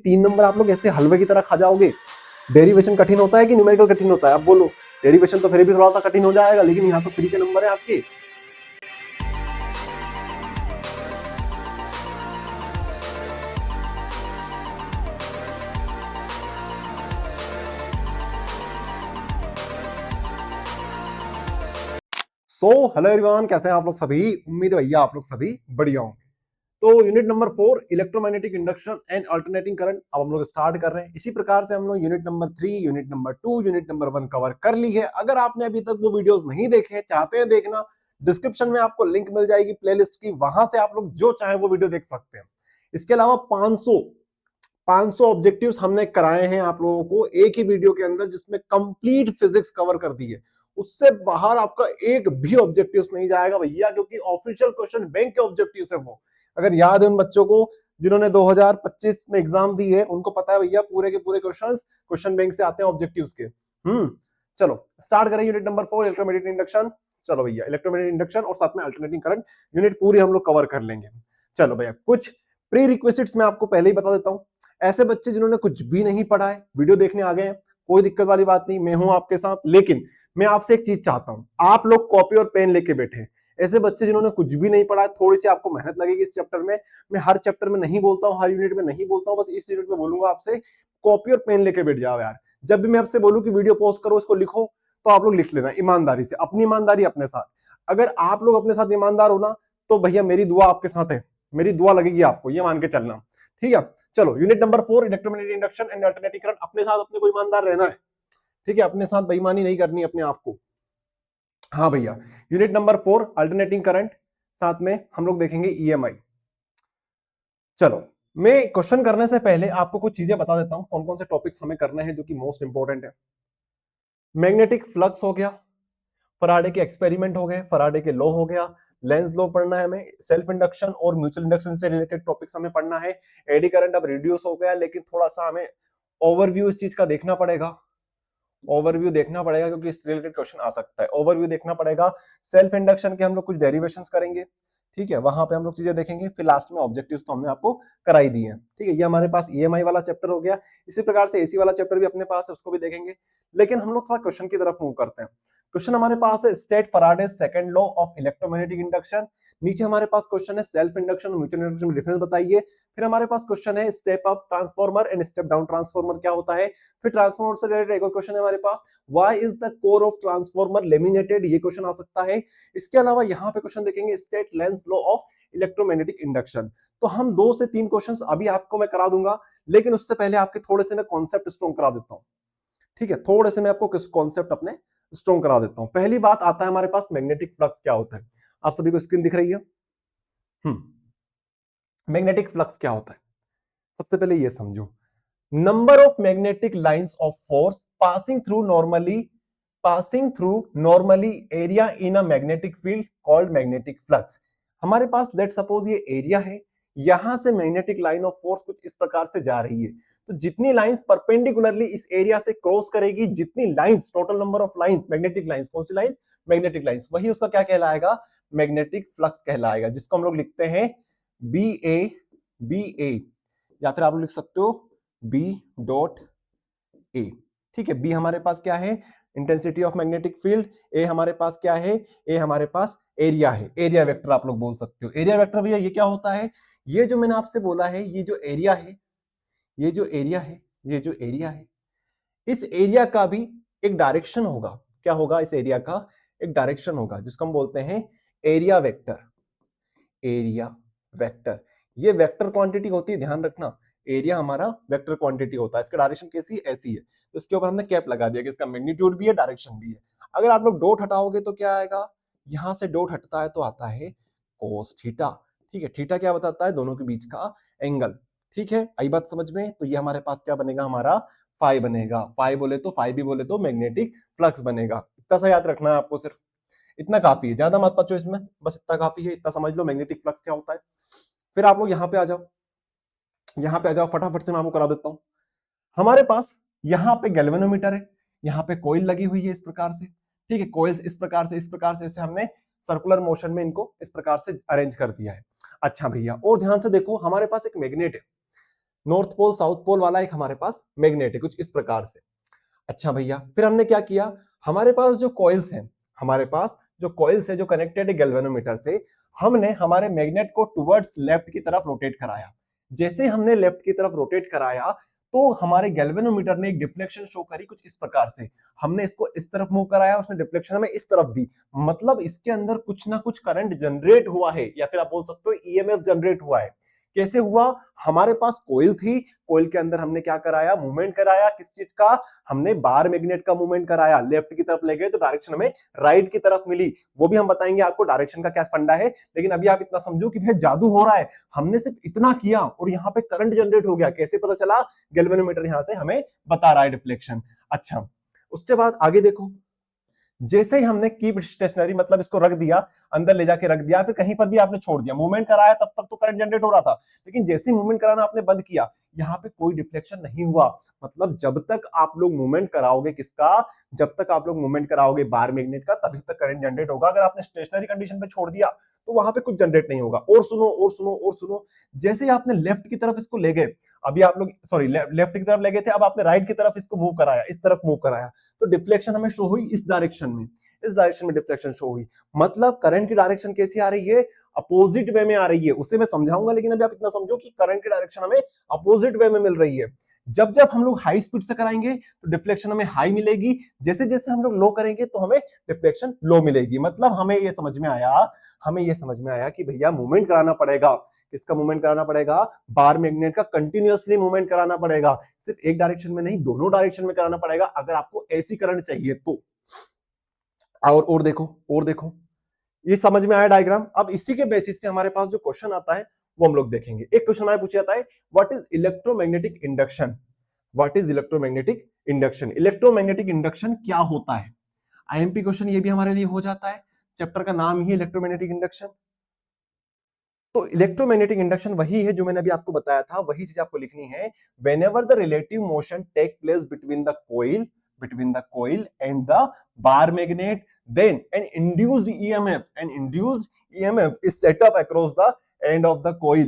3 number आप लोग ऐसे हलवे की तरह खा जाओगे। डेरिवेशन कठिन होता है कि न्यूमेरिकल कठिन होता है? आप बोलो। डेरिवेशन तो फिर भी थोड़ा सा कठिन हो जाएगा, लेकिन यहाँ तो फ्री के नंबर है आपके। हेलो एवरीवन, कैसे हैं आप लोग सभी? उम्मीद है भैया आप लोग सभी बढ़िया होंगे। तो unit number 4 electromagnetic induction and alternating current अब हम लोग स्टार्ट कर रहे हैं। इसी प्रकार से हम लोग unit number 3, unit number 2, unit number 1 cover कर ली है। अगर आपने अभी तक वो वीडियोस नहीं देखे हैं, चाहते हैं देखना, डिस्क्रिप्शन में आपको लिंक मिल जाएगी प्लेलिस्ट की, वहां से आप लोग जो चाहे वो वीडियो देख सकते हैं। इसके अलावा 500 ऑब्जेक्टिव्स हमने कराए हैं आप लोगों को एक ही वीडियो के अंदर, जिसमें कंप्लीट फिजिक्स कवर कर दी है। उससे बाहर आपका एक भी ऑब्जेक्टिव्स नहीं जाएगा भैया, क्योंकि ऑफिशियल क्वेश्चन बैंक के ऑब्जेक्टिव्स है वो। अगर याद है उन बच्चों को जिन्होंने 2025 में एग्जाम दी है, उनको पता है भैया पूरे के पूरे क्वेश्चन बैंक से आते हैं ऑब्जेक्टिव्स के। चलो स्टार्ट करें यूनिट नंबर 4 इलेक्ट्रोमैग्नेटिक इंडक्शन। चलो भैया, इलेक्ट्रोमैग्नेटिक इंडक्शन और साथ में अल्टरनेटिंग करंट यूनिट पूरी हम लोग कवर कर लेंगे। चलो भैया, कुछ प्री रिक्वेस्ट्स मैं आपको पहले ही बता देता हूं। ऐसे बच्चे जिन्होंने कुछ भी नहीं पढ़ा है, वीडियो देखने आ गए हैं, कोई दिक्कत वाली बात नहीं, मैं हूं आपके साथ। लेकिन मैं आपसे एक चीज चाहता हूं, आप लोग कॉपी और पेन लेके बैठे। ऐसे बच्चे जिन्होंने कुछ भी नहीं पढ़ा है, थोड़ी सी आपको मेहनत लगेगी इस चैप्टर में। मैं हर चैप्टर में नहीं बोलता हूं, हर यूनिट में नहीं बोलता हूं, बस इस यूनिट में बोलूंगा आपसे, कॉपी और पेन लेके बैठ जाओ यार। जब भी मैं आपसे बोलूं कि वीडियो पोस्ट करो, इसको लिखो, तो आप लोग लिख लेना ईमानदारी से, अपनी ईमानदारी अपने साथ। अगर आप लोग अपने साथ ईमानदार हो ना, तो भैया मेरी दुआ आपके साथ है, मेरी दुआ लगेगी आपको, ये मान के चलना। ठीक है, चलो unit number 4 electromagnetic induction and alternating current. अपने साथ अपने को ईमानदार रहना है, ठीक है, अपने साथ बेईमानी नहीं करनी अपने आप को। हाँ भैया, यूनिट नंबर 4 अल्टरनेटिंग करंट, साथ में हम लोग देखेंगे ईएमआई। चलो, मैं क्वेश्चन करने से पहले आपको कुछ चीजें बता देता हूं, कौन कौन से टॉपिक्स हमें करने हैं जो कि मोस्ट इंपॉर्टेंट है। मैग्नेटिक फ्लक्स हो गया, फराडे के एक्सपेरिमेंट हो गए, फराडे के लॉ हो गया, लेंज लॉ पढ़ना है हमें, सेल्फ इंडक्शन और म्यूचुअल इंडक्शन से रिलेटेड टॉपिक्स हमें पढ़ना है। एडी करंट अब रिड्यूस हो गया, लेकिन थोड़ा सा हमें ओवरव्यू इस चीज का देखना पड़ेगा, ओवरव्यू देखना पड़ेगा, क्योंकि इस रिलेटेड क्वेश्चन आ सकता है। ओवरव्यू देखना पड़ेगा। सेल्फ इंडक्शन के हम लोग कुछ डेरिवेशंस करेंगे, ठीक है, वहां पे हम लोग चीजें देखेंगे। फिर लास्ट में ऑब्जेक्टिव्स तो हमने आपको कराई दी है, ठीक है। ये हमारे पास ईएमआई वाला चैप्टर हो गया। इसी प्रकार से एसी वाला चैप्टर भी अपने पास है, उसको भी देखेंगे। लेकिन हम लोग थोड़ा क्वेश्चन की तरफ मूव करते हैं। क्वेश्चन हमारे पास है state Faraday's second law of electromagnetic induction. नीचे हमारे पास क्वेश्चन है सेल्फ इंडक्शन म्यूचुअल इंडक्शन में डिफरेंस बताइए। फिर हमारे पास क्वेश्चन है step up transformer and step down transformer क्या होता है। फिर ट्रांसफार्मर से रिलेटेड एक और क्वेश्चन है हमारे पास, why is the core of transformer laminated, ये क्वेश्चन आ सकता है। इसके अलावा यहाँ पे क्वेश्चन देखेंगे state Lenz law of electromagnetic induction. तो हम 2 से 3 क्वेश्चंस अभी आपको मैं करा दूंगा, लेकिन उससे पहले आपके थोड़े से मैं कॉन्सेप्ट स्ट्रॉन्ग करा देता हूं, ठीक है। थोड़े से मैं आपको किस कॉन्सेप्ट अपने स्ट्रॉन्ग करा देता हूं। पहली बात आता है हमारे पास मैग्नेटिक फ्लक्स क्या होता है। आप सभी को स्क्रीन दिख रही है? मैग्नेटिक फ्लक्स क्या होता है, सबसे पहले ये समझो। Number of magnetic lines of force passing through normally area in a magnetic field called magnetic flux। हमारे पास लेट सपोज ये एरिया है, यहां से मैग्नेटिक लाइन ऑफ फोर्स कुछ इस प्रकार से जा रही है। तो जितनी लाइंस परपेंडिकुलरली इस एरिया से क्रॉस करेगी, जितनी lines, total number of lines, magnetic lines, कौन सी लाइंस? मैग्नेटिक लाइंस, वही उसका क्या कहलाएगा? मैग्नेटिक फ्लक्स कहलाएगा, जिसको हम लोग लिखते हैं बी ए, या फिर आप लोग लिख सकते हो बी डॉट ए, ठीक है। बी हमारे पास क्या है? Intensity of magnetic field. ए हमारे पास क्या है? ए हमारे पास एरिया है, एरिया वेक्टर आप लोग बोल सकते हो। एरिया वेक्टर भैया ये क्या होता है? ये जो मैंने आपसे बोला है, ये जो एरिया है, ये जो एरिया है, ये जो एरिया है, इस एरिया का भी एक डायरेक्शन होगा। क्या होगा? इस एरिया का एक डायरेक्शन होगा, जिसको हम बोलते हैं एरिया वेक्टर। एरिया वेक्टर, ये वेक्टर क्वांटिटी होती है, ध्यान रखना। एरिया हमारा वेक्टर क्वांटिटी होता है, इसका डायरेक्शन कैसी? ऐसी है। तो इसके ऊपर हमने कैप लगा दिया कि इसका मैग्नीट्यूड भी है, डायरेक्शन भी है। अगर आप लोग डॉट हटाओगे तो क्या आएगा? यहां से डॉट हटता है तो आता है कोस थीटा, ठीक है। थीटा क्या बताता है? दोनों के बीच का एंगल, ठीक है। आई बात समझ में? तो ये हमारे पास क्या बनेगा? हमारा फाई बनेगा। फाई बोले तो, फाई भी बोले तो मैग्नेटिक फ्लक्स बनेगा। इतना सा याद रखना है आपको, सिर्फ इतना काफी है, ज्यादा मत बचो इसमें, बस इतना काफी है, इतना समझ लो मैग्नेटिक फ्लक्स क्या होता है। फिर आप लोग यहाँ पे आ जाओ, यहाँ पे आ जाओ, फटाफट से मैं आपको करा देता हूँ। हमारे पास यहाँ पे गैल्वेनोमीटर है, यहाँ पे कोयल लगी हुई है इस प्रकार से, ठीक है। कोयल्स इस प्रकार से, इस प्रकार से इसे हमने सर्कुलर मोशन में इनको इस प्रकार से अरेंज कर दिया है। अच्छा भैया, और ध्यान से देखो, हमारे पास एक मैग्नेट है, नॉर्थ पोल साउथ पोल वाला एक हमारे पास मैग्नेट है, कुछ इस प्रकार से। अच्छा भैया, फिर हमने क्या किया, हमारे पास जो कॉइल्स हैं, हमारे पास जो कॉइल्स है जो कनेक्टेड है गैल्वेनोमीटर से, हमने हमारे मैग्नेट को टुवर्ड्स लेफ्ट की तरफ रोटेट कराया। जैसे हमने लेफ्ट की तरफ रोटेट कराया तो हमारे गैल्वेनोमीटर ने एक डिफ्लेक्शन शो करी कुछ इस प्रकार से। हमने इसको इस तरफ मूव कराया, उसने डिफ्लेक्शन हमें इस तरफ दी, मतलब इसके अंदर कुछ ना कुछ करंट जनरेट हुआ है, या फिर आप बोल सकते हो ईएमएफ जनरेट हुआ है। कैसे हुआ, हमारे पास कोइल थी, कोइल के अंदर हमने क्या कराया, मूवमेंट कराया, किस चीज का, हमने बार मैग्नेट का मूवमेंट कराया। लेफ्ट की तरफ ले गए तो डायरेक्शन हमें राइट की तरफ मिली, वो भी हम बताएंगे आपको डायरेक्शन का क्या फंडा है। लेकिन अभी आप इतना समझो कि भाई जादू हो रहा है, हमने सिर्फ इतना किया और यहाँ पे करंट जनरेट हो गया। कैसे पता चला, गैल्वेनोमीटर यहाँ से हमें बता रहा है डिफ्लेक्शन। अच्छा, उसके बाद आगे देखो, जैसे ही हमने कीप स्टेशनरी मतलब इसको रख दिया, अंदर ले जाके रख दिया, फिर कहीं पर भी आपने छोड़ दिया, मूवमेंट कराया, तब तक तो करंट जनरेट हो रहा था, लेकिन जैसे ही मूवमेंट कराना आपने बंद किया, यहाँ पे कोई डिफ्लेक्शन नहीं हुआ। मतलब जब तक आप लोग मूवमेंट कराओगे किसका, जब तक आप लोग मूवमेंट कराओगे बार मैग्नेट का, तभी तक करंट जनरेट होगा। अगर आपने स्टेशनरी कंडीशन पे छोड़ दिया तो वहां पे कुछ जनरेट नहीं होगा। और सुनो और सुनो और सुनो, जैसे ही आपने लेफ्ट की तरफ इसको ले गए, अभी आप लोग सॉरी लेफ्ट की तरफ ले गए थे, अब आपने राइट की तरफ इसको मूव कराया, इस तरफ मूव कराया, तो डिफ्लेक्शन हमें शो हुई इस डायरेक्शन में, इस डायरेक्शन में डिफ्लेक्शन शो हुई। मतलब करंट की डायरेक्शन कैसी आ रही है, अपोजिट वे में आ रही है। उसे मैं समझाऊंगा, लेकिन अभी आप इतना समझो कि करंट की डायरेक्शन हमें अपोजिट वे में मिल रही है। जब जब हम लोग हाई स्पीड से कराएंगे तो डिफ्लेक्शन हमें हाई मिलेगी, जैसे जैसे हम लोग लो करेंगे तो हमें डिफ्लेक्शन लो मिलेगी। मतलब हमें ये समझ में आया, हमें ये समझ में आया कि भैया मूवमेंट कराना पड़ेगा। किसका मूवमेंट कराना पड़ेगा, बार मैग्नेट का कंटिन्यूअसली मूवमेंट कराना पड़ेगा, सिर्फ एक डायरेक्शन में नहीं, दोनों डायरेक्शन में कराना पड़ेगा अगर आपको ऐसी करंट चाहिए तो। और देखो, और देखो, ये समझ में आया डायग्राम। अब इसी के बेसिस पे हमारे पास जो क्वेश्चन आता है वो हम लोग देखेंगे। एक क्वेश्चन हमें पूछा जाता है, what is electromagnetic induction, what is electromagnetic induction, electromagnetic induction क्या होता है। आईएमपी क्वेश्चन ये भी हमारे लिए हो जाता है, चैप्टर का नाम ही इलेक्ट्रोमैग्नेटिक इंडक्शन। तो इलेक्ट्रोमैग्नेटिक इंडक्शन वही है जो मैंने अभी आपको बताया था, वही चीज आपको लिखनी है। whenever the relative motion take place between the coil and the bar magnet, then an induced emf is set up across the end of the coil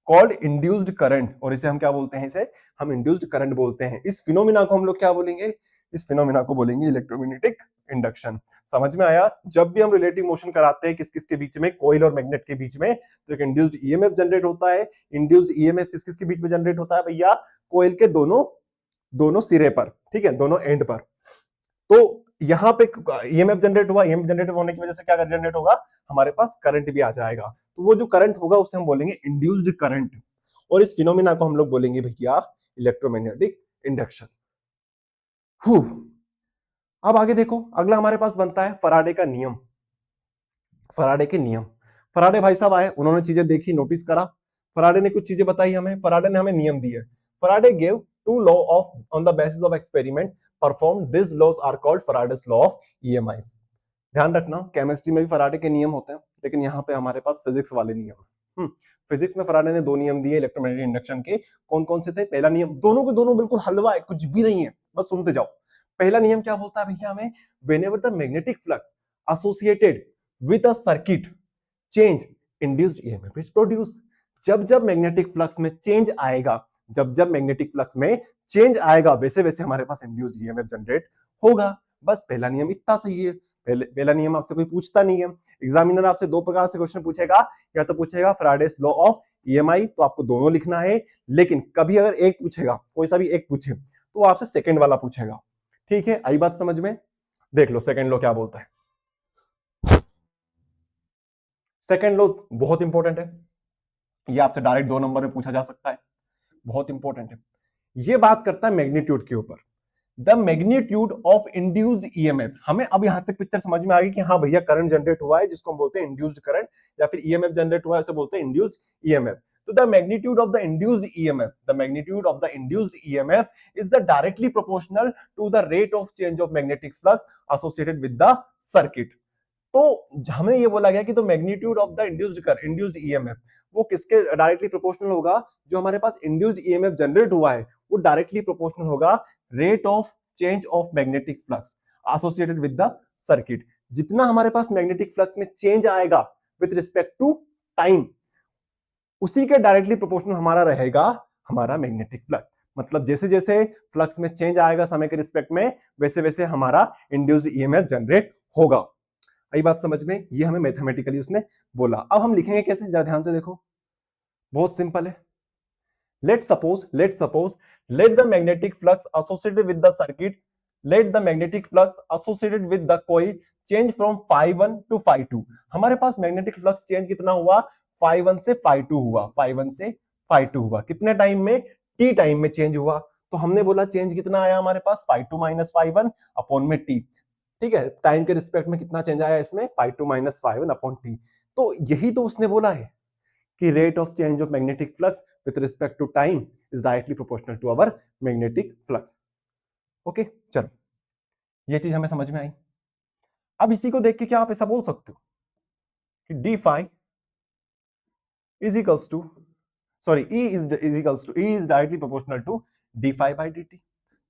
called induced current. और इसे हम क्या बोलते हैं, इसे हम इंड्यूस्ड करंट बोलते हैं। इस फिनोमिना को हम लोग क्या बोलेंगे, इस फिनोमिना को बोलेंगे इलेक्ट्रोमैग्नेटिक इंडक्शन। समझ में आया। जब भी हम रिलेटिव मोशन कराते हैं किस किस के बीच में, कोइल और मैग्नेट के बीच में, तो एक इंड्यूस्ड ईएमएफ जनरेट होता है। इंड्यूस्ड ईएमएफ किस किस के बीच में जनरेट होता है भैया, कोइल के दोनों दोनों सिरे पर, ठीक है, दोनों एंड पर। तो यहाँ पे ईएमएफ जनरेट हुआ, ईएमएफ जनरेट होने की वजह से क्या जनरेट होगा, हमारे पास करंट भी आ जाएगा। तो वो जो करंट होगा उसे हम बोलेंगे इंड्यूस्ड करंट, और इस फिनोमिना को हम लोग बोलेंगे भैया इलेक्ट्रोमैग्नेटिक इंडक्शन। अब आगे देखो, अगला हमारे पास बनता है फराडे का नियम। फराडे के नियम, फराडे भाई साहब आए, उन्होंने चीजें देखी, नोटिस करा, फराडे ने कुछ चीजें बताई हमें, फराडे ने हमें नियम दिए। Faraday gave two law of on the basis of experiment perform, this laws are called Faraday's law of EMI. ध्यान रखना, केमिस्ट्री में भी फराडे के नियम होते हैं, लेकिन यहाँ पे हमारे पास फिजिक्स वाले नियम है। फिजिक्स में फराडे ने दो नियम दिए इलेक्ट्रोमैग्नेटिक इंडक्शन के। कौन कौन से थे, पहला नियम, दोनों के दोनों बिल्कुल हलवा है, कुछ भी नहीं है, बस सुनते जाओ। पहला नियम क्या बोलता है भैया हमें, whenever the magnetic flux associated with a circuit change, induced EMF is produce. जब जब मैग्नेटिक फ्लक्स में चेंज आएगा, जब जब मैग्नेटिक फ्लक्स में चेंज आएगा, वैसे वैसे हमारे पास इंड्यूस्ड ईएमएफ जनरेट होगा। बस पहला नियम इतना सही है। पहला नियम आपसे कोई पूछता नहीं है। एग्जामिनर आपसे दो प्रकार से क्वेश्चन पूछेगा, या तो पूछेगा फ्राडेस लॉ ऑफ ईएमआई, तो आपको दोनों लिखना है, लेकिन कभी अगर एक पूछेगा, कोई सा भी एक पूछे, तो आपसे सेकंड वाला पूछेगा। ठीक है, आई बात समझ में। देख लो सेकंड लॉ क्या बोलता है। सेकंड लॉ बहुत इंपॉर्टेंट है, ये आपसे डायरेक्ट 2 नंबर में पूछा जा सकता है, बहुत इंपॉर्टेंट है। ये बात करता है मैग्नीट्यूड के ऊपर, the magnitude of induced EMF. हमें अब यहां तक पिक्चर समझ में आ गई कि हाँ भैया करंट जनरेट हुआ है, जिसको हम बोलते हैं इंड्यूस्ड करंट, या फिर ईएमएफ जनरेट हुआ है, इसे बोलते हैं इंड्यूस्ड ईएमएफ। तो the magnitude of the induced EMF, the magnitude of the induced EMF is the directly proportional to the rate of change of magnetic flux associated with the circuit. तो हमें ये बोला गया कि तो magnitude of the induced EMF वो किसके directly proportional होगा, जो हमारे पास इंड्यूस्ड ईएमएफ जनरेट हुआ है वो डायरेक्टली प्रोपोर्शनल होगा rate of change of magnetic flux associated with the circuit. जितना हमारे पास मैग्नेटिक फ्लक्स में चेंज आएगा विद रिस्पेक्ट टू टाइम, उसी के डायरेक्टली प्रोपोर्शनल हमारा रहेगा हमारा मैग्नेटिक फ्लक्स। मतलब जैसे जैसे फ्लक्स में चेंज आएगा समय के रिस्पेक्ट में, वैसे वैसे हमारा इंड्यूस्ड ईएमएफ जनरेट होगा। आई बात समझ में? ये हमें मैथमेटिकली उसने बोला। अब हम लिखेंगे कैसे, जरा ध्यान से देखो, बहुत सिंपल है। Let's suppose, let the magnetic flux associated with the circuit, let the magnetic flux associated with the coil change from phi1 to phi2। हमारे पास मैग्नेटिक फ्लक्स चेंज कितना हुआ, phi1 से phi2 हुआ, phi1 से phi2 हुआ। कितने टाइम में, t टाइम में चेंज हुआ। तो हमने बोला चेंज कितना आया हमारे पास, phi2 माइनस phi1 अपॉन में t। ठीक है, टाइम के रिस्पेक्ट में कितना चेंज आया इसमें, phi2 minus phi1 upon t। तो यही तो उसने बोला है कि rate of change of magnetic flux with respect to time is directly proportional to our magnetic flux. Okay, चलो ये चीज हमें समझ में आई। अब इसी को देख के क्या आप ऐसा बोल सकते हो कि d phi is equals to, sorry E is equals to, E is directly proportional to d phi by D t.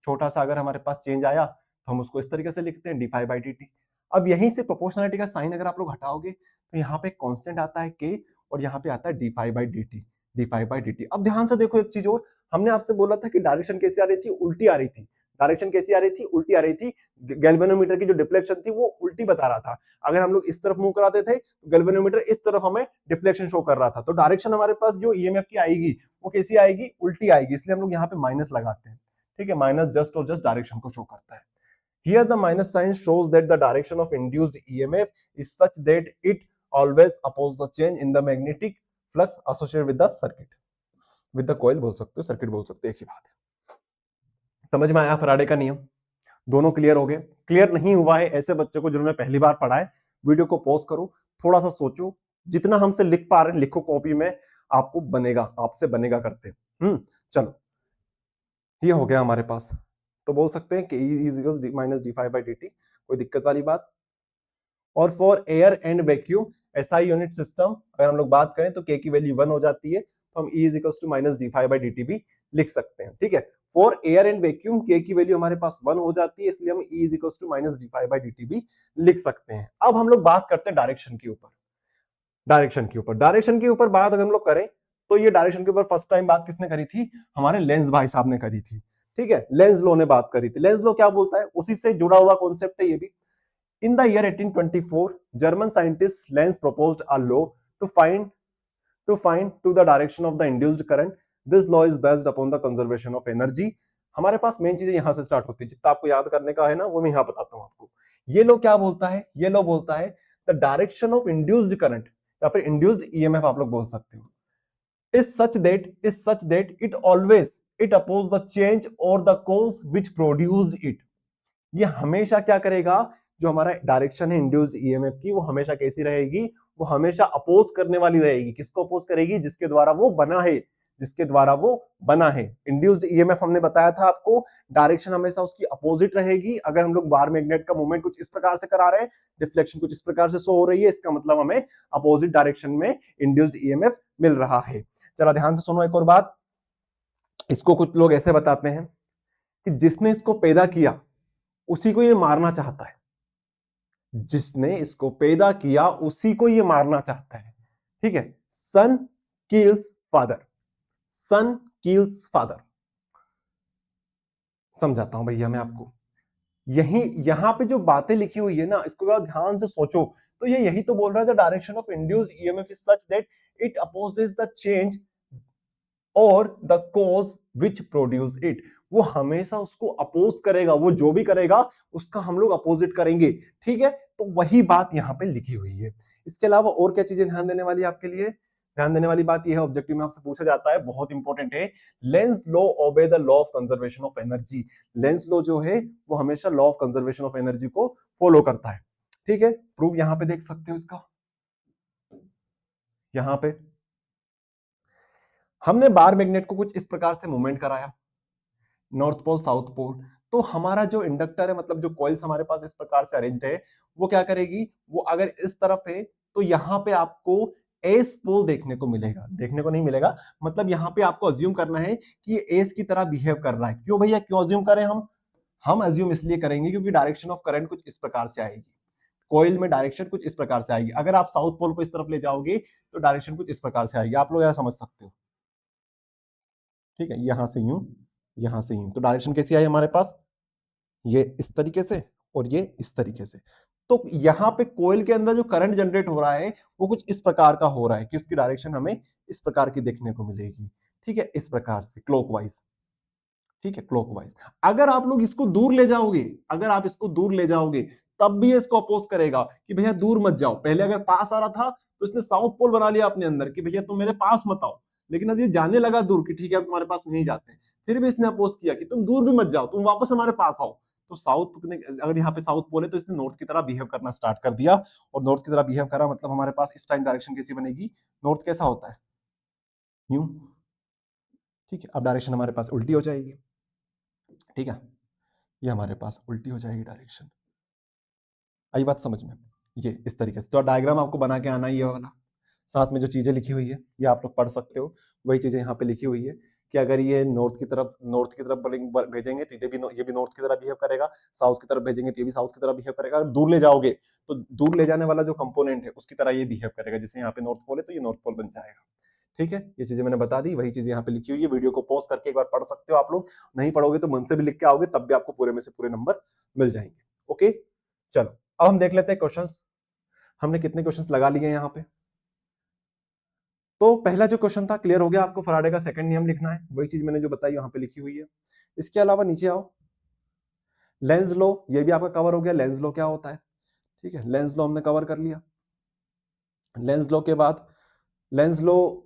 छोटा सा अगर हमारे पास चेंज आया तो हम उसको इस तरीके से लिखते हैं d phi by D t. अब यहीं से प्रोपोर्शनलिटी का साइन अगर आप लोग हटाओगे तो यहाँ पे कांस्टेंट आता है के, और यहाँ पे आता है D phi by D t, d phi by D t. अब ध्यान से देखो एक चीज और, हमने आपसे बोला था कि डायरेक्शन कैसी आ रही थी, उल्टी आ रही थी। डायरेक्शन कैसी आ रही थी, उल्टी आ रही थी। गैल्वेनोमीटर की जो डिफ्लेक्शन थी वो उल्टी बता रहा था। अगर हम लोग इस तरफ मूव कराते थे तो गैल्वेनोमीटर इस तरफ हमें डिफ्लेक्शन शो कर रहा था। तो डायरेक्शन हमारे पास जो ईएमएफ की आएगी वो कैसी आएगी, उल्टी आएगी। इसलिए हम लोग यहाँ पे माइनस लगाते हैं। ठीक है, माइनस जस्ट और जस्ट डायरेक्शन को शो करता है। Here the minus sign shows that the direction of induced EMF is such that it always opposes the change in the magnetic flux associated with the circuit, with the coil बोल सकते हो, circuit बोल सकते हो, एक ही बात है। समझ में आया फैराडे का नियम? दोनों क्लियर हो गए? क्लियर नहीं हुआ है ऐसे बच्चों को जिन्होंने पहली बार पढ़ा है, वीडियो को पॉज करो, थोड़ा सा सोचो, जितना हमसे लिख पा रहे हैं लिखो कॉपी में, आपको बनेगा, आपसे बनेगा करते। चलो ये हो गया हमारे पास। तो बोल सकते हैं कि E is equals minus d phi by D t, कोई दिक्कत वाली बात। और for air and vacuum SI unit system अगर हम लोग बात करें तो के की वैल्यू 1 हो जाती है, तो हम E is equals to minus d phi by D t भी लिख सकते हैं। ठीक है, फॉर एयर एंड वैक्यूम के की वैल्यू हमारे पास 1 हो जाती है, इसलिए हम E is equals to minus d phi by D t भी लिख सकते हैं। अब हम लोग बात करते हैं डायरेक्शन के ऊपर। डायरेक्शन के ऊपर बात अगर हम लोग करें तो ये डायरेक्शन के ऊपर फर्स्ट टाइम बात किसने करी थी, हमारे लेंस भाई साहब ने करी थी। ठीक है, लेंस लो ने बात करी थी। लेंस लो क्या बोलता है, उसी से जुड़ा हुआ कॉन्सेप्ट है ये भी। In the year 1824 German scientist lens proposed a law to find to the direction of the induced current. This law is based upon the conservation of energy. हमारे पास मेन चीजें यहां से स्टार्ट होती है, जितना आपको याद करने का है ना वो मैं यहां बताता हूं आपको। ये लो क्या बोलता है, ये लो बोलता है the direction of induced current या फिर इंड्यूस्ड ईएमएफ आप लोग बोल सकते हो, is such that it always it oppose the change or the cause which produced it। ये हमेशा क्या करेगा, जो हमारा डायरेक्शन है इंड्यूस्ड ईएमएफ की, वो हमेशा कैसी रहेगी, वो हमेशा अपोज करने वाली रहेगी। किसको अपोज करेगी, जिसके द्वारा वो बना है, जिसके द्वारा वो बना है। इंड्यूस्ड ईएमएफ हमने बताया था आपको, डायरेक्शन हमेशा उसकी अपोजिट रहेगी। अगर हम लोग बार मैग्नेट का मूवमेंट कुछ इस प्रकार से करा रहे हैं, डिफ्लेक्शन कुछ इस प्रकार से शो हो रही है, इसका मतलब हमें अपोजिट डायरेक्शन में इंड्यूस्ड ईएमएफ मिल रहा है। चलो ध्यान से सुनो एक और बात, इसको कुछ लोग ऐसे बताते हैं कि जिसने इसको पैदा किया उसी को ये मारना चाहता है, जिसने इसको पैदा किया उसी को ये मारना चाहता है। ठीक है, सन किल्स फादर, सन किल्स फादर। समझाता हूं भैया मैं आपको, यहां पे जो बातें लिखी हुई है ना, इसको ध्यान से सोचो, तो ये यही तो बोल रहा है the direction of induced EMF is such that it opposes the change or the cause which produce it. वो हमेशा उसको अपोज करेगा, वो जो भी करेगा उसका हम लोग अपोजिट करेंगे। ठीक है, तो वही बात यहाँ पे लिखी हुई है। इसके अलावा और क्या चीजें ध्यान देने वाली आपके लिए, ध्यान देने वाली बात यह है, ऑब्जेक्टिव में आपसे पूछा जाता है, बहुत इंपॉर्टेंट है, Lenz law obey the law of conservation of energy. Lenz law जो है वो हमेशा law of conservation of energy को फॉलो करता है। ठीक है, प्रूफ यहां पे देख सकते हो इसका, यहां पे हमने बार मैग्नेट को कुछ इस प्रकार से मूवमेंट कराया, नॉर्थ पोल साउथ पोल, तो हमारा जो इंडक्टर है, मतलब जो कॉइल्स हमारे पास इस प्रकार से अरेंज्ड है, वो क्या करेगी, वो अगर इस तरफ है तो यहां पे आपको एस पोल देखने को मिलेगा, देखने को नहीं मिलेगा, मतलब यहां पे आपको अज्यूम करना है कि ये एस की तरह बिहेव कर रहा है। क्यों भैया, क्यों अज्यूम करें हम अज्यूम इसलिए करेंगे क्योंकि डायरेक्शन ऑफ करंट कुछ इस प्रकार से आएगी, कॉइल में डायरेक्शन कुछ इस प्रकार से आएगी। अगर आप साउथ पोल को इस तरफ ले जाओगे तो डायरेक्शन कुछ इस प्रकार से आएगी। आप लोग यह समझ सकते हो। ठीक है, यहां से यूं, यहां से यूं, तो डायरेक्शन कैसी आई हमारे पास, ये इस तरीके से और ये इस तरीके से। तो यहां पे कोयल के अंदर जो करंट जनरेट हो रहा है वो कुछ इस प्रकार का हो रहा है कि उसकी डायरेक्शन हमें इस प्रकार की देखने को मिलेगी। ठीक है, इस प्रकार से क्लॉकवाइज। ठीक है, क्लॉकवाइज। अगर आप लोग इसको दूर ले जाओगे, अगर आप इसको दूर ले जाओगे तब भी इसको अपोज करेगा कि भैया दूर मत जाओ। पहले अगर पास आ रहा था तो इसने साउथ पोल बना लिया अपने अंदर कि भैया तुम मेरे पास मत आओ, लेकिन अब ये जाने लगा दूर कि ठीक है अब तुम्हारे पास नहीं जाते, फिर भी इसने अपोज किया कि तुम दूर भी मत जाओ, तुम वापस हमारे पास आओ। तो साउथ ने, अगर यहाँ पे साउथ पोल है तो इसने नॉर्थ की तरह बिहेव करना स्टार्ट कर दिया, और नॉर्थ की तरह बिहेव करा मतलब हमारे पास इस टाइम डायरेक्शन कैसी बनेगी, नॉर्थ कैसा होता है, यूं। ठीक है, अब डायरेक्शन हमारे पास उल्टी हो जाएगी। ठीक है, ये हमारे पास उल्टी हो जाएगी डायरेक्शन। आई बात समझ में, ये इस तरीके से। तो डायग्राम आपको बना के आना ही है वाला, साथ में जो चीजें लिखी हुई है ये आप लोग पढ़ सकते हो, वही चीजें यहाँ पे लिखी हुई है कि अगर ये नॉर्थ की तरफ भेजेंगे तो ये भी नॉर्थ की तरह बिहेव करेगा, साउथ की तरफ भेजेंगे तो ये भी साउथ की तरह बिहेव करेगा। अगर दूर ले जाओगे तो दूर ले जाने वाला जो कंपोनेंट है उसकी तरह ये बिहेव करेगा, जैसे यहाँ पे नॉर्थ पोल है तो ये नॉर्थ पोल बन जाएगा। ठीक है, ये चीजें मैंने बता दी, वही चीजें यहाँ पे लिखी हुई है, वीडियो को पॉज करके एक बार पढ़ सकते हो आप लोग, नहीं पढ़ोगे तो मन से भी लिख के आओगे तब भी आपको पूरे में से पूरे नंबर मिल जाएंगे। ओके, चलो अब हम देख लेते हैं क्वेश्चंस। हमने कितने क्वेश्चंस लगा लिए यहाँ पे। तो पहला जो क्वेश्चन था क्लियर हो गया आपको, फराडे का सेकंड नियम लिखना है, वही चीज मैंने जो बताई यहाँ पे लिखी हुई है। इसके अलावा नीचे आओ, लेंस लो, ये भी आपका कवर हो गया। लेंस लो क्या होता है, ठीक है, लेंस लो हमने कवर कर लिया। लेंस लो के बाद लेंस लो,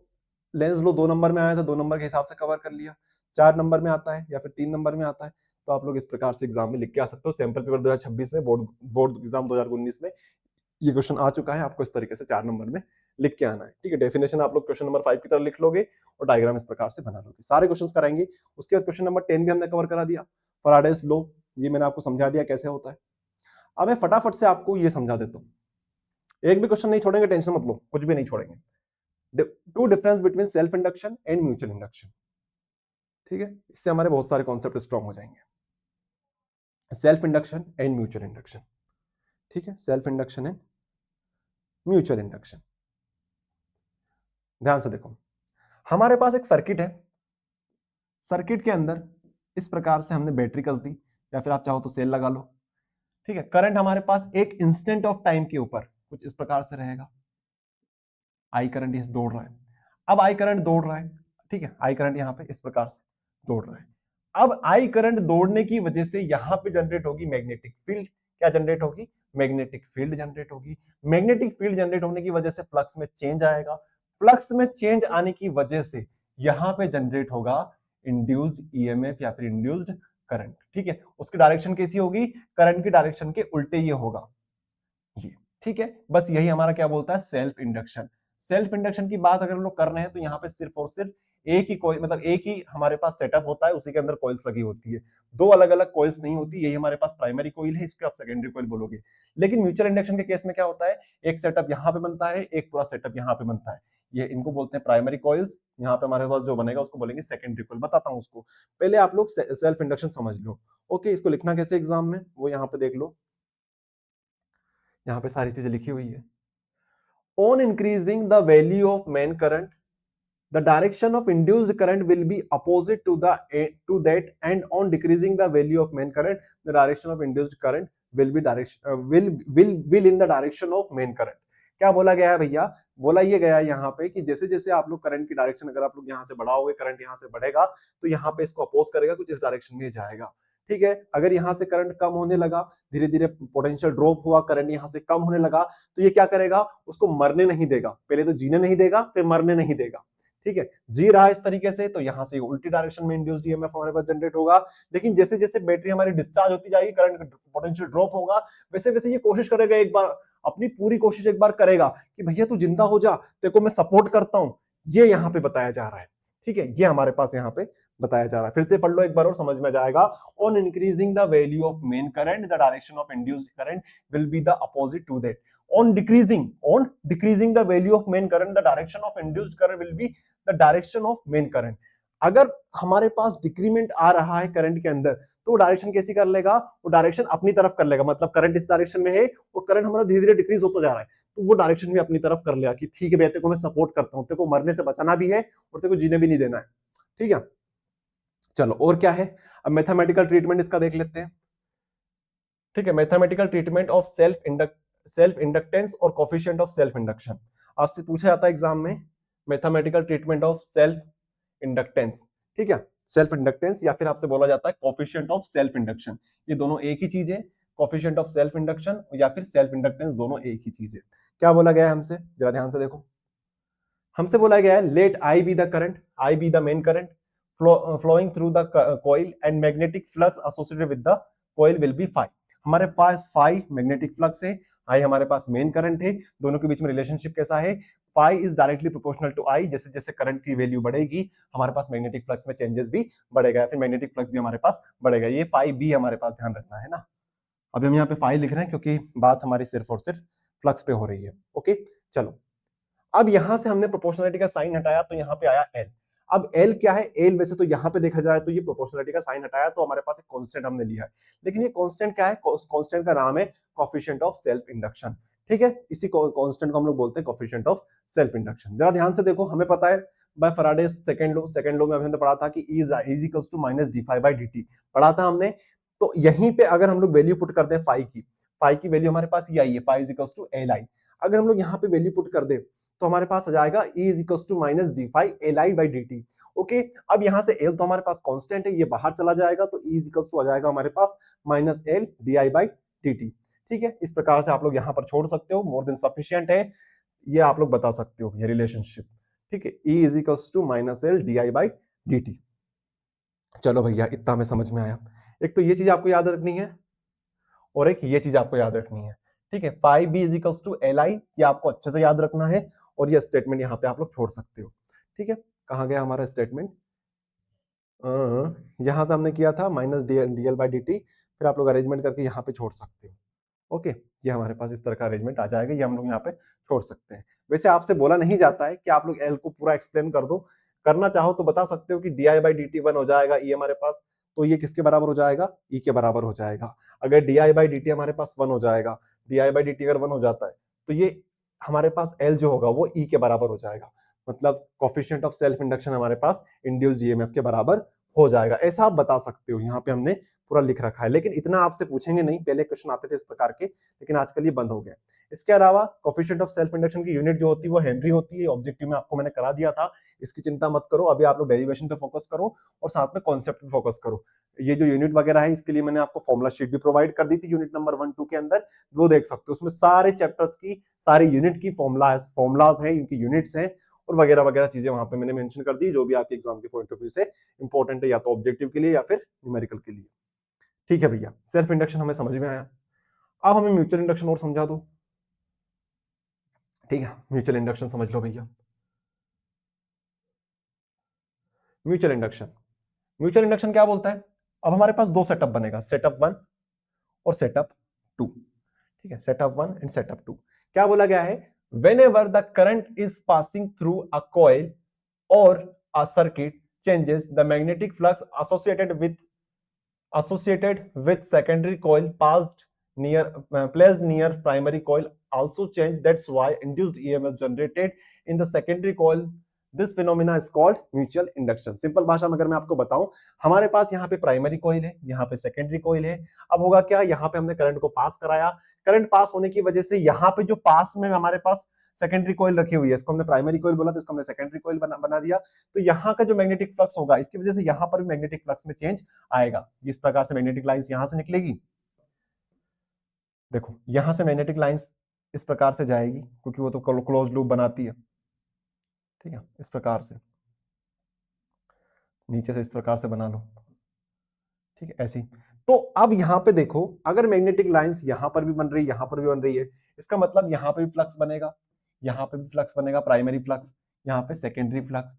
लेंस लो 2 नंबर में आया था, 2 नंबर के हिसाब से कवर कर लिया। 4 नंबर में आता है या फिर 3 नंबर में आता है तो आप लोग इस प्रकार से एग्जाम में लिख के आ सकते हो। सैंपल पेपर 2026 में, बोर्ड बोर्ड एग्जाम 2019 में ये क्वेश्चन आ चुका है, आपको इस तरीके से 4 नंबर में लिख के आना है। ठीक है, डेफिनेशन आप लोग क्वेश्चन नंबर 5 की तरह लिख लोगे और डायग्राम इस प्रकार से बना लोगे। सारे क्वेश्चंस कराएंगे। उसके बाद क्वेश्चन नंबर 10 भी हमने कवर करा दिया, फैराडेज लॉ, ये मैंने आपको समझा दिया कैसे होता है। अब मैं फटाफट से आपको ये समझा देता हूँ, एक भी क्वेश्चन नहीं छोड़ेंगे, टेंशन मत लो, कुछ भी नहीं छोड़ेंगे। Two difference between self induction and mutual induction. ठीक है, इससे हमारे बहुत सारे कॉन्सेप्ट स्ट्रॉन्ग हो जाएंगे। Self induction and mutual induction. ठीक है, self induction and mutual induction. ध्यान से देखो, हमारे पास एक सर्किट है, सर्किट के अंदर इस प्रकार से हमने बैटरी कस दी या फिर आप चाहो तो सेल लगा लो। ठीक है, करंट हमारे पास एक इंस्टेंट ऑफ टाइम के ऊपर कुछ इस प्रकार से रहेगा। आई करंट ये दौड़ रहा है, अब आई करंट दौड़ रहा है। ठीक है, आई करंट यहां पे इस प्रकार से दौड़ रहा है। अब आई करंट दौड़ने की वजह से यहां पे जनरेट होगी मैग्नेटिक फील्ड। क्या जनरेट होगी, मैग्नेटिक फील्ड जनरेट होगी। मैग्नेटिक फील्ड जनरेट होने की वजह से फ्लक्स में चेंज आएगा। फ्लक्स में चेंज आने की वजह से यहां पे जनरेट होगा इंड्यूस्ड ईएमएफ या फिर इंड्यूस्ड करंट। ठीक है, उसकी डायरेक्शन कैसी होगी, करंट की डायरेक्शन के उल्टे ये होगा ये। ठीक है, बस यही हमारा क्या बोलता है, सेल्फ इंडक्शन। सेल्फ इंडक्शन की बात अगर हम लोग कर रहे हैं तो यहाँ पे सिर्फ और सिर्फ एक ही कॉइल, मतलब एक ही हमारे पास सेटअप होता है, उसी के अंदर कॉइल्स लगी होती है, दो अलग अलग कॉइल्स नहीं होती। यही हमारे पास प्राइमरी कॉइल है, इसको आप सेकेंडरी कॉइल बोलोगे। लेकिन म्यूचुअल इंडक्शन के केस में क्या होता है, एक सेटअप यहाँ पे बनता है, एक पूरा सेटअप यहाँ पे बनता है। ये इनको बोलते हैं प्राइमरी कॉइल्स। यहाँ पे हमारे पास जो बनेगा उसको बोलेंगे सेकेंडरी कॉइल। बताता हूँ उसको, पहले आप लोग सेल्फ इंडक्शन समझ लो। ओके, इसको लिखना कैसे एग्जाम में वो यहाँ पे देख लो, यहाँ पे सारी चीजें लिखी हुई है। On increasing the value of main current, the direction of induced current will be opposite to that, and on decreasing the value of main current, the direction of induced current will be in the direction of main current। क्या बोला गया है भैया, बोला ये गया है यहाँ पे कि जैसे जैसे आप लोग करंट की डायरेक्शन, अगर आप लोग यहाँ से बढ़ाओगे, करंट यहाँ से बढ़ेगा तो यहाँ पे इसको अपोज करेगा, कुछ इस डायरेक्शन में जाएगा। ठीक है, अगर यहाँ से करंट कम होने लगा, धीरे धीरे पोटेंशियल ड्रॉप हुआ, करंट यहाँ से कम होने लगा, तो ये क्या करेगा, उसको मरने नहीं देगा, पहले तो जीने नहीं देगा फिर मरने नहीं देगा। ठीक है, जी रहा है इस तरीके से, तो यहां से उल्टी डायरेक्शन में इंड्यूस्ड ईएमएफ हमारे पास जनरेट होगा। लेकिन जैसे जैसे बैटरी हमारी डिस्चार्ज होती जाएगी, करंट पोटेंशियल ड्रॉप होगा, वैसे वैसे ये कोशिश करेगा, एक बार अपनी पूरी कोशिश एक बार करेगा कि भैया तू जिंदा हो जा, तेरे को मैं सपोर्ट करता हूं। ये यहाँ पे बताया जा रहा है। ठीक है, ये हमारे पास यहाँ पे बताया जा रहा है। फिर से पढ़ लो एक बार और समझ में जाएगा। On increasing the value of main current, the direction of induced current will be the opposite to that. On decreasing the value of main current, the direction of induced current will be the direction of main current। अगर हमारे पास decrement आ रहा है current के अंदर तो direction कैसी कर लेगा, वो डायरेक्शन अपनी तरफ कर लेगा। मतलब करंट इस डायरेक्शन में है और करंट हमारा धीरे धीरे डिक्रीज होता जा रहा है, तो वो डायरेक्शन भी अपनी तरफ कर लेगा कि ठीक है भैया, तेरे को मैं सपोर्ट करता हूँ, तेरे को मरने से बचाना भी है और तेरे को जीने भी नहीं देना है। ठीक है, चलो और क्या है, अब मैथमेटिकल ट्रीटमेंट इसका देख लेते हैं। ठीक है, mathematical treatment of self inductance और कोफिशिएंट ऑफ सेल्फ इंडक्शन आपसे पूछा जाता है एग्जाम में। Mathematical treatment of self inductance, ठीक है, सेल्फ इंडक्टेंस या फिर आपसे बोला जाता है कोफिशिएंट ऑफ सेल्फ इंडक्शन। ये दोनों एक ही चीज है, कोफिशिएंट ऑफ सेल्फ इंडक्शन या फिर सेल्फ इंडक्टेंस, दोनों एक ही चीज है। क्या बोला गया है हमसे, जरा ध्यान से देखो। हमसे बोला गया है let I be the current, I be the main current flowing through the coil and magnetic flux associated with the coil will be phi। हमारे पास phi मैग्नेटिक फ्लक्स है, I हमारे पास मेन करंट है, दोनों के बीच में रिलेशनशिप कैसा है, phi is directly proportional to I। जैसे जैसे करंट की वैल्यू बढ़ेगी हमारे पास मैग्नेटिक फ्लक्स में चेंजेस भी बढ़ेगा, फिर मैग्नेटिक फ्लक्स भी हमारे पास बढ़ेगा। ये phi b हमारे पास ध्यान रखना है ना। अभी हम यहाँ पे phi लिख रहे हैं क्योंकि बात हमारी सिर्फ और सिर्फ फ्लक्स पे हो रही है। ओके चलो, अब यहां से हमने प्रोपोर्शनलिटी का साइन हटाया तो यहाँ पे आया एल। अब एल क्या है, एल वैसे तो यहाँ पे देखा जाए तो ये प्रोपोर्शनलिटी का साइन हटाया तो हमारे पास एक कांस्टेंट हमने लिया है, लेकिन ये कांस्टेंट क्या है, कांस्टेंट का नाम है कोफिशिएंट ऑफ सेल्फ इंडक्शन। ठीक है, इसी कांस्टेंट को हम लोग बोलते हैं कोफिशिएंट ऑफ सेल्फ इंडक्शन। जरा ध्यान से देखो, हमें पता है बाय फैराडे सेकंड लॉ में हमने पढ़ा था कि E is equals to minus d phi by D t, पढ़ा था हमने। तो यहीं पे अगर हम लोग वैल्यू पुट कर दें फाई की वैल्यू हमारे पास ये आई है, phi is equals to L I. अगर हम लोग यहाँ पे वैल्यू पुट कर दें तो हमारे पास आ जाएगा E is equals to minus d phi L I by D t. Okay, अब यहाँ से L तो हमारे पास कांस्टेंट है, ये बाहर चला जाएगा तो E इज इक्वल्स टू आ जाएगा हमारे पास minus L D I by D T. ठीक है, इस प्रकार से आप लोग यहाँ पर छोड़ सकते हो, मोर देन सफिशियंट है, ये आप लोग बता सकते हो ये रिलेशनशिप। ठीक है, E is equals to minus L D I by D t. चलो भैया, इतना हमें समझ में आया। एक तो ये चीज आपको याद रखनी है और एक ये चीज आपको याद रखनी है। ठीक है, phi B is equals to L I, ये आपको अच्छे से याद रखना है और ये स्टेटमेंट यहाँ पे आप लोग छोड़ सकते हो। ठीक है, कहाँ गया हमारा स्टेटमेंट, यहाँ तो हमने किया था minus D L by D T, फिर आप लोग अरेंजमेंट करके यहाँ पे छोड़ सकते हो। ओके, ये हमारे पास इस तरह का अरेंजमेंट आ जाएगा, ये हम लोग यहाँ पे छोड़ सकते हैं। वैसे आपसे बोला नहीं जाता है कि आप लोग एल को पूरा एक्सप्लेन कर दो, करना चाहो तो बता सकते हो कि D I by D T one हो जाएगा, ये हमारे पास, तो ये किसके बराबर हो जाएगा, ई के बराबर हो जाएगा। अगर D I by D T हमारे पास वन हो जाएगा, D I by D T अगर वन हो जाता है तो ये हमारे पास एल जो होगा वो ई के बराबर हो जाएगा, मतलब कोफिशिएंट ऑफ सेल्फ इंडक्शन हमारे पास इंड्यूस्ड ईएमएफ के बराबर हो जाएगा। ऐसा आप बता सकते हो, यहाँ पे हमने पूरा लिख रखा है, लेकिन इतना आपसे पूछेंगे नहीं, पहले क्वेश्चन आते थे इस प्रकार के, लेकिन आजकल ये बंद हो गया। इसके अलावा कोफिशिएंट ऑफ सेल्फ इंडक्शन की यूनिट जो होती है वो हेनरी होती है, ऑब्जेक्टिव में आपको मैंने करा दिया था, इसकी चिंता मत करो। अभी आप लोग डेरिवेशन पे फोकस करो और साथ में कॉन्सेप्ट पे फोकस करो। ये जो यूनिट वगैरह है इसके लिए मैंने आपको फॉर्मुला शीट भी प्रोवाइड कर दी थी यूनिट नंबर 1-2 के अंदर, वो देख सकते हो। उसमें सारे चैप्टर्स की, सारे यूनिट की फॉर्मुलाज है, इनकी यूनिट्स हैं और वगैरह वगैरह चीजें वहां पे मैंने मेंशन कर दी, जो भी आपके एग्जाम के पॉइंट ऑफ व्यू से इंपॉर्टेंट है, या तो ऑब्जेक्टिव के लिए या फिर न्यूमेरिकल के लिए। ठीक है भैया, सेल्फ इंडक्शन हमें समझ में आया। अब हमें म्यूचुअल इंडक्शन और समझा दो। ठीक है, म्यूचुअल इंडक्शन समझ लो भैया। म्यूचुअल इंडक्शन, म्यूचुअल इंडक्शन क्या बोलता है, अब हमारे पास दो सेटअप बनेगा, सेटअप 1 और सेटअप 2। ठीक है, सेटअप 1 एंड सेटअप 2। क्या बोला गया है, whenever the current is passing through a coil or a circuit changes the magnetic flux associated with secondary coil placed near primary coil also change, that's why induced EMF generated in the secondary coil, this phenomena is called mutual induction। Simple भाषा में अगर मैं आपको बताऊं, हमारे पास यहाँ पे primary coil है, यहाँ पे सेकेंडरी कॉइल है। अब होगा क्या, यहाँ पे हमने करंट को पास कराया, करंट पास होने की वजह से यहाँ पे जो पास में हमारे पास सेकेंडरी कॉइल रखी हुई है, इसको हमने प्राइमरी कॉइल बोला तो इसको हमने सेकेंडरी कॉइल बना दिया। तो यहाँ का जो मैग्नेटिक फ्लक्स होगा इसकी वजह से यहाँ पर भी मैग्नेटिक फ्लक्स में चेंज आएगा। इस प्रकार से मैग्नेटिक लाइंस यहाँ से निकलेगी, देखो यहां से मैग्नेटिक लाइंस इस प्रकार से जाएगी क्योंकि वो तो क्लोज लूप बनाती है। ठीक है, इस प्रकार से नीचे से इस प्रकार से बना लो। ठीक है, ऐसी। तो अब यहां पे देखो, अगर मैग्नेटिक लाइंस यहां पर भी बन रही है, यहां पर भी बन रही है, इसका मतलब यहां पे भी फ्लक्स बनेगा, यहां पे भी फ्लक्स बनेगा, प्राइमरी फ्लक्स, यहां पे सेकेंडरी फ्लक्स।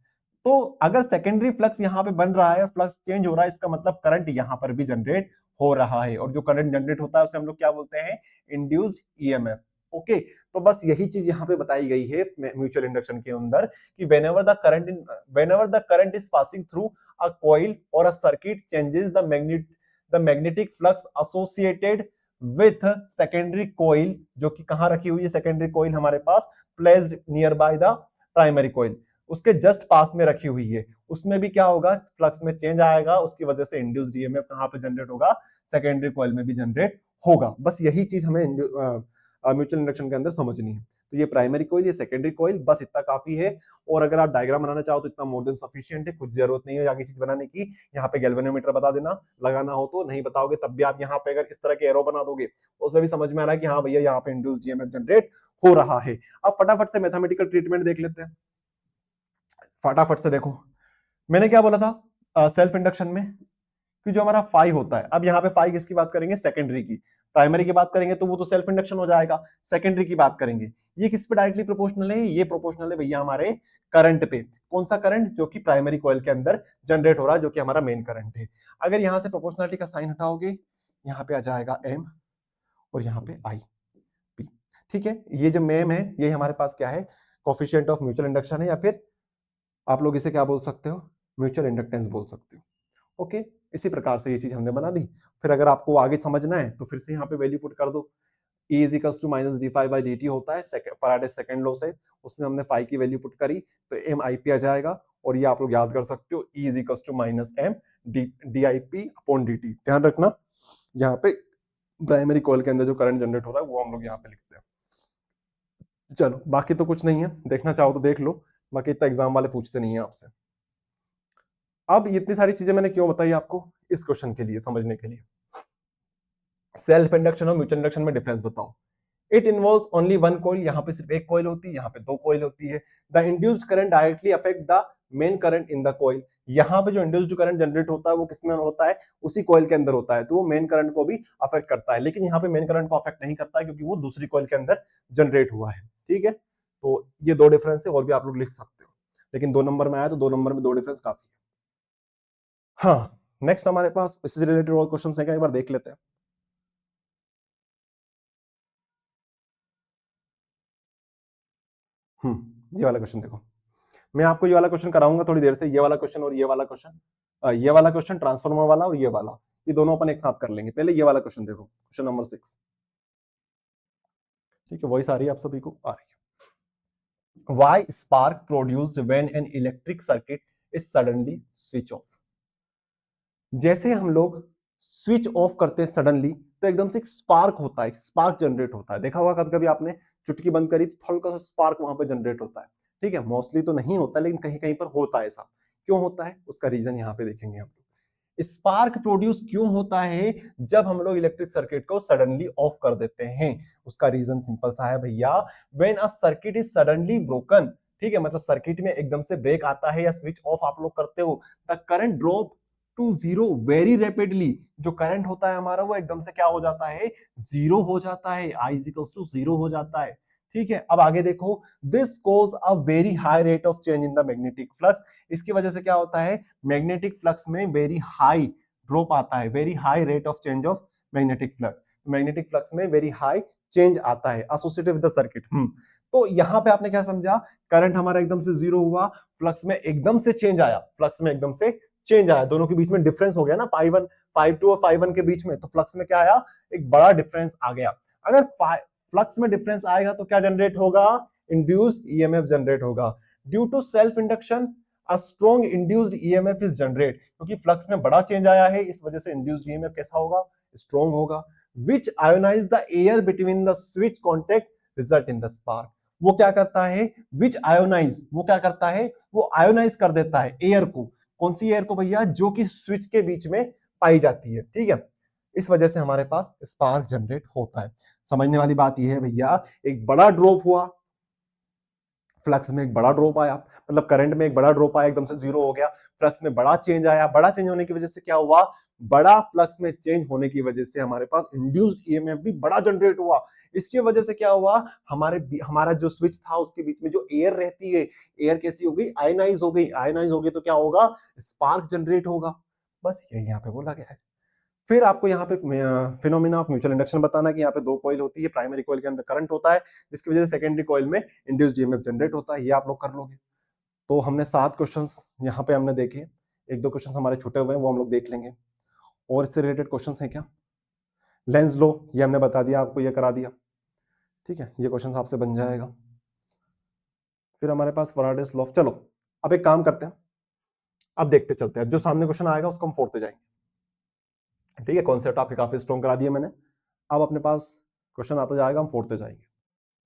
तो अगर सेकेंडरी फ्लक्स यहां पे बन रहा है, फ्लक्स चेंज हो रहा है, इसका मतलब करंट यहां पर भी जनरेट हो रहा है, और जो करंट जनरेट होता है उसे हम लोग क्या बोलते हैं, इंड्यूस्ड ईएमएफ। ओके, तो बस यही चीज यहां पे बताई गई है म्यूचुअल इंडक्शन के अंदर कि whenever the current is passing through a coil or a circuit changes the magnetic flux associated with secondary coil, जो कि कहां रखी हुई है सेकेंडरी कॉइल हमारे पास, placed nearby the primary coil, उसके जस्ट पास में रखी हुई है, उसमें भी क्या होगा, फ्लक्स में चेंज आएगा, उसकी वजह से इंड्यूस्ड ईएमएफ कहां पे जनरेट होगा, सेकेंडरी कॉइल में भी जनरेट होगा। बस यही चीज हमें म्यूचुअल इंडक्शन के अंदर समझनी है। तो ये प्राइमरी कॉइल, ये सेकेंडरी कॉइल, बस इतना काफी है। और अगर आप डायग्राम बनाना चाहो तो इतना मोर देन सफिशिएंट है, कुछ जरूरत नहीं है आगे चीज बनाने की। यहाँ पे गैल्वेनोमीटर बता देना, लगाना हो तो, नहीं बताओगे तब भी आप यहाँ पे अगर इस तरह के एरो बना दोगे उसमें भी समझ में आ रहा है कि हाँ भैया यहाँ पे इंड्यूस्ड ईएमएफ जनरेट हो रहा है। अब फटाफट से मैथमेटिकल ट्रीटमेंट देख लेते हैं, फटाफट से देखो। मैंने क्या बोला था सेल्फ इंडक्शन में कि जो हमारा फाई होता है, अब यहाँ पे फाई किसकी बात करेंगे, सेकेंडरी की। प्राइमरी की बात करेंगे तो वो तो सेल्फ इंडक्शन हो जाएगा, सेकेंडरी की बात करेंगे ये किस पे डायरेक्टली प्रोपोर्शनल है, ये प्रोपोर्शनल है भैया हमारे करंट पे। कौन सा करंट, जो कि प्राइमरी कॉइल के अंदर जनरेट हो रहा है, जो कि हमारा मेन करंट है। अगर यहां से प्रोपोर्शनलिटी का साइन हटाओगे, यहाँ पे आ जाएगा एम और यहाँ पे आई पी। ठीक है, ये जो मेम है ये हमारे पास क्या है, कोफिशिएंट ऑफ म्यूचुअल इंडक्शन है, या फिर आप लोग इसे क्या बोल सकते हो, म्यूचुअल इंडक्टेंस बोल सकते हो। ओके, इसी प्रकार से ये चीज हमने बना दी। फिर अगर आपको आगे समझना है तो फिर से यहाँ पे वैल्यू पुट कर दो। E is equals to minus d phi by D T होता है फैराडे सेकंड लॉ से, उसमें हमने फाई की वैल्यू पुट करी तो एम आई पी आ जाएगा। और ये आप लोग याद कर सकते हो, E is equals to minus M d I P upon d t. ध्यान रखना, यहाँ पे प्राइमरी कॉइल के अंदर जो करंट जनरेट हो रहा है वो हम लोग यहाँ पे लिखते हैं। चलो बाकी तो कुछ नहीं है, देखना चाहो तो देख लो, बाकी इतना एग्जाम वाले पूछते नहीं है आपसे। अब इतनी सारी चीजें मैंने क्यों बताई आपको, इस क्वेश्चन के लिए समझने के लिए। सेल्फ इंडक्शन और म्यूचुअल इंडक्शन में डिफरेंस बताओ। It involves only one coil, यहाँ पे सिर्फ एक कॉइल होती है, यहाँ पे दो कॉइल होती है। The induced current directly affect the main current in the coil. यहाँ पे जो इंड्यूस्ड करंट जनरेट होता है वो किसमें होता है, उसी कॉइल के अंदर होता है, तो वो मेन करंट को भी अफेक्ट करता है। लेकिन यहाँ पे मेन करंट को अफेक्ट नहीं करता है क्योंकि वो दूसरी कॉइल के अंदर जनरेट हुआ है। ठीक है, तो ये दो डिफरेंस है, और भी आप लोग लिख सकते हो, लेकिन 2 नंबर में आया तो 2 नंबर में दो डिफरेंस काफी है। हाँ, नेक्स्ट हमारे पास इससे रिलेटेड और क्वेश्चन है क्या, एक बार देख लेते हैं। ये वाला क्वेश्चन देखो, मैं आपको ये वाला क्वेश्चन कराऊंगा थोड़ी देर से, ये वाला क्वेश्चन और ये वाला क्वेश्चन, ये वाला क्वेश्चन ट्रांसफॉर्मर वाला और ये वाला, ये दोनों अपन एक साथ कर लेंगे। पहले ये वाला क्वेश्चन देखो, क्वेश्चन नंबर 6। ठीक है, वॉइस आ रही है आप सभी को, आ रही है। Why spark produced when an electric circuit is suddenly switch off. जैसे हम लोग स्विच ऑफ करते हैं सडनली तो एकदम से एक स्पार्क होता है, स्पार्क जनरेट होता है। देखा होगा कभी कभी आपने चुटकी बंद करी तो हल्का सा स्पार्क वहां पे जनरेट होता है। ठीक है, मोस्टली तो नहीं होता लेकिन कहीं कहीं पर होता है ऐसा। क्यों होता है उसका रीजन यहाँ पे देखेंगे हम लोग। स्पार्क प्रोड्यूस क्यों होता है जब हम लोग इलेक्ट्रिक सर्किट को सडनली ऑफ कर देते हैं। उसका रीजन सिंपल सा है भैया, when a circuit is suddenly broken. ठीक है, मतलब सर्किट में एकदम से ब्रेक आता है या स्विच ऑफ आप लोग करते हो, the current drop to zero very rapidly. जो करंट होता है हमारा वो एकदम से क्या हो जाता है, जीरो हो जाता है, आई इक्वल्स टू जीरो हो जाता है। ठीक है, अब आगे देखो, this cause a very high rate of change in the magnetic flux. इसकी वजह से क्या होता है, मैग्नेटिक फ्लक्स में वेरी हाई ड्रॉप आता है, very high rate of change of magnetic flux. Magnetic flux में वेरी हाई चेंज आता है एसोसिएटेड विद द सर्किट। तो यहां पे आपने क्या समझा, करंट हमारा एकदम से जीरो हुआ, फ्लक्स में एकदम से चेंज आया, फ्लक्स में एकदम से चेंज आया, दोनों के बीच में डिफरेंस हो गया ना, 5-1, 5-2 और 5-1 के बीच में, तो फ्लक्स में क्या आया, एक बड़ा डिफरेंस आ गया। अगर फ्लक्स में डिफरेंस आएगा तो क्या जनरेट होगा, इंड्यूस्ड ईएमएफ जनरेट होगा। Due to self induction a strong induced EMF is generate. क्योंकि फ्लक्स में बड़ा चेंज आया है इस वजह से इंड्यूस्ड ईएमएफ कैसा होगा, स्ट्रॉन्ग होगा। Which ionize the air between the switch contact result in the spark. वो क्या करता है, विच आयोनाइज, वो क्या करता है, वो आयोनाइज कर देता है एयर को। कौन सी एयर को भैया, जो कि स्विच के बीच में पाई जाती है। ठीक है, इस वजह से हमारे पास स्पार्क जनरेट होता है। समझने वाली बात यह है भैया, एक बड़ा ड्रॉप हुआ, फ्लक्स में एक बड़ा ड्रॉप आया, मतलब करंट में एक बड़ा ड्रॉप आया, एकदम से जीरो हो गया। फ्लक्स में बड़ा चेंज आया, बड़ा चेंज होने की वजह से क्या हुआ, बड़ा फ्लक्स में चेंज होने की वजह से हमारे पास इंड्यूस्ड ईएमएफ भी बड़ा जनरेट हुआ। इसकी वजह से क्या हुआ, हमारा जो स्विच था उसके बीच में जो एयर रहती है, एयर कैसी हो गई, आयनाइज हो गई। आयनाइज हो गई तो क्या होगा, स्पार्क जनरेट होगा। बस यही यहाँ पे बोला गया है। फिर आपको यहाँ पे फिनोमिना ऑफ म्यूचुअल इंडक्शन बताना कि यहाँ पे दो कॉइल होती है, प्राइमरी कॉइल के अंदर करंट होता है जिसकी वजह से सेकेंडरी कॉइल में इंड्यूस्ड ईएमएफ जनरेट होता है। ये आप लोग कर लोगे। तो हमने 7 क्वेश्चंस यहाँ पे हमने देखे, एक दो क्वेश्चंस हमारे छूटे हुए हैं वो हम लोग देख लेंगे। और इससे रिलेटेड क्वेश्चंस हैं क्या, लेंस लो ये हमने बता दिया आपको, ये करा दिया। ठीक है, ये क्वेश्चन आपसे बन जाएगा। फिर हमारे पास फैराडेस लॉ, चलो अब एक काम करते हैं, अब देखते चलते हैं, जो सामने क्वेश्चन आएगा उसको हम फोड़ते जाएंगे। ठीक है, कॉन्सेप्ट आपके काफी स्ट्रॉन्ग करा दिया मैंने। अब अपने पास क्वेश्चन आता जाएगा, हम फोड़ते जाएंगे।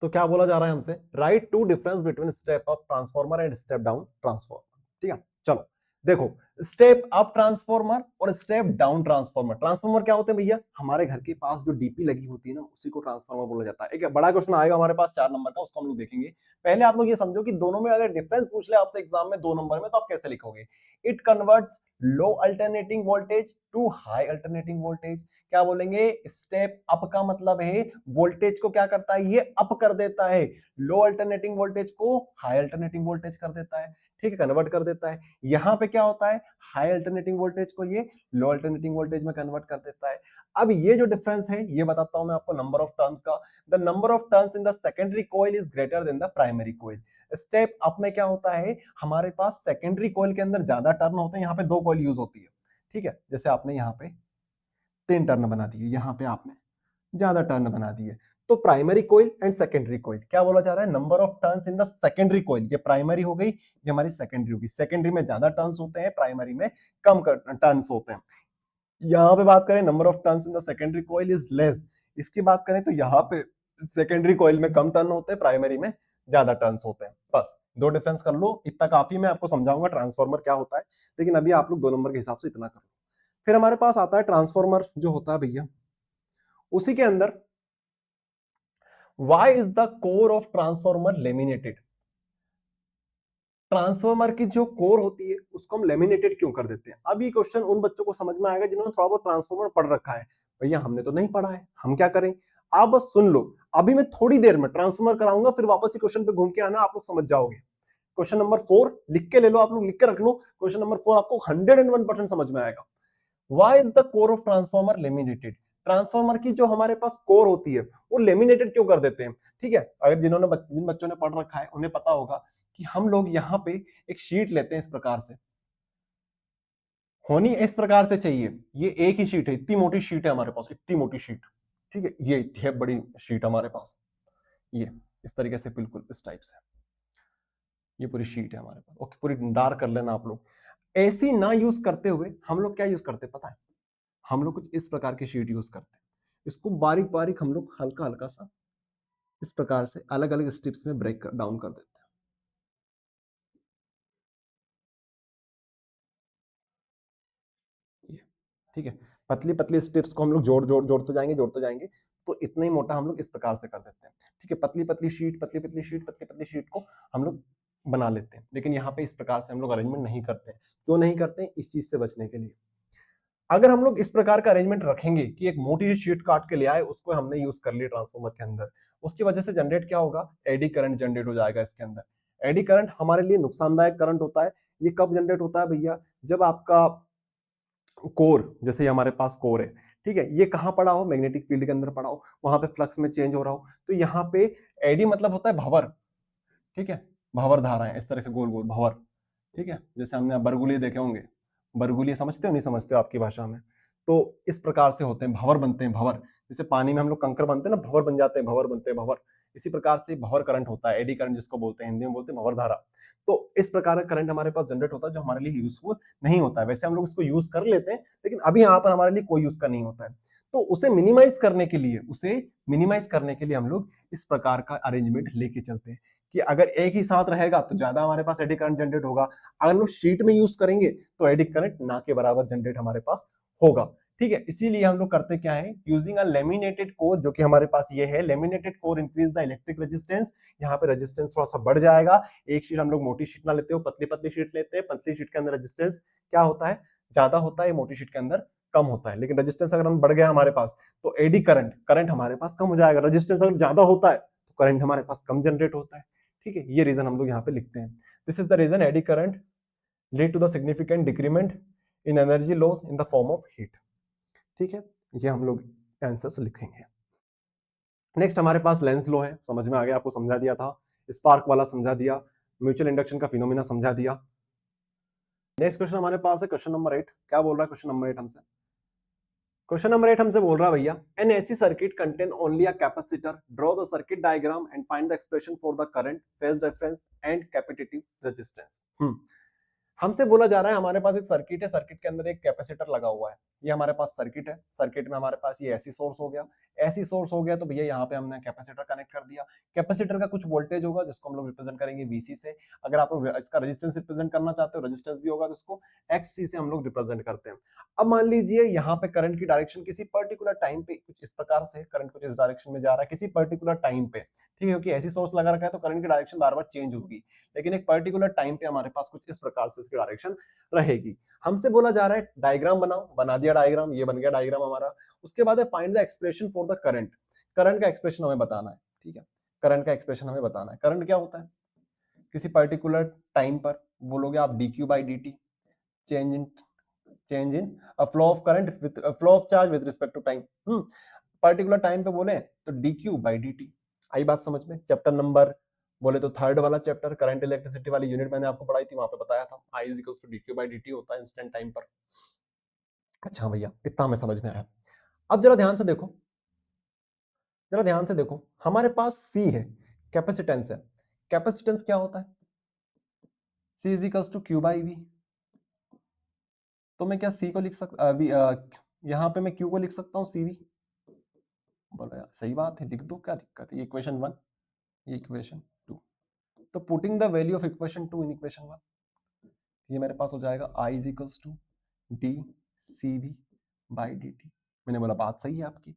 तो क्या बोला जा रहा है हमसे, write two difference between step up transformer and step down transformer. ठीक है, चलो देखो, स्टेप अप ट्रांसफॉर्मर और स्टेप डाउन ट्रांसफॉर्मर। ट्रांसफॉर्मर क्या होते हैं भैया, हमारे घर के पास जो डीपी लगी होती है ना, उसी को ट्रांसफॉर्मर बोला जाता है। एक बड़ा क्वेश्चन आएगा हमारे पास 4 नंबर का, उसको हम लोग देखेंगे। पहले आप लोग ये समझो कि दोनों में अगर डिफरेंस पूछ ले आपसे एग्जाम में 2 नंबर में, तो आप कैसे लिखोगे। It converts low alternating voltage to high alternating voltage. क्या बोलेंगे, स्टेप अप का मतलब है वोल्टेज को क्या करता है, ये अप कर देता है, लो अल्टरनेटिंग वोल्टेज को हाई अल्टरनेटिंग वोल्टेज कर देता है। ठीक है, कन्वर्ट कर देता है। यहां पे क्या होता है, हाई अल्टरनेटिंग वोल्टेज को ये लो अल्टरनेटिंग वोल्टेज में कन्वर्ट कर देता है। अब ये जो डिफरेंस है ये बताता हूं मैं आपको नंबर ऑफ टर्न्स का। The number of turns in the secondary coil is greater than the primary coil. Step up में क्या होता है, हमारे पास सेकेंडरी कॉइल के अंदर ज्यादा टर्न होते हैं, यहाँ पे 2 कॉइल यूज होती है। ठीक है, जैसे आपने यहाँ पे 3 टर्न बना दिए, यहाँ पे आपने ज्यादा टर्न बना दिए। तो primary coil and secondary coil, क्या बोला जा रहा है, number of turns in the secondary coil. ये प्राइमरी हो गई, ये हमारी सेकेंडरी होगी। सेकेंडरी में ज्यादा टर्न्स होते हैं, प्राइमरी में कम टर्न्स होते हैं। यहां पे बात करें number of turns in the secondary coil is less, इसकी बात करें तो यहाँ पे सेकेंडरी कॉइल में कम टर्न होते हैं, प्राइमरी में ज्यादा टर्न्स होते हैं। बस 2 डिफरेंस कर लो, इतना काफी। मैं आपको समझाऊंगा ट्रांसफॉर्मर क्या होता है, लेकिन अभी आप लोग 2 नंबर के हिसाब से इतना कर लो। फिर हमारे पास आता है ट्रांसफॉर्मर जो होता है भैया, उसी के अंदर Why is the core of transformer laminated? Transformer की जो कोर होती है उसको हम लेमिनेटेड क्यों कर देते हैं। अब ये क्वेश्चन उन बच्चों को समझ में आएगा जिन्होंने थोड़ा बहुत ट्रांसफॉर्मर पढ़ रखा है। भैया हमने तो नहीं पढ़ा है, हम क्या करें। आप बस सुन लो, अभी मैं थोड़ी देर में ट्रांसफॉर्मर कराऊंगा, फिर वापस ही क्वेश्चन पे घूम के आना, आप लोग समझ जाओगे। क्वेश्चन नंबर 4 लिख के ले लो, आप लोग लिख के रख लो। क्वेश्चन नंबर 4 आपको 101% समझ में आएगा। Why is the core of transformer laminated? Transformer की जो हमारे पास कोर होती है वो लेमिनेटेड क्यों कर देते हैं। ठीक है, अगर जिन बच्चों ने पढ़ रखा है उन्हें पता होगा कि हम लोग यहाँ पे एक शीट लेते हैं, इस प्रकार से होनी इस प्रकार से चाहिए। ये एक ही शीट है, इतनी मोटी शीट है हमारे पास, इतनी मोटी शीट। ठीक है, ये है बड़ी शीट हमारे पास, ये इस तरीके से बिल्कुल इस टाइप से ये पूरी शीट है हमारे पास। ओके, पूरी डार्क कर लेना आप लोग। ऐसी ना यूज करते हुए हम लोग क्या यूज करते पता है, हम लोग कुछ इस प्रकार की शीट यूज करते हैं। इसको बारीक बारीक हम लोग हल्का हल्का सा इस प्रकार से अलग अलग स्टेप्स में ब्रेक डाउन कर देते हैं। ठीक है, पतली पतली स्टेप्स को हम लोग जोड़ते जाएंगे, तो इतना ही मोटा हम लोग इस प्रकार से कर देते हैं। ठीक है, पतली पतली शीट पतली पतली शीट पतली पतली शीट को हम लोग बना लेते हैं, लेकिन यहाँ पे इस प्रकार से हम लोग अरेंजमेंट नहीं करते हैं। क्यों नहीं करते हैं, इस चीज से बचने के लिए। अगर हम लोग इस प्रकार का अरेंजमेंट रखेंगे कि एक मोटी सी शीट काट के ले आए, उसको हमने यूज कर लिया ट्रांसफॉर्मर के अंदर, उसकी वजह से जनरेट क्या होगा, एडी करंट जनरेट हो जाएगा इसके अंदर। एडी करंट हमारे लिए नुकसानदायक करंट होता है। ये कब जनरेट होता है भैया, जब आपका कोर, जैसे हमारे पास कोर है, ठीक है, ये कहां पड़ा हो, मैग्नेटिक फील्ड के अंदर पड़ा हो, वहां पे फ्लक्स में चेंज हो रहा हो, तो यहाँ पे एडी मतलब होता है भंवर। ठीक है, भंवर धाराएं इस तरह के गोल गोल भंवर। ठीक है, जैसे हमने बरगुली देखे होंगे, बरगुली समझते हो नहीं समझते हो आपकी भाषा में, तो इस प्रकार से होते हैं, भंवर बनते हैं भंवर। जैसे पानी में हम लोग कंकर बनते हैं ना, भंवर बन जाते हैं, भंवर बनते हैं भंवर। इसी प्रकार से भंवर करंट होता है, एडी करंट जिसको बोलते हैं, हिंदी में बोलते हैं भंवर धारा। तो इस प्रकार का करंट हमारे पास जनरेट होता है, जो हमारे लिए यूजफुल नहीं होता है। वैसे हम लोग इसको यूज कर लेते हैं, लेकिन अभी यहाँ पर हमारे लिए कोई यूज का नहीं होता है। तो उसे मिनिमाइज करने के लिए हम लोग इस प्रकार का अरेंजमेंट लेके चलते हैं कि अगर एक ही साथ रहेगा तो ज्यादा हमारे पास एडी करंट जनरेट होगा। अगर लोग शीट में यूज करेंगे तो एडी करंट ना के बराबर जनरेट हमारे पास होगा। ठीक है, इसीलिए हम लोग करते क्या है, यूजिंग अ लेमिनेटेड कोर, जो कि हमारे पास ये है, laminated core increase the electric resistance. यहाँ पे रेजिस्टेंस थोड़ा सा बढ़ जाएगा। एक शीट हम लोग मोटी शीट ना लेते हो, पतली पतली शीट लेते हैं। पतली शीट के अंदर रेजिस्टेंस क्या होता है, ज्यादा होता है, मोटी शीट के अंदर कम होता है। लेकिन रेजिस्टेंस अगर हम बढ़ गया हमारे पास, तो एडी करंट हमारे पास कम हो जाएगा। रेजिस्टेंस अगर ज्यादा होता है तो करंट हमारे पास कम जनरेट होता है। ठीक है, ये रीजन हम लोग यहाँ पे लिखते हैं। This is the reason eddy current lead to the significant decrement in energy loss in the form of heat. ठीक है, ये हम लोग आंसर्स लिखेंगे। नेक्स्ट हमारे पास लेंस लॉ है, समझ में आ गया, आपको समझा दिया था। स्पार्क वाला समझा दिया, म्यूचुअल इंडक्शन का फिनोमिना समझा दिया। नेक्स्ट क्वेश्चन हमारे पास है क्वेश्चन नंबर 8। क्या बोल रहा है क्वेश्चन नंबर 8 हमसे, क्वेश्चन नंबर 8 हमसे बोल रहा है भैया, N AC circuit contain only a capacitor, draw the circuit diagram and find the expression for the current, phase difference and capacitive resistance. हमसे बोला जा रहा है हमारे पास एक सर्किट है, सर्किट के अंदर एक कैपेसिटर लगा हुआ है। ये हमारे पास सर्किट है, सर्किट में हमारे पास ये एसी सोर्स हो गया, एसी सोर्स हो गया तो भैया यहाँ पे हमने कैपेसिटर कनेक्ट कर दिया। कैपेसिटर का कुछ वोल्टेज होगा जिसको हम लोग रिप्रेजेंट करेंगे वीसी से। अगर आप लोग इसका रेजिस्टेंस रिप्रेजेंट करना चाहते हो, रेजिस्टेंस भी होगा तो इसको एक्ससी से हम लोग रिप्रेजेंट करते हैं। अब मान लीजिए यहाँ पे करंट की डायरेक्शन किसी पर्टिकुलर टाइम पे कुछ इस प्रकार से, करंट कुछ इस डायरेक्शन में जा रहा है किसी पर्टिकुलर टाइम पे, ठीक है, क्योंकि ऐसी सोर्स लगा रखा है तो करंट की डायरेक्शन बार बार चेंज होगी, लेकिन एक पर्टिकुलर टाइम पे हमारे पास कुछ इस प्रकार से इसकी डायरेक्शन रहेगी। हमसे बोला जा रहा है डायग्राम बनाओ, बना दिया डायग्राम, ये बन गया डायग्राम हमारा। उसके बाद है find the expression for the current, current का एक्सप्रेशन हमें बताना है, ठीक है, करंट का एक्सप्रेशन हमें बताना है। करंट क्या होता है, किसी पर्टिकुलर टाइम पर बोलोगे आप dq by dt, change in flow of current with flow of charge with respect to time. Particular time पे बोले तो dq by dt। आई बात समझ में? चैप्टर नंबर बोले तो थर्ड वाला चैप्टर, करंट इलेक्ट्रिसिटी वाली यूनिट मैंने आपको पढ़ाई थी, वहां पे बताया था I is equal to dq by dt होता है इंस्टेंट टाइम पर। अच्छा भैया, इतना हमें समझ में आया। अब जरा ध्यान से देखो, जरा ध्यान से देखो, हमारे पास C है, कैपेसिटेंस है। कैपेसिटेंस क्या होता है? C is equal to Q by V। तो मैं क्या C को लिख सकता, यहाँ पे मैं Q को लिख सकता हूँ CV। बोलो यार सही बात है, लिख दो, क्या दिक्कत है? ये इक्वेशन 1, ये इक्वेशन 2। तो putting the value of equation 2 in equation 1, ये मेरे पास हो जाएगा I is equals to d C V by D t. मैंने बोला बात सही है आपकी।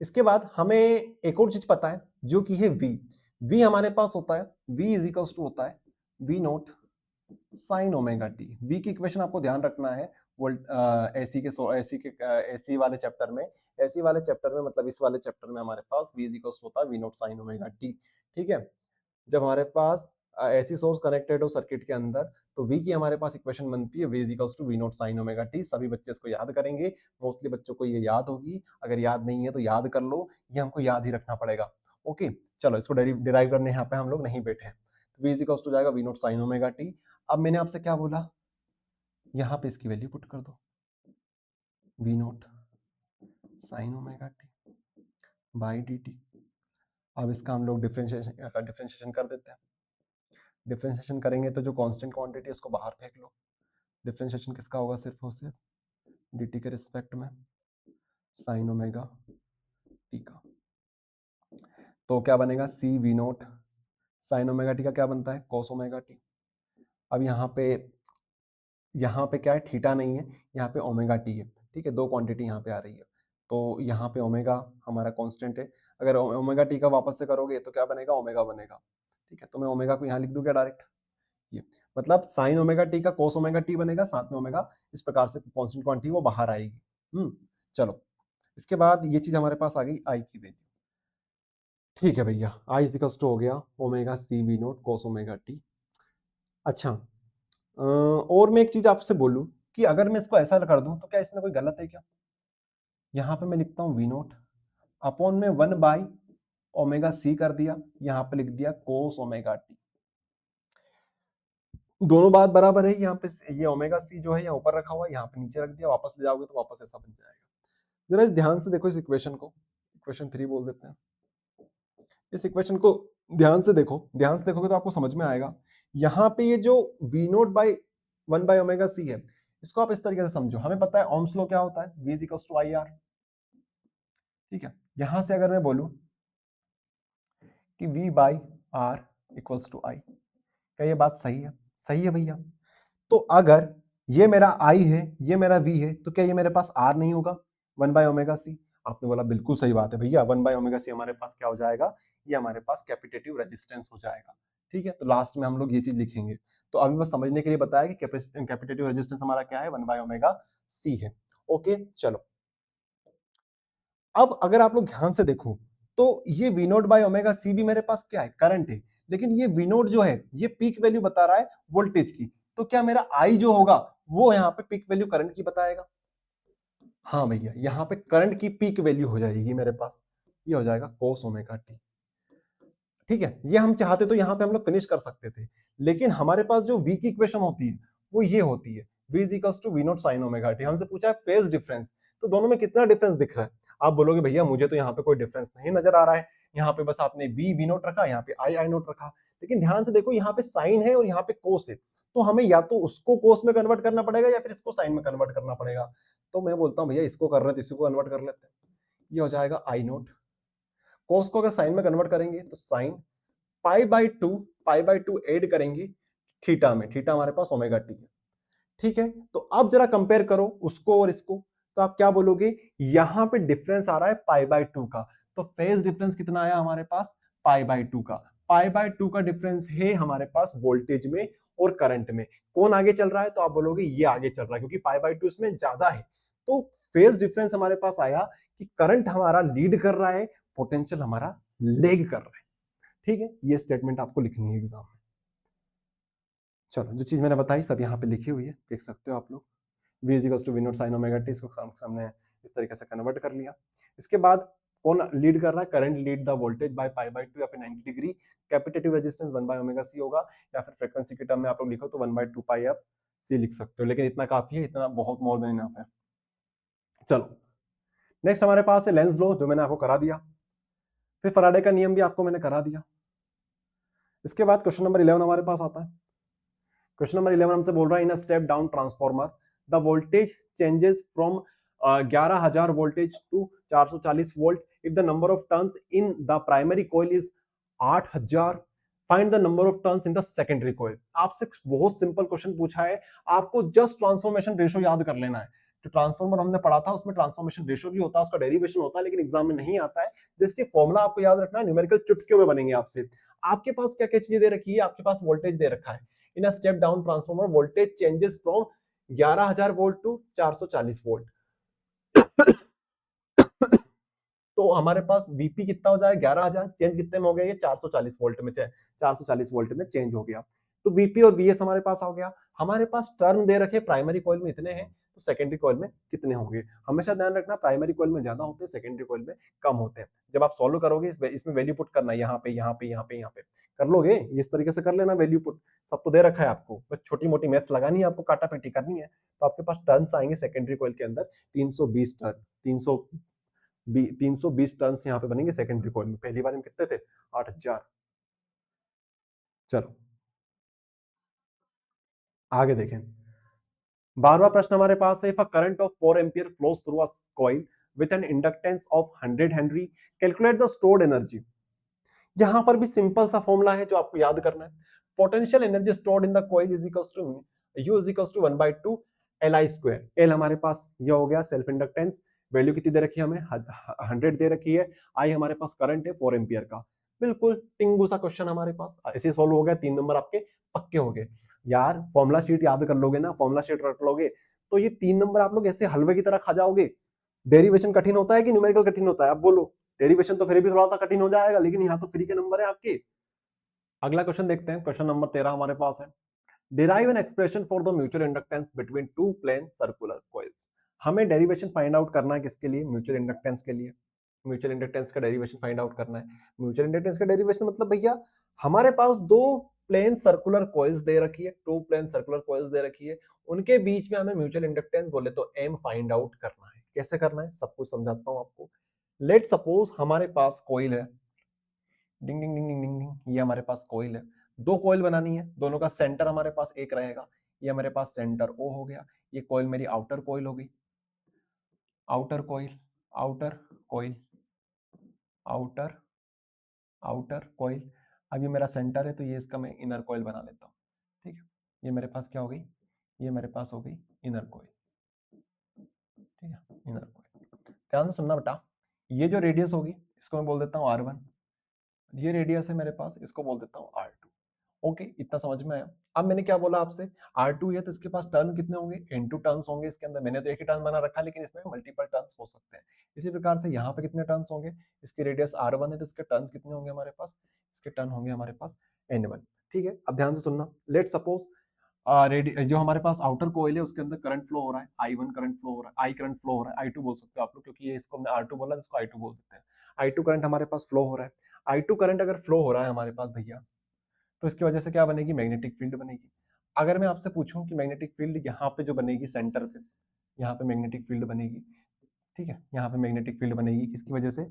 इसके बाद हमें एक और चीज पता है जो कि है V। V हमारे पास होता है, V इज इक्वल्स टू होता है V note sine omega T. V की इक्वेशन आपको ध्यान रखना है, वोल्ट एसी वाले चैप्टर में, एसी वाले चैप्टर में मतलब इस वाले चैप्टर में हमारे पास V इज इक्वल्स होता है V note sine omega T, ठीक है। जब हमारे पास ऐसी सोर्स कनेक्टेड हो सर्किट के अंदर तो V की हमारे पास इक्वेशन बनती है V is equals to V naught sine omega t. सभी बच्चे इसको याद करेंगे, मोस्टली बच्चों को ये याद होगी, अगर याद नहीं है तो याद कर लो, ये हमको याद ही रखना पड़ेगा। ओके चलो, इसको डिराइव करने यहाँ पे हम लोग नहीं बैठे हैं। तो V इज इक्वल्स टू जाएगा V naught sine omega T. अब मैंने आपसे क्या बोला, यहाँ पे इसकी वैल्यू पुट कर दो, V naught sine omega T by D t. अब इसका हम लोग डिफरेंशिएशन कर देते हैं। डिफरेंशिएशन करेंगे तो जो कांस्टेंट क्वांटिटी है उसको बाहर फेंक लो। डिफरेंशिएशन किसका होगा, सिर्फ और सिर्फ dt के रिस्पेक्ट में साइन ओमेगा टी का। तो क्या बनेगा, C V naught sine omega T का क्या बनता है, कॉस ओमेगा टी। अब यहाँ पे क्या है, थीटा नहीं है, यहाँ पे ओमेगा टी है, ठीक है, दो क्वांटिटी यहाँ पे आ रही है। तो यहाँ पे ओमेगा हमारा कांस्टेंट है, अगर ओमेगा टी का वापस से करोगे तो क्या बनेगा, ओमेगा बनेगा, ठीक है। तो मैं ओमेगा को यहाँ लिख दूं क्या डायरेक्ट, ये मतलब साइन ओमेगा टी का कोस ओमेगा टी बनेगा, साथ में ओमेगा, इस प्रकार से कांस्टेंट क्वांटिटी वो बाहर आएगी। चलो, इसके बाद ये चीज हमारे पास आ गई आई की वैल्यू, ठीक है भैया। आई इक्वल्स टू हो गया omega C V naught cos omega t. अच्छा, और मैं एक चीज आपसे बोलूं कि अगर मैं इसको ऐसा कर दूं तो क्या इसमें कोई गलत है क्या? यहाँ पे मैं लिखता हूँ वी नोट अपॉन में 1 बाई ओमेगा सी कर दिया, यहाँ पे लिख दिया कोस ओमेगा टी। दोनों बात बराबर है, यहाँ पे ये ओमेगा सी जो है यहाँ ऊपर रखा हुआ है, यहाँ पे नीचे रख दिया, वापस ले जाओगे तो वापस ऐसा बन जाएगा। जरा इस ध्यान से देखो इस इक्वेशन को, इक्वेशन 3 बोल देते हैं। इस इक्वेशन को ध्यान से देखो, ध्यान से देखोगे तो आपको समझ में आएगा। यहाँ पे ये जो V naught by 1 by omega C है, इसको आप इस तरीके से समझो, हमें पता है ओम्स लॉ क्या होता है, V is equals to I R, ठीक है। यहां से अगर मैं बोलूं कि V by R equals to I, क्या ये बात सही है? सही है भैया। तो अगर ये मेरा I है, ये मेरा V है, तो क्या ये मेरे पास R नहीं होगा 1 बाई ओमेगा सी? आपने बोला बिल्कुल सही बात है भैया, 1 बाई ओमेगा सी हमारे पास क्या हो जाएगा, ये हमारे पास कैपेसिटिव रेजिस्टेंस हो जाएगा, ठीक है। तो लास्ट में हम लोग ये चीज लिखेंगे। तो अभी बस समझने के लिए बताया कि कैपेसिटिव रेजिस्टेंस हमारा क्या है, 1 बाई ओमेगा सी है। ओके चलो, अब अगर आप लोग ध्यान से देखो तो ये V naught by omega C भी मेरे पास क्या है, करंट है, लेकिन ये वी नोट जो है ये पीक वैल्यू बता रहा है वोल्टेज की। तो क्या मेरा आई जो होगा वो यहाँ पे पीक वैल्यू करंट की बताएगा? हाँ भैया, यहाँ पे करंट की पीक वैल्यू हो जाएगी मेरे पास, ये हो जाएगा कोस ओमेगा टी, ठीक है। ये हम चाहते तो यहाँ पे हम लोग फिनिश कर सकते थे, लेकिन हमारे पास जो V की इक्वेशन होती है वो ये होती है, V is equals to V naught sine omega t. हमसे पूछा है फेज डिफरेंस, तो दोनों में कितना डिफरेंस दिख रहा है? आप बोलोगे भैया मुझे तो यहाँ पे कोई डिफरेंस नहीं नजर आ रहा है, यहाँ पे बस आपने बी नोट रखा, यहाँ पे आई नोट रखा। लेकिन ध्यान से देखो, यहाँ पे साइन है और यहाँ पे कोस है, तो हमें या तो उसको कोस में कन्वर्ट करना पड़ेगा या फिर इसको साइन में कन्वर्ट करना पड़ेगा। तो मैं बोलता हूँ भैया इसको कर रहे हैं तो इसको कन्वर्ट कर लेते हैं, ये हो जाएगा आई नोट। कोस को अगर साइन में कन्वर्ट करेंगे तो sine pi by to add करेंगे थीटा में, थीटा हमारे पास ओमेगा टी है। ठीक है, तो अब जरा कंपेयर करो उसको और इसको, तो आप क्या बोलोगे, यहां पे डिफरेंस आ रहा है पाई बाई टू का, तो फेज डिफरेंस कितना आया हमारे पास, पाई बाई टू का। पाई बाई टू का डिफरेंस है हमारे पास वोल्टेज में और करंट में। कौन आगे चल रहा है, तो आप बोलोगे ये आगे चल रहा है क्योंकि पाई बाई टू इसमें ज्यादा है। तो फेज डिफरेंस हमारे पास आया कि करंट हमारा लीड कर रहा है, पोटेंशियल हमारा लेग कर रहा है। ठीक है, ये स्टेटमेंट आपको लिखनी है एग्जाम में। चलो, जो चीज मैंने बताई सब यहाँ पे लिखी हुई है, देख सकते हो आप लोग। v is equals to V naught sine omega t, इसको सामने इस तरीके से कन्वर्ट कर लिया। इसके बाद कौन लीड कर रहा है, current lead the voltage by pi by two या फिर 90 degree. Capacitive resistance 1 by omega C होगा, या फिर फ्रीक्वेंसी के टर्म में आप लोग लिखो तो 1/2 पाई एफ सी लिख सकते हो, लेकिन इतना काफी है, इतना बहुत मोर देन इनफ है। चलो, नेक्स्ट हमारे पास है लेंस लॉ, जो मैंने आपको करा दिया। फिर फैराडे का नियम भी आपको मैंने करा दिया। इसके बाद क्वेश्चन नंबर 11 हमारे पास आता है। क्वेश्चन नंबर 11 हमसे बोल रहा है, in a step down transformer the voltage changes from 11,000 voltage to 440 volt if the number of turns in the primary coil is 8,000। Find the number of turns in the secondary coil. आपसे बहुत simple question पूछा है, आपको just transformation ratio याद कर लेना है। जो ट्रांसफॉर्मर हमने पढ़ा था उसमें ट्रांसफॉर्मेशन रेशो भी होता है, उसका डेरिवेशन होता है, लेकिन एग्जाम में नहीं आता है। जस्ट ये फॉर्मूला आपको याद रखना है, न्यूमेरिकल चुटकियों में बनेंगे आपसे। आपके पास क्या क्या चीजें दे रखी है, आपके पास वोल्टेज दे रखा है। In a step down transformer voltage changes from 11,000 volt to 440 volt. तो हमारे पास वीपी कितना हो जाएगा, 11,000, चेंज कितने में हो गया, ये 440 वोल्ट में, 440 वोल्ट में चेंज हो गया। तो वीपी और वीएस हमारे पास आ गया। हमारे पास टर्न दे रखे, प्राइमरी कॉइल में इतने हैं, तो सेकेंडरी कॉइल में कितने होंगे। हमेशा ध्यान रखना, प्राइमरी कॉइल में ज्यादा होते हैं, सेकेंडरी कॉइल में कम होते हैं। जब आप सॉल्व करोगे इसमें वैल्यू पुट करना है, यहाँ पे यहाँ पे यहाँ पे यहाँ पे कर लोगे, इस तरीके से कर लेना वैल्यू पुट। सब तो दे रखा है आपको, बस छोटी मोटी मैथ्स लगानी है आपको, काटा पेटी करनी है। तो आपके पास टर्न्स आएंगे सेकेंडरी कॉइल के अंदर 320 टर्न, 320 टर्न्स यहाँ पे बनेंगे सेकेंडरी कॉइल में। पहली बार में कितने थे, 8,000। चलो आगे देखें, 12वां प्रश्न हमारे पास है, if a current of 4 ampere flows through a coil with an inductance of 100 henry, calculate the stored energy. यहां पर भी सिंपल सा फॉर्मूला है जो आपको याद करना है। Potential energy stored in the coil is equals to U is equals to 1/2 L I square. L हमारे पास ये हो गया सेल्फ इंडक्टेंस, वैल्यू कितनी दे रखी है हमें, 100 दे रखी है। आई हमारे पास करंट है 4 एम्पियर का। बिल्कुल टिंगू सा क्वेश्चन हमारे पास, ऐसे सॉल्व हो गया, 3 नंबर आपके पक्के हो गए। यार फॉर्मुला शीट याद कर लोगे ना, फॉर्मुला शीट रट लोगे तो ये 3 नंबर आप लोग ऐसे हलवे की तरह खा जाओगे। डेरिवेशन कठिन होता है कि न्यूमेरिकल कठिन होता है, आप बोलो। डेरिवेशन तो फिर भी थोड़ा सा कठिन हो जाएगा, लेकिन यहाँ तो फ्री के नंबर है आपके। अगला क्वेश्चन देखते हैं, क्वेश्चन नंबर 13 हमारे पास है, derive an expression for the mutual inductance between two plane circular coils. हमें डेरिवेशन फाइंड आउट करना है, किसके लिए, म्यूचुअल इंडक्टेंस के लिए। म्यूचुअल इंडक्टेंस का डेरिवेशन फाइंड आउट करना है। म्यूचुअल इंडक्टेंस का डेरिवेशन मतलब भैया हमारे पास दो प्लेन सर्कुलर कॉइल्स दे रखी है, टू प्लेन सर्कुलर कॉइल्स दे रखी है, उनके बीच में हमें म्यूचुअल इंडक्टेंस बोले तो एम फाइंड आउट करना है। कैसे करना है सब कुछ समझाता हूं आपको। लेट सपोज हमारे पास कॉइल है, डिंग डिंग डिंग डिंग डिंग डिंग, ये हमारे पास कॉइल है। दो कॉइल बनानी है, दोनों का सेंटर हमारे पास एक रहेगा। ये हमारे पास सेंटर ओ हो गया, ये कॉइल मेरी आउटर कॉइल हो गई, outer coil, outer coil, outer outer coil. अब ये मेरा सेंटर है तो ये इसका मैं इनर कॉइल बना लेता हूँ। ठीक है, ये मेरे पास क्या हो गई, ये मेरे पास हो गई इनर कॉइल। ठीक है, इनर कॉइल। ध्यान से सुनना बेटा, ये जो रेडियस होगी इसको मैं बोल देता हूँ R1, ये रेडियस है मेरे पास, इसको बोल देता हूँ R2। ओके, इतना समझ में आया। अब मैंने क्या बोला आपसे, R2 है तो इसके पास टर्न कितने होंगे, N2 टर्न्स होंगे इसके अंदर। मैंने तो एक ही टर्न बना रखा है, लेकिन इसमें मल्टीपल टर्न्स हो सकते हैं। इसी प्रकार से यहाँ पे कितने टर्न्स होंगे, इसकी रेडियस R1 है तो इसके टर्न्स कितने होंगे हमारे पास, इसके टर्न होंगे हमारे पास N1। ठीक है, अब ध्यान से सुनना, लेट सपोज जो हमारे पास आउटर कोइल है उसके अंदर करंट फ्लो हो रहा है, I1 करंट फ्लो हो रहा है, I करंट फ्लो हो रहा है, I2 बोल सकते हो आप लोग, क्योंकि ये इसको हमने R2 बोला, इसको I2 बोल देते हैं। I2 करंट हमारे पास फ्लो हो रहा है। I2 करंट अगर फ्लो हो रहा है हमारे पास भैया, तो इसकी वजह से क्या बनेगी, मैग्नेटिक फील्ड बनेगी। अगर मैं आपसे पूछूं कि मैग्नेटिक फील्ड यहाँ पे जो बनेगी सेंटर पे, यहाँ पे मैग्नेटिक फील्ड बनेगी, ठीक है, यहाँ पे मैग्नेटिक फील्ड बनेगी, किसकी वजह से,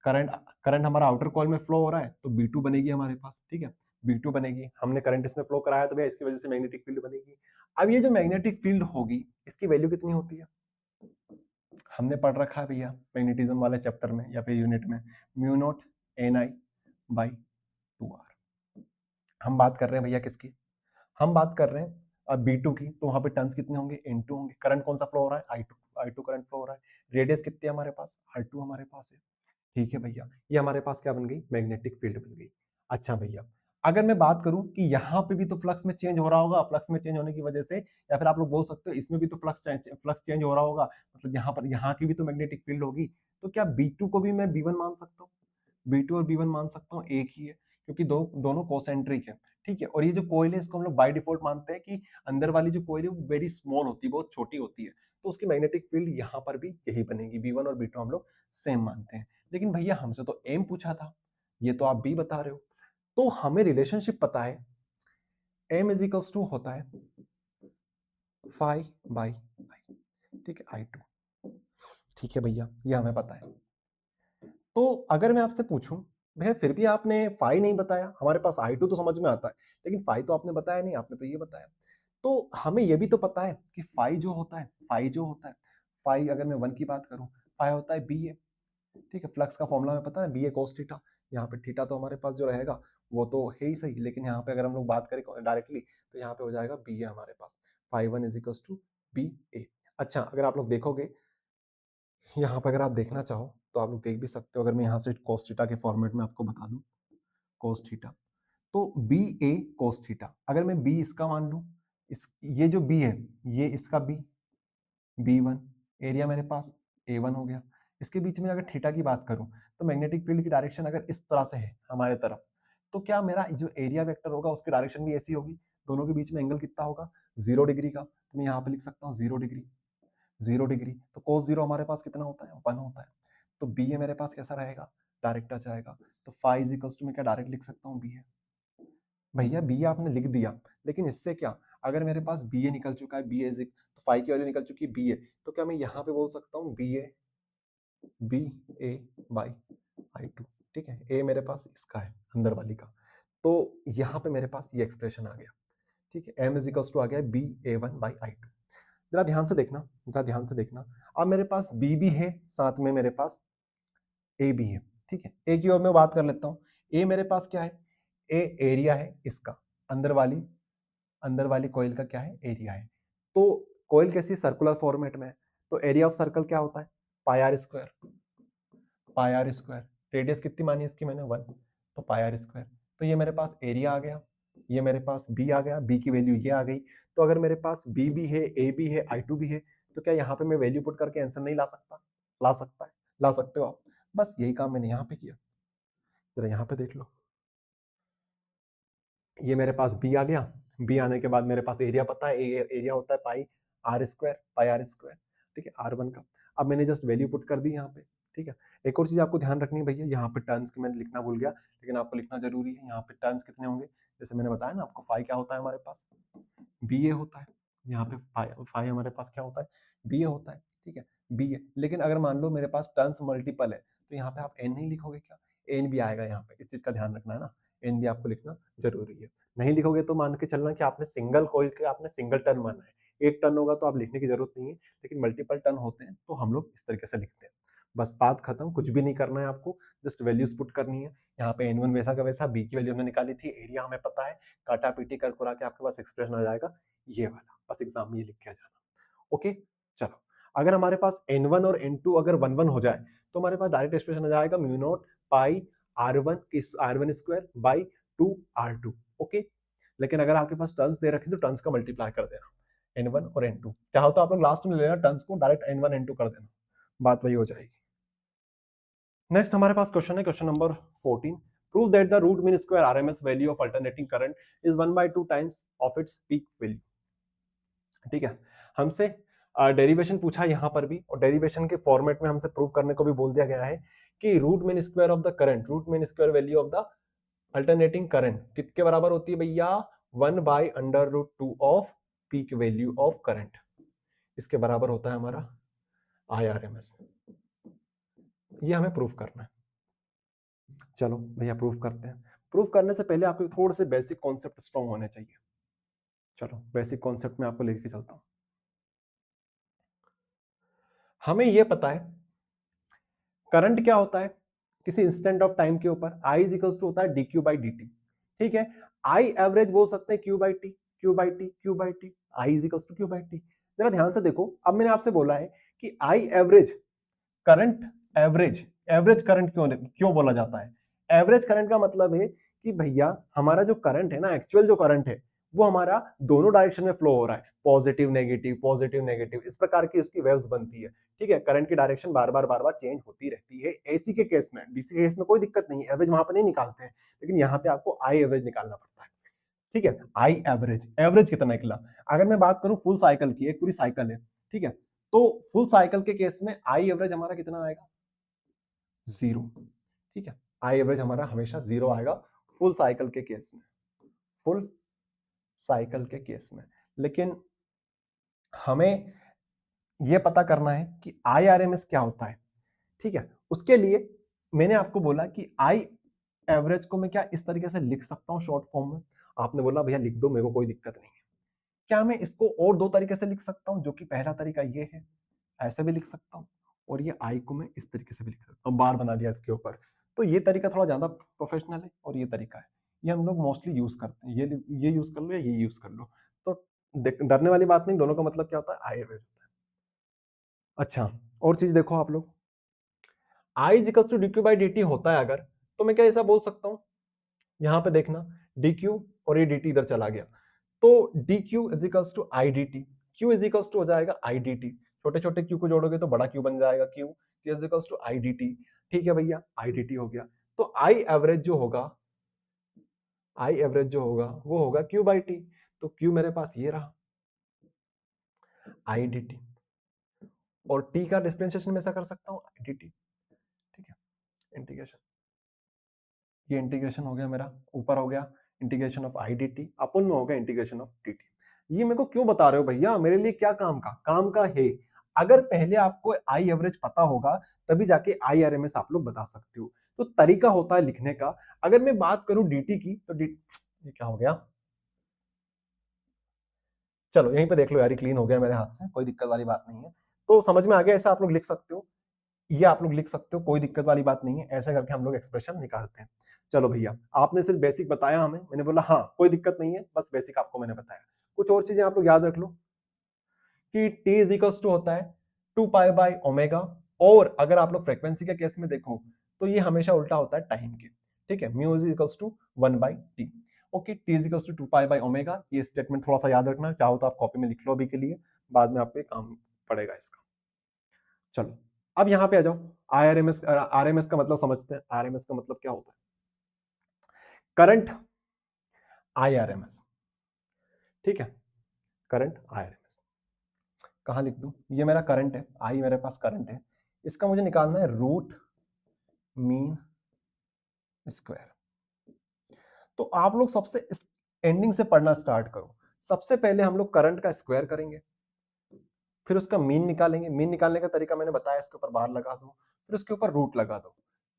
करंट करंट हमारा आउटर कॉइल में फ्लो हो रहा है, तो B2 बनेगी हमारे पास। ठीक है, B2 बनेगी, हमने करंट इसमें फ्लो कराया तो भैया इसकी वजह से मैग्नेटिक फील्ड बनेगी। अब ये जो मैग्नेटिक फील्ड होगी इसकी वैल्यू कितनी होती है, हमने पढ़ रखा है भैया मैग्नेटिज्म वाले चैप्टर में या फिर यूनिट में, म्यू नॉट Ni/2r। हम बात कर रहे हैं भैया किसकी, हम बात कर रहे हैं अब B2 की, तो वहां पे टर्न्स कितने होंगे, N2 होंगे। करंट कौन सा फ्लो हो रहा है, I2 करंट फ्लो हो रहा है। रेडियस कितनी है हमारे पास, R2 हमारे पास है। ठीक है भैया, ये हमारे पास क्या बन गई, मैग्नेटिक फील्ड बन गई। अच्छा भैया, अगर मैं बात करूं कि यहाँ पे भी तो फ्लक्स में चेंज हो रहा होगा, फ्लक्स में चेंज होने की वजह से, या फिर आप लोग बोल सकते हो इसमें भी तो फ्लक्स चेंज हो रहा होगा, मतलब यहाँ पर यहाँ की भी तो मैग्नेटिक फील्ड होगी, तो क्या B2 को भी मैं B1 मान सकता हूँ, B2 और B1 मान सकता हूँ, एक ही है, क्योंकि दोनों कोसेंट्रिक है। ठीक है, और ये जो कोयल है इसको हम लोग बाय डिफॉल्ट मानते हैं कि अंदर वाली जो कोयल है वो वेरी स्मॉल होती है, बहुत छोटी होती है, तो उसकी मैग्नेटिक फील्ड यहाँ पर भी यही बनेगी, B1 और B2 हम लोग सेम मानते हैं। लेकिन भैया हमसे तो एम पूछा था, ये तो आप बी बता रहे हो, तो हमें रिलेशनशिप पता है, एम इज इक्वल्स टू होता है फाई बाई आई। ठीक है, I2। ठीक है भैया, ये हमें पता है। तो अगर मैं आपसे पूछूं भैया फिर भी आपने फाई नहीं बताया, हमारे पास I2 तो समझ में आता है, लेकिन फाई तो आपने बताया नहीं, आपने तो ये बताया। तो हमें ये भी तो पता है कि फाई जो होता है, फाई अगर मैं 1 की बात करूं, फाई होता है BA। ठीक है, फ्लक्स का फॉर्मूला में पता है, BA cos थीटा। यहाँ पे थीटा तो हमारे पास जो रहेगा वो तो है ही सही, लेकिन यहाँ पे अगर हम लोग बात करें डायरेक्टली तो यहाँ पे हो जाएगा BA हमारे पास, phi 1 is equal to BA। अच्छा, अगर आप लोग देखोगे यहाँ पे, अगर आप देखना चाहो तो आप लोग देख भी सकते हो, अगर मैं यहाँ से cos थीटा के फॉर्मेट में आपको बता दूं, cos थीटा, तो BA cos थीटा, अगर मैं B इसका मान लूं, इस ये जो B है ये इसका B1, एरिया मेरे पास A1 हो गया। इसके बीच में अगर थीटा की बात करूं तो मैग्नेटिक फील्ड की डायरेक्शन अगर इस तरह से है हमारे तरफ, तो क्या मेरा जो एरिया वेक्टर होगा उसकी डायरेक्शन भी ऐसी होगी, दोनों के बीच में एंगल कितना होगा, 0 डिग्री का, तो मैं यहाँ पे लिख सकता हूँ 0 डिग्री। 0 डिग्री तो cos 0 हमारे पास कितना होता है, 1 होता है। तो BA मेरे पास कैसा रहेगा, डायरेक्ट आ जाएगा, तो फाई इज इक्वल्स टू मैं क्या डायरेक्ट लिख सकता हूँ BA। भैया BA आपने लिख दिया, लेकिन इससे क्या, अगर मेरे पास BA निकल चुका है, BA तो फाई की वैल्यू निकल चुकी है BA, तो क्या मैं यहाँ पे बोल सकता हूँ BA बाई I2। ठीक है, A मेरे पास इसका है अंदर वाली का, तो यहाँ पे मेरे पास ये एक्सप्रेशन आ गया। ठीक है, M इज इक्वल्स टू आ गया BA1 बाई I2। जरा ध्यान से देखना, जरा ध्यान से देखना, अब मेरे पास B भी है, साथ में मेरे पास A भी है। ठीक है, A की ओर मैं बात कर लेता हूँ। A मेरे पास क्या है, A एरिया है इसका, अंदर वाली कॉइल का क्या है, एरिया है। तो कॉइल कैसी, सर्कुलर फॉर्मेट में है, तो एरिया ऑफ सर्कल क्या होता है, pi R square, pi R square. Radius कितनी मानी इसकी मैंने, 1, तो पाई आर स्क्वायर। तो ये मेरे पास एरिया आ गया, ये मेरे पास B आ गया, B की वैल्यू ये आ गई। तो अगर मेरे पास B भी है, A भी है, I2 भी है, तो क्या यहाँ पे मैं वैल्यू पुट करके आंसर नहीं ला सकता, ला सकता है, ला सकते हो आप। बस यही काम मैंने यहाँ पे किया, जरा यहाँ पे देख लो, ये मेरे पास B आ गया, B आने के बाद मेरे पास एरिया पता है, एरिया होता है पाई आर स्क्वायर, ठीक है, R1 का। अब मैंने जस्ट वैल्यू पुट कर दी यहाँ पे। ठीक है, एक और चीज आपको ध्यान रखनी है भैया, यहाँ पे टर्न्स की मैंने लिखना भूल गया, लेकिन आपको लिखना जरूरी है। यहाँ पे टर्न्स कितने होंगे, जैसे मैंने बताया ना आपको, फाई क्या होता है हमारे पास, BA होता है। यहाँ पे फाई हमारे पास क्या होता है, BA होता है। ठीक है, BA, लेकिन अगर मान लो मेरे पास टर्न्स मल्टीपल है, तो यहाँ पे आप N नहीं लिखोगे क्या, N भी आएगा यहाँ पे, इस चीज का ध्यान रखना है ना, N भी आपको लिखना जरूरी है। नहीं लिखोगे तो मान के चलना कि आपने सिंगल कॉइल के आपने सिंगल टर्न माना है, एक टर्न होगा तो आप लिखने की जरूरत नहीं है, लेकिन मल्टीपल टर्न होते हैं तो हम लोग इस तरीके से लिखते हैं। बस बात खत्म, कुछ भी नहीं करना है आपको, जस्ट वैल्यूज पुट करनी है। यहाँ पे N1 वैसा का वैसा, B की वैल्यू हमने निकाली थी, एरिया हमें पता है, काटा पीटी कर कुरा के आपके पास एक्सप्रेशन आ जाएगा ये वाला, बस एग्जाम में ये लिख के आ जाना। ओके, चलो, अगर हमारे पास N1 और N2 अगर 1 1 हो जाए तो हमारे पास डायरेक्ट एक्सप्रेशन आ जाएगा mu naught pi R1 square by 2R2। Okay, लेकिन अगर आपके पास टर्न्स दे रखे तो टर्न्स का मल्टीप्लाई कर देना, N1 और N2, चाहो तो आप लोग लास्ट में ले लेना टर्न्स को, डायरेक्ट N1 N2 कर देना, बात वही हो जाएगी। नेक्स्ट हमारे पास क्वेश्चन है, question number 14। Prove that the root mean square RMS value of alternating current is 1/2 times of its peak value. ठीक है, हमसे डेरिवेशन पूछा यहाँ पर भी, और डेरिवेशन के फॉर्मेट में हमसे प्रूव करने को भी बोल दिया गया है कि root mean square of the current, root mean square value of the alternating current कितने बराबर होती है भैया, 1/√2 of peak value of current, इसके बराबर होता है हमारा IRMS, ये हमें प्रूफ करना है। चलो भैया प्रूफ करते हैं। प्रूफ करने से पहले आपको थोड़े से बेसिक कॉन्सेप्ट स्ट्रॉन्ग होने चाहिए। चलो बेसिक कॉन्सेप्ट में आपको लेके चलता हूं। हमें यह पता है करंट क्या होता है किसी इंस्टेंट ऑफ टाइम के ऊपर, I इज इक्वल टू होता है dq बाई dt। ठीक है, I एवरेज बोल सकते हैं q by T, q by T, q by T, I is equal to q by T. जरा ध्यान से देखो, अब मैंने आपसे बोला है कि I average current, average average current क्यों क्यों बोला जाता है? एवरेज करंट का मतलब है कि भैया हमारा जो करंट है ना, एक्चुअल जो करंट है वो हमारा दोनों डायरेक्शन में फ्लो हो रहा है, पॉजिटिव नेगेटिव, इस प्रकार की उसकी वेव्स बनती है। ठीक है, करंट की डायरेक्शन बार बार चेंज होती रहती है। एसी के केस में, डीसी के केस में कोई दिक्कत नहीं है, एवरेज वहां पर नहीं निकालते हैं, लेकिन यहाँ पे आपको आई एवरेज निकालना पड़ता है। ठीक है, आई एवरेज, एवरेज कितना निकला? अगर मैं बात करूं फुल साइकिल की, एक पूरी साइकिल है, ठीक है, तो फुल साइकिल के केस में आई एवरेज हमारा कितना आएगा? 0। ठीक है, आई एवरेज हमारा हमेशा 0 आएगा फुल साइकिल के केस में, फुल साइकिल के केस में। लेकिन हमें यह पता करना है कि IRMS क्या होता है। ठीक है, उसके लिए मैंने आपको बोला कि आई एवरेज को मैं क्या इस तरीके से लिख सकता हूं शॉर्ट फॉर्म में। आपने बोला भैया लिख दो, मेरे को कोई दिक्कत नहीं है। क्या मैं इसको और दो तरीके से लिख सकता हूं? जो कि पहला तरीका ये है, ऐसे भी लिख सकता हूं, और ये आई को मैं इस तरीके से भी लिख सकता हूं, बार बना दिया इसके ऊपर। तो ये तरीका थोड़ा ज्यादा प्रोफेशनल है, और ये तरीका है, ये हम लोग मोस्टली यूज करते हैं। ये यूज कर लो या ये यूज कर लो, तो डरने वाली बात नहीं, दोनों का मतलब क्या होता है? आई एवरेज होता है। अच्छा, और चीज देखो आप लोग, I is equal to D Q by D T होता है अगर, तो मैं क्या ऐसा बोल सकता हूँ? यहां पे देखना, डी क्यू और ये डी टी इधर चला गया, तो D Q is equal to I D T, Q is equal to हो जाएगा आई डी टी। छोटे छोटे क्यू को जोड़ोगे तो बड़ा क्यू बन जाएगा, Q is equal to I D T. ठीक है भैया, आई डी टी हो गया। तो आई एवरेज जो होगा, आई एवरेज जो होगा वो होगा क्यू बाई टी। तो क्यू मेरे पास ये रहा, आई डी टी, और टी का डिफरेंशिएशन में ऐसा कर सकता हूँ, आई डी टी। ठीक है, इंटीग्रेशन, ये इंटीग्रेशन हो गया मेरा, ऊपर हो गया integration of I D T, अपन में हो गया इंटीग्रेशन ऑफ टी टी। ये मेरे को क्यों बता रहे हो भैया? मेरे लिए क्या काम का है। अगर पहले आपको आई एवरेज पता होगा तभी जाके आई आर एम एस आप लोग बता सकते हो। तो तरीका होता है लिखने का। अगर मैं बात करूं डीटी की, तो ये क्या हो गया? चलो यहीं पे देख लो यार, ये क्लीन हो गया मेरे हाथ से, कोई दिक्कत वाली बात नहीं है। तो समझ में आ गया, ऐसा आप लोग लिख सकते हो, ये आप लोग लिख सकते हो, कोई दिक्कत वाली बात नहीं है। ऐसा करके हम लोग एक्सप्रेशन निकालते हैं। चलो भैया, आपने सिर्फ बेसिक बताया हमें, मैंने बोला हाँ कोई दिक्कत नहीं है, बस बेसिक आपको मैंने बताया। कुछ और चीजें आप लोग याद रख लो कि टी इज इक्वल टू होता है 2 पाई बाई ओमेगा, और अगर आप लोग फ्रीक्वेंसी के केस में देखो तो ये हमेशा उल्टा होता है टाइम के। ठीक है, mu is equal to 1 by T. Okay, T is equal to 2 pi by omega. ये स्टेटमेंट थोड़ा सा याद रखना, चाहो तो आप कॉपी में लिख लो अभी के लिए, बाद में आपको काम पड़ेगा इसका। चलो अब यहां पे आ जाओ, आरएमएस, आरएमएस का मतलब समझते हैं। आरएमएस का मतलब क्या होता है? Current IRMS. ठीक है, करंट आईआरएमएस कहां लिख दूं? ये मेरा करंट है, आई मेरे पास करंट है, इसका मुझे निकालना है रूट मीन स्क्वायर। तो आप लोग सबसे एंडिंग से पढ़ना स्टार्ट करो। सबसे पहले हम लोग करंट का स्क्वायर करेंगे, फिर उसका मीन निकालेंगे। मीन निकालने का तरीका मैंने बताया, इसके ऊपर बार लगा दो, फिर उसके ऊपर रूट लगा दो।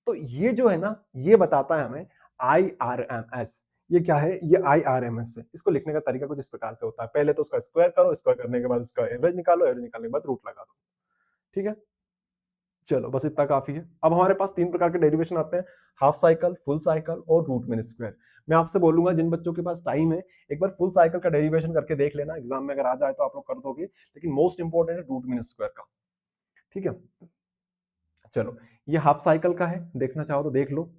तो ये जो है ना, ये बताता है हमें आई आर एम एस। ये क्या है? ये आई आर एम एस है। इसको लिखने का तरीका कुछ इस प्रकार से होता है, पहले तो उसका स्क्वायर करो, स्क्वायर करने के बाद उसका एवरेज निकालो, एवरेज निकालने के बाद रूट लगा दो। ठीक है, चलो बस इतना काफी है। अब हमारे पास तीन प्रकार के डेरिवेशन आते हैं, हाफ साइकिल, फुल साइकिल और रूट मीन स्क्वायर। मैं आपसे बोलूंगा जिन बच्चों के पास टाइम है, एक बार फुल साइकिल का डेरिवेशन करके देख लेना, एग्जाम में अगर आ जाए तो आप लोग कर दोगे, लेकिन मोस्ट इंपॉर्टेंट है रूट मीन स्क्वायर का। ठीक है, चलो ये हाफ साइकिल का है, देखना चाहो तो देख लो,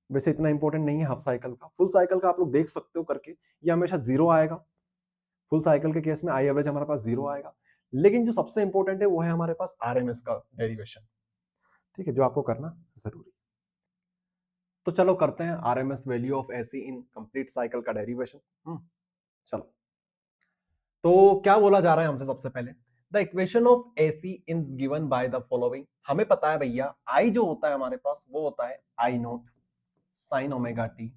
वैसे इतना इंपॉर्टेंट नहीं है हाफ साइकिल का। फुल साइकिल का आप लोग देख सकते हो करके, ये हमेशा 0 आएगा। फुल साइकिल के केस में आई एवरेज हमारे पास 0 आएगा। लेकिन जो सबसे इंपॉर्टेंट है वो है हमारे पास आरएमएस का डेरिवेशन। ठीक है, जो आपको करना जरूरी। तो चलो करते हैं RMS value of AC in complete cycle का डेरिवेशन। चलो, तो क्या बोला जा रहा है हमसे? सबसे पहले the equation of AC in given by the following. हमें पता है भैया, आई जो होता है हमारे पास वो होता है आई नोट साइन ओमेगा टी,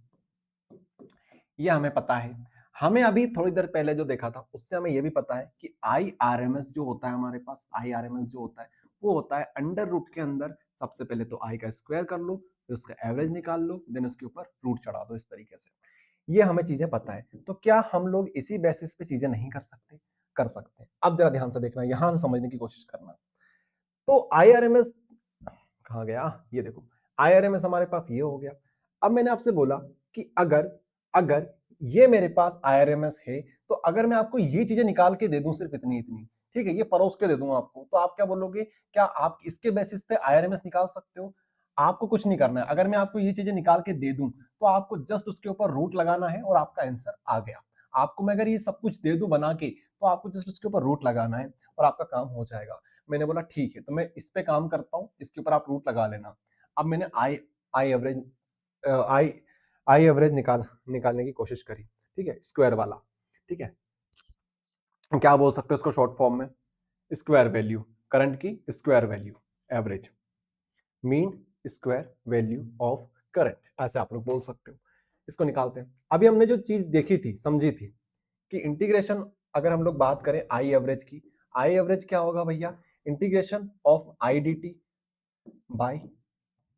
ये हमें पता है। हमें अभी थोड़ी देर पहले जो देखा था उससे हमें यह भी पता है कि आई आर एम एस जो होता है हमारे पास, आई आर एम एस जो होता है वो होता है अंडर रूट के अंदर सबसे पहले तो आई का स्क्वायर कर लो, फिर उसका एवरेज निकाल लो, देन उसके ऊपर रूट चढ़ा दो। इस तरीके से ये हमें चीजें पता है। तो क्या हम लोग इसी बेसिस पे चीजें नहीं कर सकते? कर सकते हैं। अब जरा ध्यान से देखना, यहां से समझने की कोशिश करना। तो आईआरएमएस कहां गया, ये देखो आईआरएमएस हमारे पास ये हो गया। अब मैंने आपसे बोला कि अगर अगर ये मेरे पास आईआरएमएस है, तो अगर मैं आपको ये चीजें निकाल के दे दूं, सिर्फ इतनी इतनी, ठीक है, ये परोस के दे दूं आपको, तो आप क्या बोलोगे? क्या आप इसके बेसिस पे आईआरएमएस निकाल सकते हो? आपको कुछ नहीं करना है। अगर मैं आपको ये चीजें निकाल के दे दूं, तो आपको जस्ट उसके ऊपर रूट लगाना है और आपका आंसर आ गया। आपको मैं अगर ये सब कुछ दे दूं बना के, तो आपको जस्ट उसके ऊपर रूट लगाना है और आपका काम हो जाएगा। मैंने बोला ठीक है, तो मैं इस पे काम करता हूं, इसके ऊपर आप रूट लगा लेना। अब मैंने आई I average I I average निकालने की कोशिश करी, ठीक है, स्क्वायर वाला, ठीक है। क्या बोल सकते हो इसको शॉर्ट फॉर्म में? स्क्वायर वैल्यू, करंट की square value, average, mean square value of current, ऐसे आप लोग बोल सकते हो। इसको निकालते हैं। अभी हमने जो चीज देखी थी, समझी थी कि इंटीग्रेशन, अगर हम लोग बात करें आई एवरेज की, आई एवरेज क्या होगा भैया? Integration of I D T by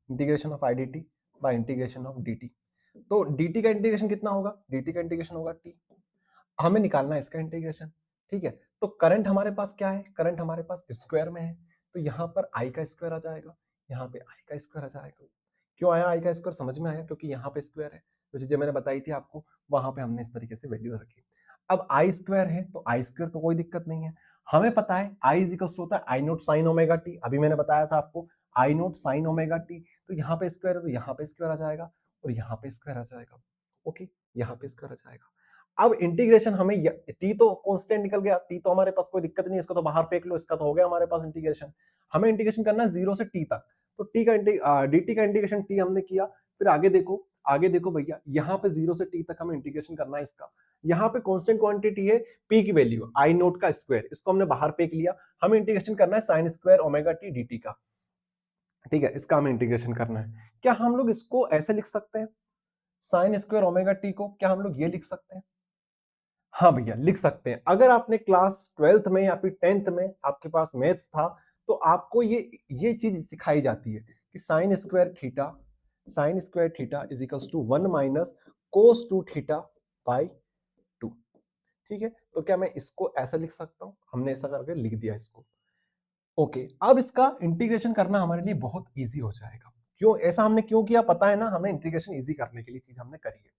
integration of I D T by integration of D T. तो dt का इंटीग्रेशन कितना होगा? dt का इंटीग्रेशन होगा t। हमें निकालना है इसका इंटीग्रेशन, ठीक है। तो करंट हमारे पास क्या है? करंट हमारे पास स्क्वायर में है, तो यहाँ पर i का स्क्वायर आ जाएगा, यहाँ पे i का स्क्वायर आ जाएगा। क्यों आया i का स्क्वायर? समझ में आया? क्योंकि यहाँ पे स्क्वायर है, तो चीजें मैंने बताई थी आपको, वहां पे हमने इस तरीके से वैल्यू रखी। अब आई स्क्वायर है, तो आई स्क्वायर को कोई दिक्कत नहीं है। हमें पता है आई इज इक्वल होता है आई नोट साइन ओमेगा टी, अभी मैंने बताया था आपको, आई नोट साइन ओमेगा टी। तो यहाँ पे स्क्वायर है, तो यहाँ पे स्क्वायर आ जाएगा और यहाँ पे स्क्वायर आ जाएगा। ओके, यहाँ पे स्क्वायर आ जाएगा। अब इंटीग्रेशन हमें टी तो कांस्टेंट निकल गया, टी तो हमारे पास कोई दिक्कत नहीं, इसको तो बाहर फेंक लो, इसका तो हो गया हमारे पास इंटीग्रेशन। हमें इंटीग्रेशन करना है 0 से टी तक। तो टी का dt का इंटीग्रेशन टी हमने किया। फिर आगे देखो भैया, यहाँ पे 0 से टी तक हमें इंटीग्रेशन करना है इसका। यहाँ पे कांस्टेंट क्वांटिटी है पी की वैल्यू, आई नोट का स्क्वायर, इसको हमने बाहर फेंक लिया। हमें इंटीग्रेशन करना है sine square omega T dt का, ठीक है, इसका हमें इंटीग्रेशन करना है। क्या हम लोग इसको ऐसे लिख सकते हैं? साइन स्क्वायर ओमेगा टी को क्या हम लोग ये लिख सकते हैं? हाँ भैया, लिख सकते हैं। अगर आपने क्लास 12th में या फिर 10th में आपके पास मैथ्स था, तो आपको ये चीज सिखाई जाती है कि sine square theta is equals to 1 minus cos two theta by 2, ठीक है। तो क्या मैं इसको ऐसा लिख सकता हूं? हमने ऐसा करके लिख दिया इसको। ओके, अब इसका इंटीग्रेशन करना हमारे लिए बहुत इजी हो जाएगा। क्यों ऐसा हमने क्यों किया? पता है ना, हमने इंटीग्रेशन इजी करने के लिए चीज हमने करी है।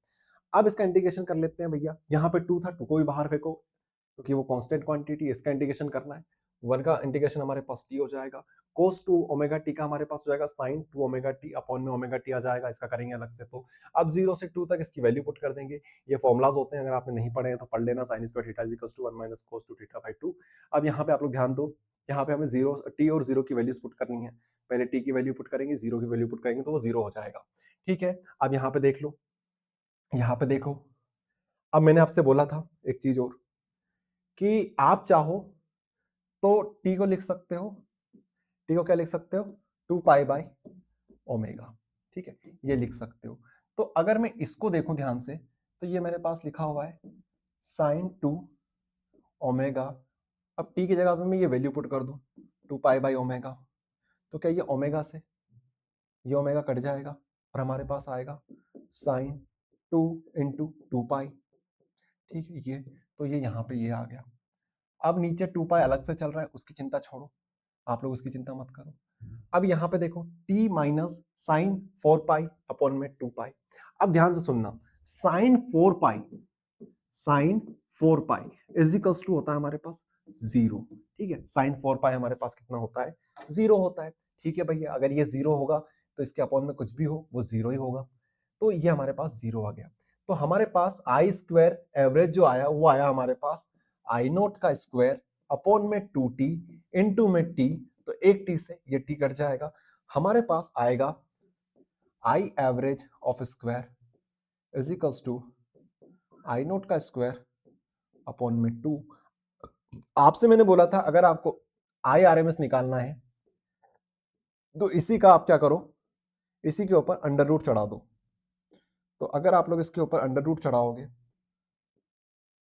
अब इसका इंटीग्रेशन कर लेते हैं भैया। यहाँ पे 2 था, 2 को भी बाहर फेंको क्योंकि वो कांस्टेंट क्वांटिटी, इसका इंटीग्रेशन करना है। 1 का इंटीग्रेशन हमारे पास टी हो जाएगा, cos 2 ओमेगा टी का हमारे पास हो जाएगा sin 2 ओमेगा टी अपॉन में ओमेगा टी आ जाएगा, इसका करेंगे अलग से। तो अब 0 से 2 तक इसकी वैल्यू पुट कर देंगे। ये फॉर्मुलाज होते हैं, अगर आपने नहीं पढ़े हैं तो पढ़ लेना। sin square theta is equal to 1 minus cos 2 theta by 2। अब यहाँ पे आप लोग ध्यान दो, यहाँ पे हमें 0 टी और 0 की वैल्यूज पुट करनी है। पहले टी की वैल्यू पुट करेंगे, 0 की वैल्यू पुट करेंगे, तो वो 0 हो जाएगा, ठीक है। अब यहाँ पे देख लो, यहाँ पे देखो, अब मैंने आपसे बोला था एक चीज और, कि आप चाहो तो टी को लिख सकते हो, टी को क्या लिख सकते हो? 2 पाई बाई ओमेगा, ठीक है, ये लिख सकते हो। तो अगर मैं इसको देखूं ध्यान से, तो ये मेरे पास लिखा हुआ है साइन 2 ओमेगा। अब टी की जगह पे मैं ये वैल्यू पुट कर दूं 2 पाई बाई ओमेगा, तो क्या ये ओमेगा से ये ओमेगा कट जाएगा और हमारे पास आएगा साइन 2 इंटू 2 पाई, ठीक है। ये तो ये यहाँ पे ये आ गया। अब नीचे 2 पाई अलग से चल रहा है, उसकी चिंता छोड़ो, आप लोग उसकी चिंता मत करो। अब यहाँ पे देखो t minus sine 4 pi upon में 2 पाई। अब ध्यान से सुनना, sine 4 pi is equals to होता है हमारे पास 0, ठीक है। साइन 4 पाई हमारे पास कितना होता है? 0 होता है, ठीक है भैया। अगर ये 0 होगा तो इसके अपॉन में कुछ भी हो वो 0 ही होगा, तो ये हमारे पास 0 आ गया। तो हमारे पास आई स्क्वायर एवरेज जो आया वो आया हमारे पास आई नोट का स्क्वायर अपॉन में 2t इंटू में t, तो एक t से ये t कट जाएगा, हमारे पास आएगा I average of square is equals to I naught का स्क्वायर अपॉन में 2। आपसे मैंने बोला था अगर आपको आई आरएमएस निकालना है तो इसी का आप क्या करो, इसी के ऊपर अंडर रूट चढ़ा दो। तो अगर आप लोग इसके ऊपर अंडर रूट चढ़ाओगे,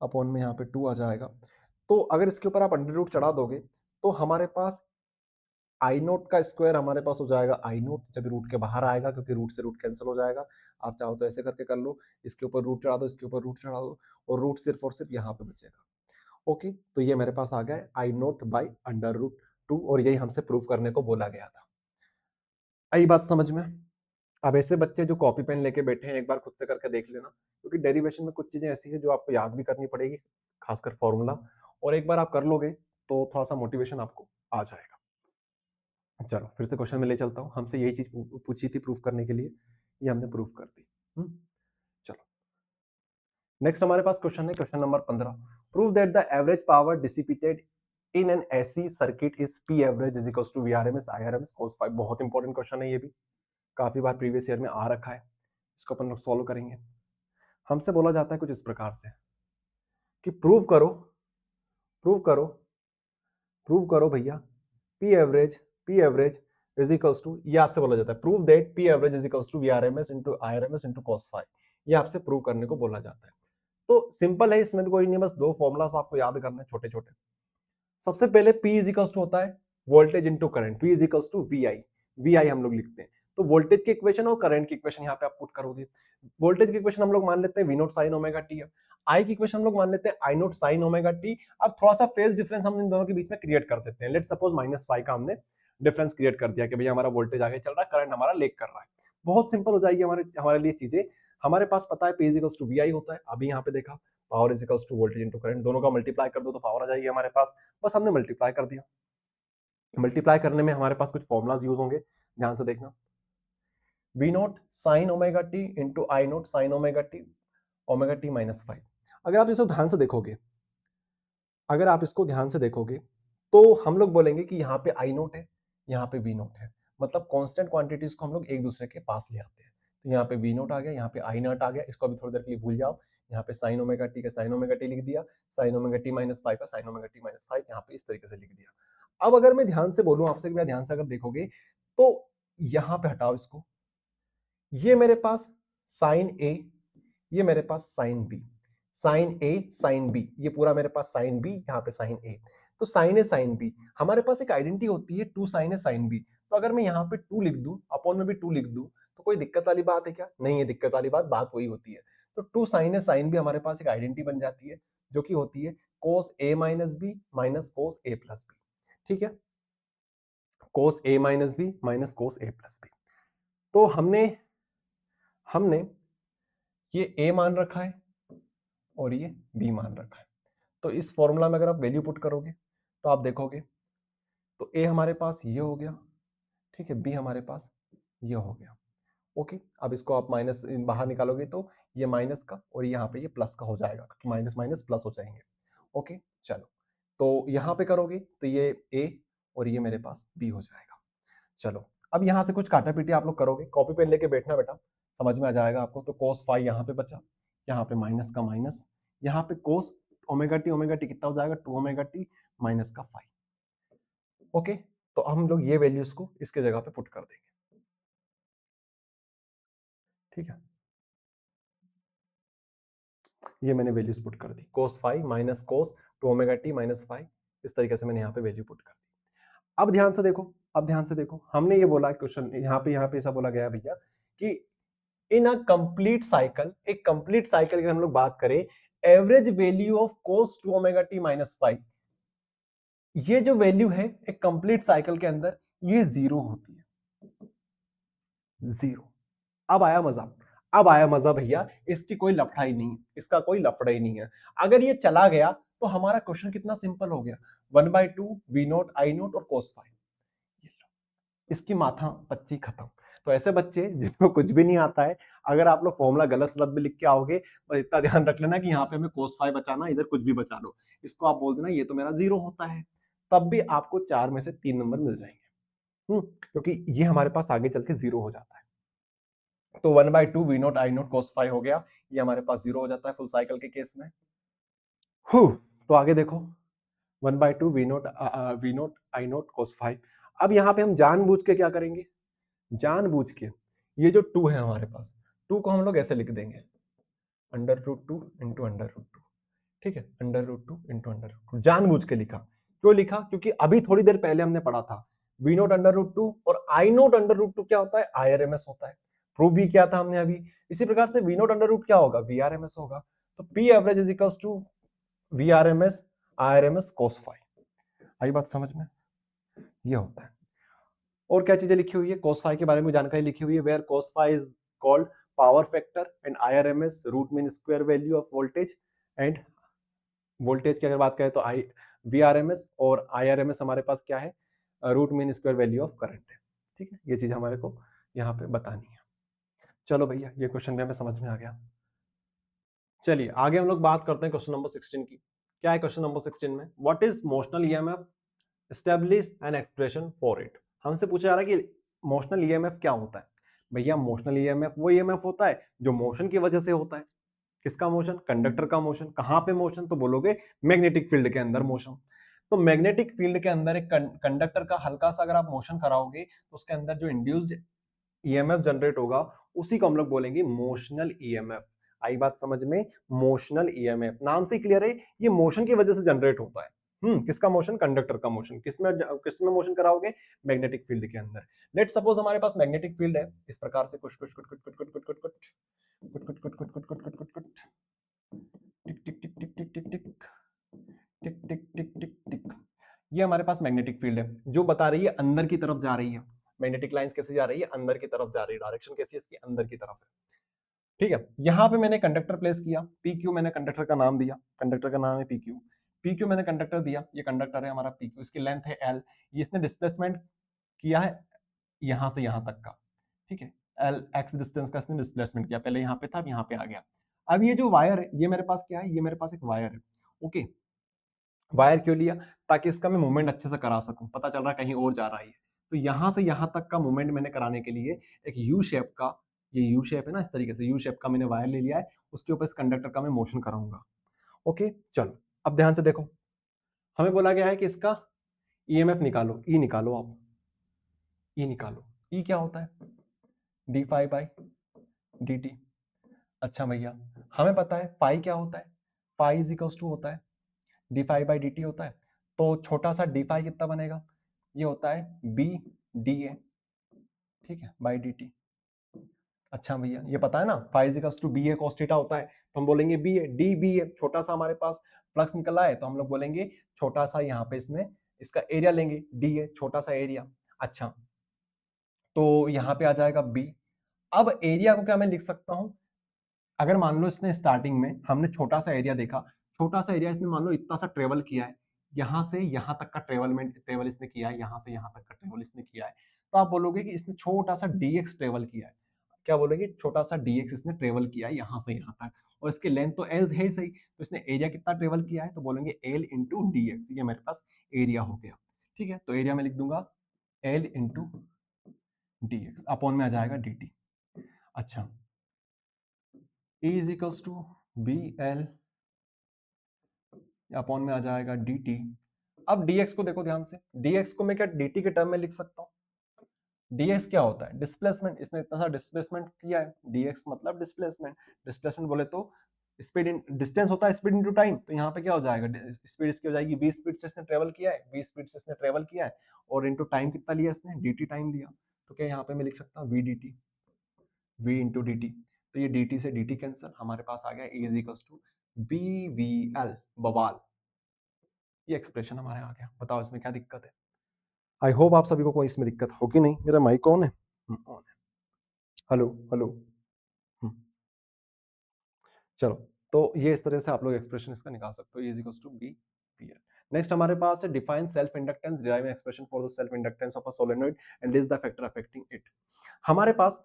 अपॉन में यहाँ पे 2 आ जाएगा। तो अगर इसके ऊपर आप अंडर रूट चढ़ा दोगे तो हमारे पास आई नोट का स्क्वायर हमारे पास हो जाएगा आई नोट, जब रूट के बाहर आएगा क्योंकि रूट से रूट कैंसिल हो जाएगा। आप चाहो तो ऐसे करके कर लो, इसके ऊपर रूट चढ़ा दो, इसके ऊपर रूट चढ़ा दो, और रूट सिर्फ और सिर्फ यहाँ पे बचेगा। ओके, तो ये मेरे पास आ गया आई नोट बाई अंडर रूट 2, और यही हमसे प्रूफ करने को बोला गया था। आई बात समझ में? अब ऐसे बच्चे जो कॉपी पेन लेके बैठे हैं, एक बार खुद से करके देख लेना, क्योंकि डेरिवेशन में कुछ चीजें ऐसी है जो आपको याद भी करनी पड़ेगी, खासकर फॉर्मूला, और एक बार आप कर लोगे तो थोड़ा सा मोटिवेशन आपको आ जाएगा। चलो फिर से क्वेश्चन में ले चलता हूँ, हमसे यही चीज पूछी थी प्रूफ करने के लिए, ये हमने प्रूफ कर दी। चलो नेक्स्ट हमारे पास क्वेश्चन है, question number 15। Prove that the average power dissipated in an AC circuit is P average is equals to V RMS I RMS cos phi. बहुत इंपॉर्टेंट क्वेश्चन है, ये भी काफी बार प्रीवियस ईयर में आ रखा है। इसको अपन लोग सॉल्व करेंगे। हमसे बोला जाता है कुछ इस प्रकार से कि प्रूव करो, प्रूव करो, प्रूव करो भैया, P average is equals to, ये आपसे बोला जाता है prove that P average is equals to V RMS into I RMS into cos phi. ये आपसे प्रूव करने को बोला जाता है। तो सिंपल है, इसमें तो कोई नहीं, बस दो फॉर्मुलास आपको याद करने हैं छोटे छोटे। सबसे पहले P इज इक्वल्स टू होता है voltage into current, P is equals to VI, VI हम लोग लिखते हैं। तो वोल्टेज की इक्वेशन और करंट की इक्वेशन यहाँ पे आप पुट करोगे। वोल्टेज की इक्वेशन हम लोग मान लेते हैं V naught sine omega T है, आई की इक्वेशन हम लोग मान लेते हैं आई नॉट साइन ओमेगा टी। अब थोड़ा सा फेज डिफरेंस हम इन दोनों के बीच में क्रिएट कर देते हैं। लेट्स सपोज -5 का हमने डिफरेंस क्रिएट कर दिया कि भैया हमारा वोल्टेज आगे चल रहा है, करंट हमारा लेग कर रहा है। बहुत सिंपल हो जाएगी हमारे लिए चीजें। हमारे पास पता है P is equals to VI होता है, अभी यहाँ पे देखा power is equals to voltage into current, दोनों का मल्टीप्लाई कर दो तो पावर आ जाएगी हमारे पास, बस हमने मल्टीप्लाई कर दिया। मल्टीप्लाई करने में हमारे पास कुछ फॉर्मुलाज यूज होंगे, ध्यान से देखना। V naught sine omega T into I naught sine omega T -5। अगर आप इसको ध्यान से देखोगे, अगर आप इसको ध्यान से देखोगे तो हम लोग बोलेंगे कि यहाँ पे आई नोट है, यहाँ पे वी नोट है, मतलब कांस्टेंट क्वांटिटीज को हम लोग एक दूसरे के पास ले आते हैं। तो यहाँ पे वी नोट आ गया, यहाँ पे आई नॉट आ गया, इसको अभी थोड़ी देर के लिए भूल जाओ। यहाँ पे साइन ओमेगा टी का साइन ओमेगा टी लिख दिया, साइन ओमेगा टी -5 का साइन ओमेगा टी -5, यहाँ पे इस तरीके से लिख दिया। अब अगर मैं ध्यान से बोलूं आपसे, ध्यान से अगर देखोगे तो यहां पे हटाओ इसको, ये मेरे पास साइन ए, ये मेरे पास sine B, sign A sine B, ये पूरा मेरे पास साइन बी, यहाँ पे साइन ए। तो साइन ए साइन बी, हमारे पास एक आइडेंटिटी होती है two sine A sine B. तो अगर मैं यहाँ पे 2 लिख दूं, अपॉन में भी 2 लिख दूं, तो कोई दिक्कत वाली बात है क्या? नहीं है दिक्कत वाली बात वही होती है। तो two sine A sine B हमारे पास एक आइडेंटिटी बन जाती है, जो कि होती है cos a minus B minus cos a plus B. ठीक है, cos a minus B minus cos a plus B. तो हमने हमने ये a मान रखा है और ये b मान रखा है। तो इस फॉर्मूला में अगर आप वैल्यू पुट करोगे तो आप देखोगे तो a हमारे पास ये हो गया, ठीक है, b हमारे पास ये हो गया। ओके, अब इसको आप माइनस बाहर निकालोगे तो ये माइनस का और यहाँ पे ये प्लस का हो जाएगा, क्योंकि माइनस माइनस प्लस हो जाएंगे। ओके चलो, तो यहाँ पे करोगे तो ये a और ये मेरे पास b हो जाएगा। चलो अब यहाँ से कुछ काटा पीटी आप लोग करोगे, कॉपी पेन लेके बैठना बेटा, समझ में आ जाएगा आपको। तो cos फाई यहाँ पे बचा, यहाँ पे माइनस का माइनस, यहाँ पे cos ओमेगा टी कितना हो जाएगा 2 ओमेगा टी माइनस का फाई। ओके, तो हम लोग ये वैल्यूज को इसके जगह पे पुट कर देंगे। ठीक है, ये मैंने वैल्यूज पुट कर दी, cos phi minus cos 2 omega T minus phi, इस तरीके से मैंने यहाँ पे वैल्यू पुट कर दी। अब ध्यान से देखो, अब ध्यान से देखो, हमने ये बोला क्वेश्चन यहाँ पे ऐसा बोला गया भैया कि इन अ कंप्लीट साइकिल, एक कंप्लीट साइकिल की हम लोग बात करें, average value of cos 2 omega T minus five, ये जो वैल्यू है एक कंप्लीट साइकिल के अंदर ये 0 होती है, 0। अब आया मजा, अब आया मजा भैया, इसकी कोई लफड़ा ही नहीं है, इसका कोई लफड़ा ही नहीं है। अगर ये चला गया तो हमारा क्वेश्चन कितना सिंपल हो गया, 1/2 वी नोट आई नोट और cos फाइव, इसकी माथा पच्ची खत्म। तो ऐसे बच्चे जिनको कुछ भी नहीं आता है, अगर आप लोग फॉर्मूला गलत सलत भी लिख के आओगे, बस इतना ध्यान रख लेना कि यहाँ पे हमें cos फाइव बचाना, इधर कुछ भी बचा लो, इसको आप बोल देना ये तो मेरा 0 होता है, तब भी आपको 4 में से 3 नंबर मिल जाएंगे। क्योंकि ये हमारे पास आगे चल के 0 हो जाता है। तो 1/2 V naught I naught cos five हो गया, ये हमारे पास 0 हो जाता है फुल साइकिल के केस में। तो आगे देखो 1/2 V naught I naught cos five. अब यहाँ पे हम जानबूझ के क्या करेंगे, जानबूझ के ये जो 2 है हमारे पास, 2 को हम लोग ऐसे लिख देंगे √2 इंटू √2। ठीक है, √2 इंटू √2 जानबूझ के लिखा। क्यों लिखा? क्योंकि अभी थोड़ी देर पहले हमने पढ़ा था V naught under root two, और I naught under root two क्या होता है, आई आर एम एस होता है। प्रूव भी किया था हमने अभी। इसी प्रकार से वी नोट अंडर रूट क्या होगा, वी आर एम एस होगा। तो P average is equals to V R M S I R M S cos phi. आई बात समझ में, ये होता है। और क्या चीजें लिखी हुई है, कोस फाई के बारे में जानकारी लिखी हुई है, where cos phi is called power factor and I RMS root mean square value of voltage, and voltage की अगर बात करें तो आई वीआरएमएस, और आईआरएमएस हमारे पास क्या है, root mean square value of current है। ठीक है, ये चीज हमारे को यहाँ पे बतानी है। चलो भैया, ये क्वेश्चन भी हमें समझ में आ गया। चलिए आगे हम लोग बात करते हैं क्वेश्चन नंबर 16 की। क्या है क्वेश्चन नंबर 16 में, what is motional EMF, establish N expression for it. हमसे पूछा जा रहा है कि मोशनल ईएमएफ क्या होता है। भैया मोशनल ईएमएफ वो ईएमएफ होता है जो मोशन की वजह से होता है। किसका मोशन, कंडक्टर का मोशन। कहां पे मोशन, तो बोलोगे मैग्नेटिक फील्ड के अंदर मोशन। तो मैग्नेटिक फील्ड के अंदर एक कंडक्टर का हल्का सा अगर आप मोशन कराओगे तो उसके अंदर जो इंड्यूस्ड ईएमएफ जनरेट होगा उसी को हम लोग बोलेंगे मोशनल ईएमएफ। आई बात समझ में, मोशनल ईएमएफ नाम से क्लियर है, ये मोशन की वजह से जनरेट होता है। किसका मोशन, कंडक्टर का मोशन। किसमें मोशन कराओगे, मैग्नेटिक फील्ड के अंदर। लेट सपोज हमारे पास मैग्नेटिक फील्ड है इस प्रकार से, कुछ कुछ कुछ कुछ कुछ कुछ कुछ कुछ कुछ कुछ कुछ कुछ कुछ कुछ कुछ कुछ कुछ टिक टिक टिक टिक टिक टिक टिक टिक टिक टिक टिक टिक। ये हमारे पास मैग्नेटिक फील्ड है जो बता रही है अंदर की तरफ जा रही है। मैग्नेटिक लाइंस कैसे जा रही है, अंदर की तरफ जा रही है। डायरेक्शन कैसी है इसकी, अंदर की तरफ है। ठीक है, यहां पे मैंने कंडक्टर प्लेस किया, पी क्यू मैंने कंडक्टर का नाम दिया, कंडक्टर का नाम है पी क्यू। पी क्यू मैंने कंडक्टर दिया, ये कंडक्टर है हमारा पी क्यू, इसकी लेंथ है एल। ये इसने डिस्प्लेसमेंट किया है यहां से यहां तक का। ठीक है, एल एक्स डिस्टेंस का इसने डिस्प्लेसमेंट किया, पहले यहाँ पे था अब यहाँ पे आ गया। अब ये जो वायर है ये मेरे पास क्या है, ये मेरे पास एक वायर है। ओके, वायर क्यों लिया, ताकि इसका मैं मूवमेंट अच्छे से करा सकूं, पता चल रहा है कहीं और जा रहा है। तो यहां से यहां तक का मूवमेंट मैंने कराने के लिए एक यू शेप का, ये यू शेप है ना, इस तरीके से यू शेप का मैंने वायर ले लिया है, उसके ऊपर इस कंडक्टर का मैं मोशन कराऊंगा। ओके चलो, अब ध्यान से देखो, हमें बोला गया है कि इसका ईएमएफ निकालो, ई निकालो, आप ई निकालो। ई क्या होता है, D phi by D T. अच्छा भैया, हमें पता है फाई क्या होता है, फाई इज इक्वल्स टू होता है D phi by D T होता है। तो छोटा सा डी फाई कितना बनेगा, ये होता है बी डी ए, ठीक है, बाई डी टी। अच्छा भैया, ये पता है ना phi is equals to B A cos theta होता है, तो हम बोलेंगे B A, D B A. छोटा सा हमारे पास फ्लक्स निकला है तो हम लोग बोलेंगे छोटा सा, यहाँ पे इसने इसका एरिया लेंगे, डी ए छोटा सा एरिया। अच्छा, तो यहाँ पे आ जाएगा बी। अब एरिया को क्या मैं लिख सकता हूँ, अगर मान लो इसने स्टार्टिंग में हमने छोटा सा एरिया देखा, छोटा सा एरिया इसने मान लो इतना सा ट्रेवल किया है, यहाँ से यहाँ तक का ट्रेवल इसने किया है, यहाँ से यहाँ तक का ट्रेवल इसने किया है, तो आप बोलोगे कि इसने छोटा सा dx ट्रेवल किया है। क्या बोलोगे, छोटा सा dx इसने ट्रेवल किया है यहाँ से यहाँ तक, और इसकी लेंथ तो l है ही सही, तो इसने एरिया कितना ट्रेवल किया है, तो बोलेंगे l इंटू डी एक्स। ये मेरे पास एरिया हो गया। ठीक है, तो एरिया में लिख दूंगा l into D X, upon में आ जाएगा डी टी। अच्छा, E is equals to B L, upon में आ जाएगा डी टी। अब dx को देखो ध्यान से, dx को मैं क्या dt के टर्म में लिख सकता हूँ। dx क्या होता है, डिस्प्लेसमेंट, इसने इतना सा डिस्प्लेसमेंट किया है, dx मतलब डिस्प्लेसमेंट। डिस्प्लेसमेंट बोले तो स्पीड इन डिस्टेंस होता है, स्पीड इनटू टाइम। तो यहाँ पे क्या हो जाएगा, स्पीड इसकी हो जाएगी v स्पीड से इसने ट्रेवल किया है, v स्पीड से इसने ट्रेवल किया है, और इनटू टाइम कितना लिया इसने, dt टाइम लिया। तो क्या यहाँ पे मैं लिख सकता हूँ v dt, v into D T. तो ये dt से dt कैंसिल, हमारे पास आ गया e is equals to B V L, बवाल। ये एक्सप्रेशन हमारे आ गया। बताओ इसमें क्या दिक्कत है। आई होप आप सभी को कोई इसमें दिक्कत होगी नहीं। मेरा माइक ऑन है, ऑन है। Hello hello. चलो, तो ये इस तरह से आप लोग एक्सप्रेशन इसका निकाल सकते हो, is equals to B P L. Next हमारे पास है define self inductance, derive expression for the self inductance of a solenoid and list the factor affecting it. हमारे पास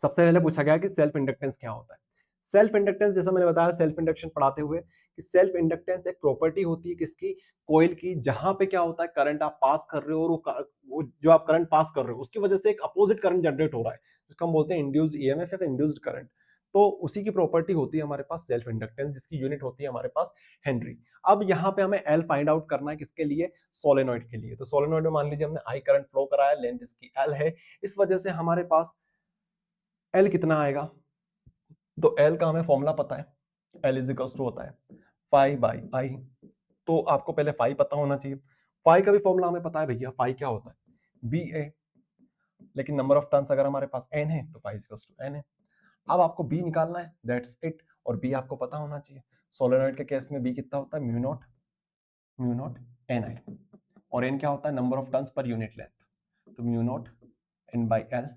सबसे पहले पूछा गया कि सेल्फ इंडक्टेंस क्या होता है। सेल्फ इंडक्टेंस, जैसा मैंने बताया सेल्फ इंडक्शन पढ़ाते हुए, कि सेल्फ इंडक्टेंस एक प्रॉपर्टी होती है किसकी, कोयल की, जहां पे क्या होता है करंट आप पास कर रहे हो, और वो जो आप करंट पास कर रहे हो उसकी वजह से एक अपोजिट करंट जनरेट हो रहा है, जिसको हम बोलते हैं इंड्यूस्ड ईएमएफ या इंड्यूस्ड करंट। तो उसी की प्रॉपर्टी होती है हमारे पास सेल्फ इंडक्टेंस, जिसकी यूनिट होती है हमारे पास हेनरी। अब यहाँ पे हमें एल फाइंड आउट करना है, किसके लिए, सोलेनॉइड के लिए। तो सोलेनॉइड में मान लीजिए हमने आई करंट फ्लो कराया, लेंथ इसकी एल है, इस वजह से हमारे पास एल कितना आएगा, तो एल का हमें फॉर्मूला पता है, एल इज इक्वल्स टू होता है फाई बाई आई। तो आपको पहले फाई पता होना चाहिए। फाई का भी फॉर्मूला हमें पता है भैया, फाई क्या होता है, बी ए, लेकिन नंबर ऑफ टर्न्स अगर हमारे पास एन है तो फाइव इक्वल्स टू एन है। अब आपको बी निकालना है, दैट्स इट। और बी आपको पता होना चाहिए, सोलेनॉइड के केस में बी कितना होता है, म्यू नॉट एन आई, और एन क्या होता है, number of turns per unit length, तो mu naught N by L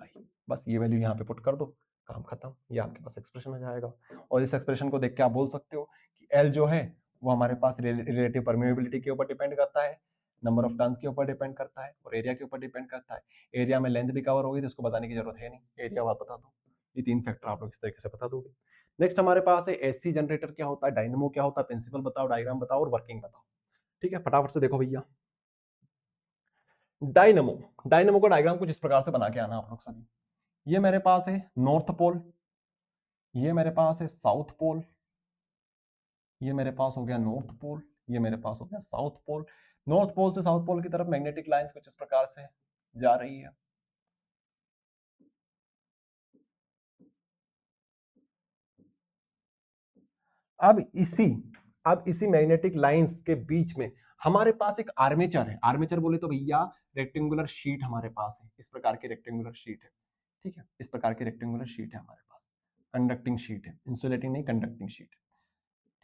I. बस ये वैल्यू यहाँ पे पुट कर दो, काम खत्म, ये आपके पास एक्सप्रेशन आ जाएगा। और इस एक्सप्रेशन को देख के आप बोल सकते हो कि एल जो है वो हमारे पास रिलेटिव परमेबिलिटी के ऊपर डिपेंड करता है, नंबर ऑफ टर्न्स के ऊपर डिपेंड करता है, और एरिया के ऊपर डिपेंड करता है। एरिया में लेंथ भी कवर होगी तो इसको बताने की जरूरत है नहीं, एरिया आप बता दो। ये तीन फैक्टर आप लोग इस तरीके से बता दोगे। नेक्स्ट हमारे पास है एसी जनरेटर क्या होता है, डायनेमो क्या होता है, प्रिंसिपल बताओ, डायग्राम बताओ और वर्किंग बताओ। ठीक है, फटाफट से देखो भैया। डायनेमो, डायनेमो का डायग्राम कुछ इस प्रकार से बना के आना आप लोग सभी। ये मेरे पास है नॉर्थ पोल, ये मेरे पास है साउथ पोल, ये मेरे पास हो गया नॉर्थ पोल, ये मेरे पास हो गया साउथ पोल। नॉर्थ पोल से साउथ पोल की तरफ मैग्नेटिक लाइंस कुछ इस प्रकार से जा रही है। अब इसी मैग्नेटिक लाइंस के बीच में हमारे पास एक आर्मेचर है। आर्मेचर बोले तो भैया रेक्टेंगुलर शीट हमारे पास है, इस प्रकार की रेक्टेंगुलर शीट है। ठीक है, इस प्रकार की रेक्टेंगुलर शीट है हमारे पास, कंडक्टिंग शीट है, इंसुलेटिंग नहीं, कंडक्टिंग शीट।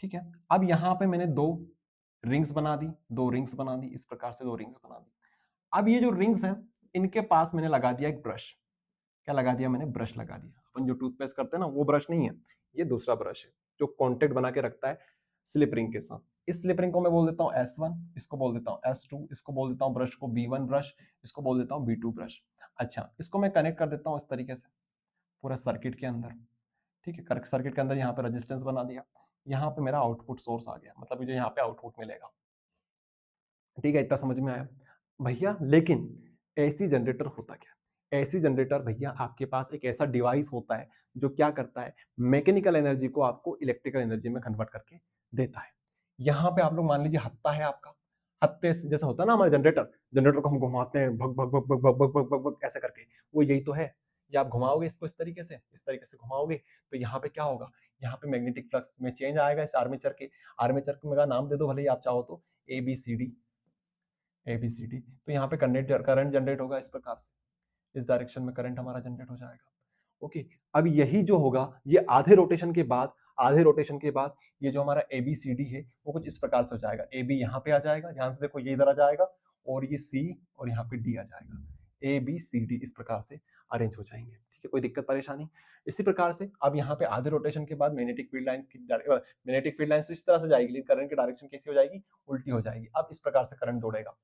ठीक है, अब यहाँ पे मैंने दो रिंग्स बना दी, दो रिंग्स बना दी, इस प्रकार से दो रिंग्स बना दी। अब ये जो रिंग्स हैं इनके पास मैंने लगा दिया एक ब्रश। क्या लगा दिया मैंने, ब्रश लगा दिया। अपन जो टूथपेस्ट करते हैं ना वो ब्रश नहीं है, ये दूसरा ब्रश है जो कांटेक्ट बना के रखता है स्लिप रिंग के साथ। इस स्लिप रिंग को मैं बोल देता हूँ S1, इसको बोल देता हूँ S2, इसको बोल देता हूँ ब्रश को B1 ब्रश, इसको बोल देता हूँ B2 ब्रश। अच्छा, इसको मैं कनेक्ट कर देता हूँ इस तरीके से पूरा सर्किट के अंदर। ठीक है, सर्किट के अंदर यहाँ पे रेजिस्टेंस बना दिया, यहाँ पे मेरा आउटपुट सोर्स आ गया, मतलब मुझे यहाँ पे आउटपुट मिलेगा। ठीक है, इतना समझ में आया भैया। लेकिन एसी जनरेटर होता क्या, एसी जनरेटर भैया आपके पास एक ऐसा डिवाइस होता है जो क्या करता है, मैकेनिकल एनर्जी को आपको इलेक्ट्रिकल एनर्जी में कन्वर्ट करके देता है। यहाँ पे आप लोग मान लीजिए हत्ता है आपका, हत्ते से जैसा होता है ना हमारा जनरेटर, जनरेटर को हम घुमाते हैं भग भग भग भग भग भग भग भग भग ऐसे करके, वो यही तो है। ये आप घुमाओगे इसको इस तरीके से घुमाओगे तो यहाँ पे क्या होगा, यहाँ पे मैग्नेटिक फ्लक्स में चेंज आएगा इस आर्मेचर के। आर्मेचर को मेरा नाम दे दो भले ही आप चाहो तो, ABCD, ABCD। तो यहाँ पे करंट जनरेट होगा इस प्रकार से, इस डायरेक्शन में करंट हमारा जनरेट हो जाएगा। ओके, अब यही जो होगा ये आधे रोटेशन के बाद ये जो हमारा ABCD है वो कुछ इस प्रकार से हो जाएगा। AB यहाँ पे आ जाएगा, ध्यान से देखो, ये इधर आ जाएगा, और ये C और यहाँ पे D आ जाएगा। ABCD इस प्रकार से अरेंज हो जाएंगे। ठीक है, कोई दिक्कत परेशानी। इसी प्रकार से अब यहाँ पे आधे रोटेशन के बाद मैग्नेटिक फील्ड लाइन इस तरह से जाएगी, लेकिन करंट की डायरेक्शन कैसी हो जाएगी, उल्टी हो जाएगी। अब इस प्रकार से करंट दौड़ेगा।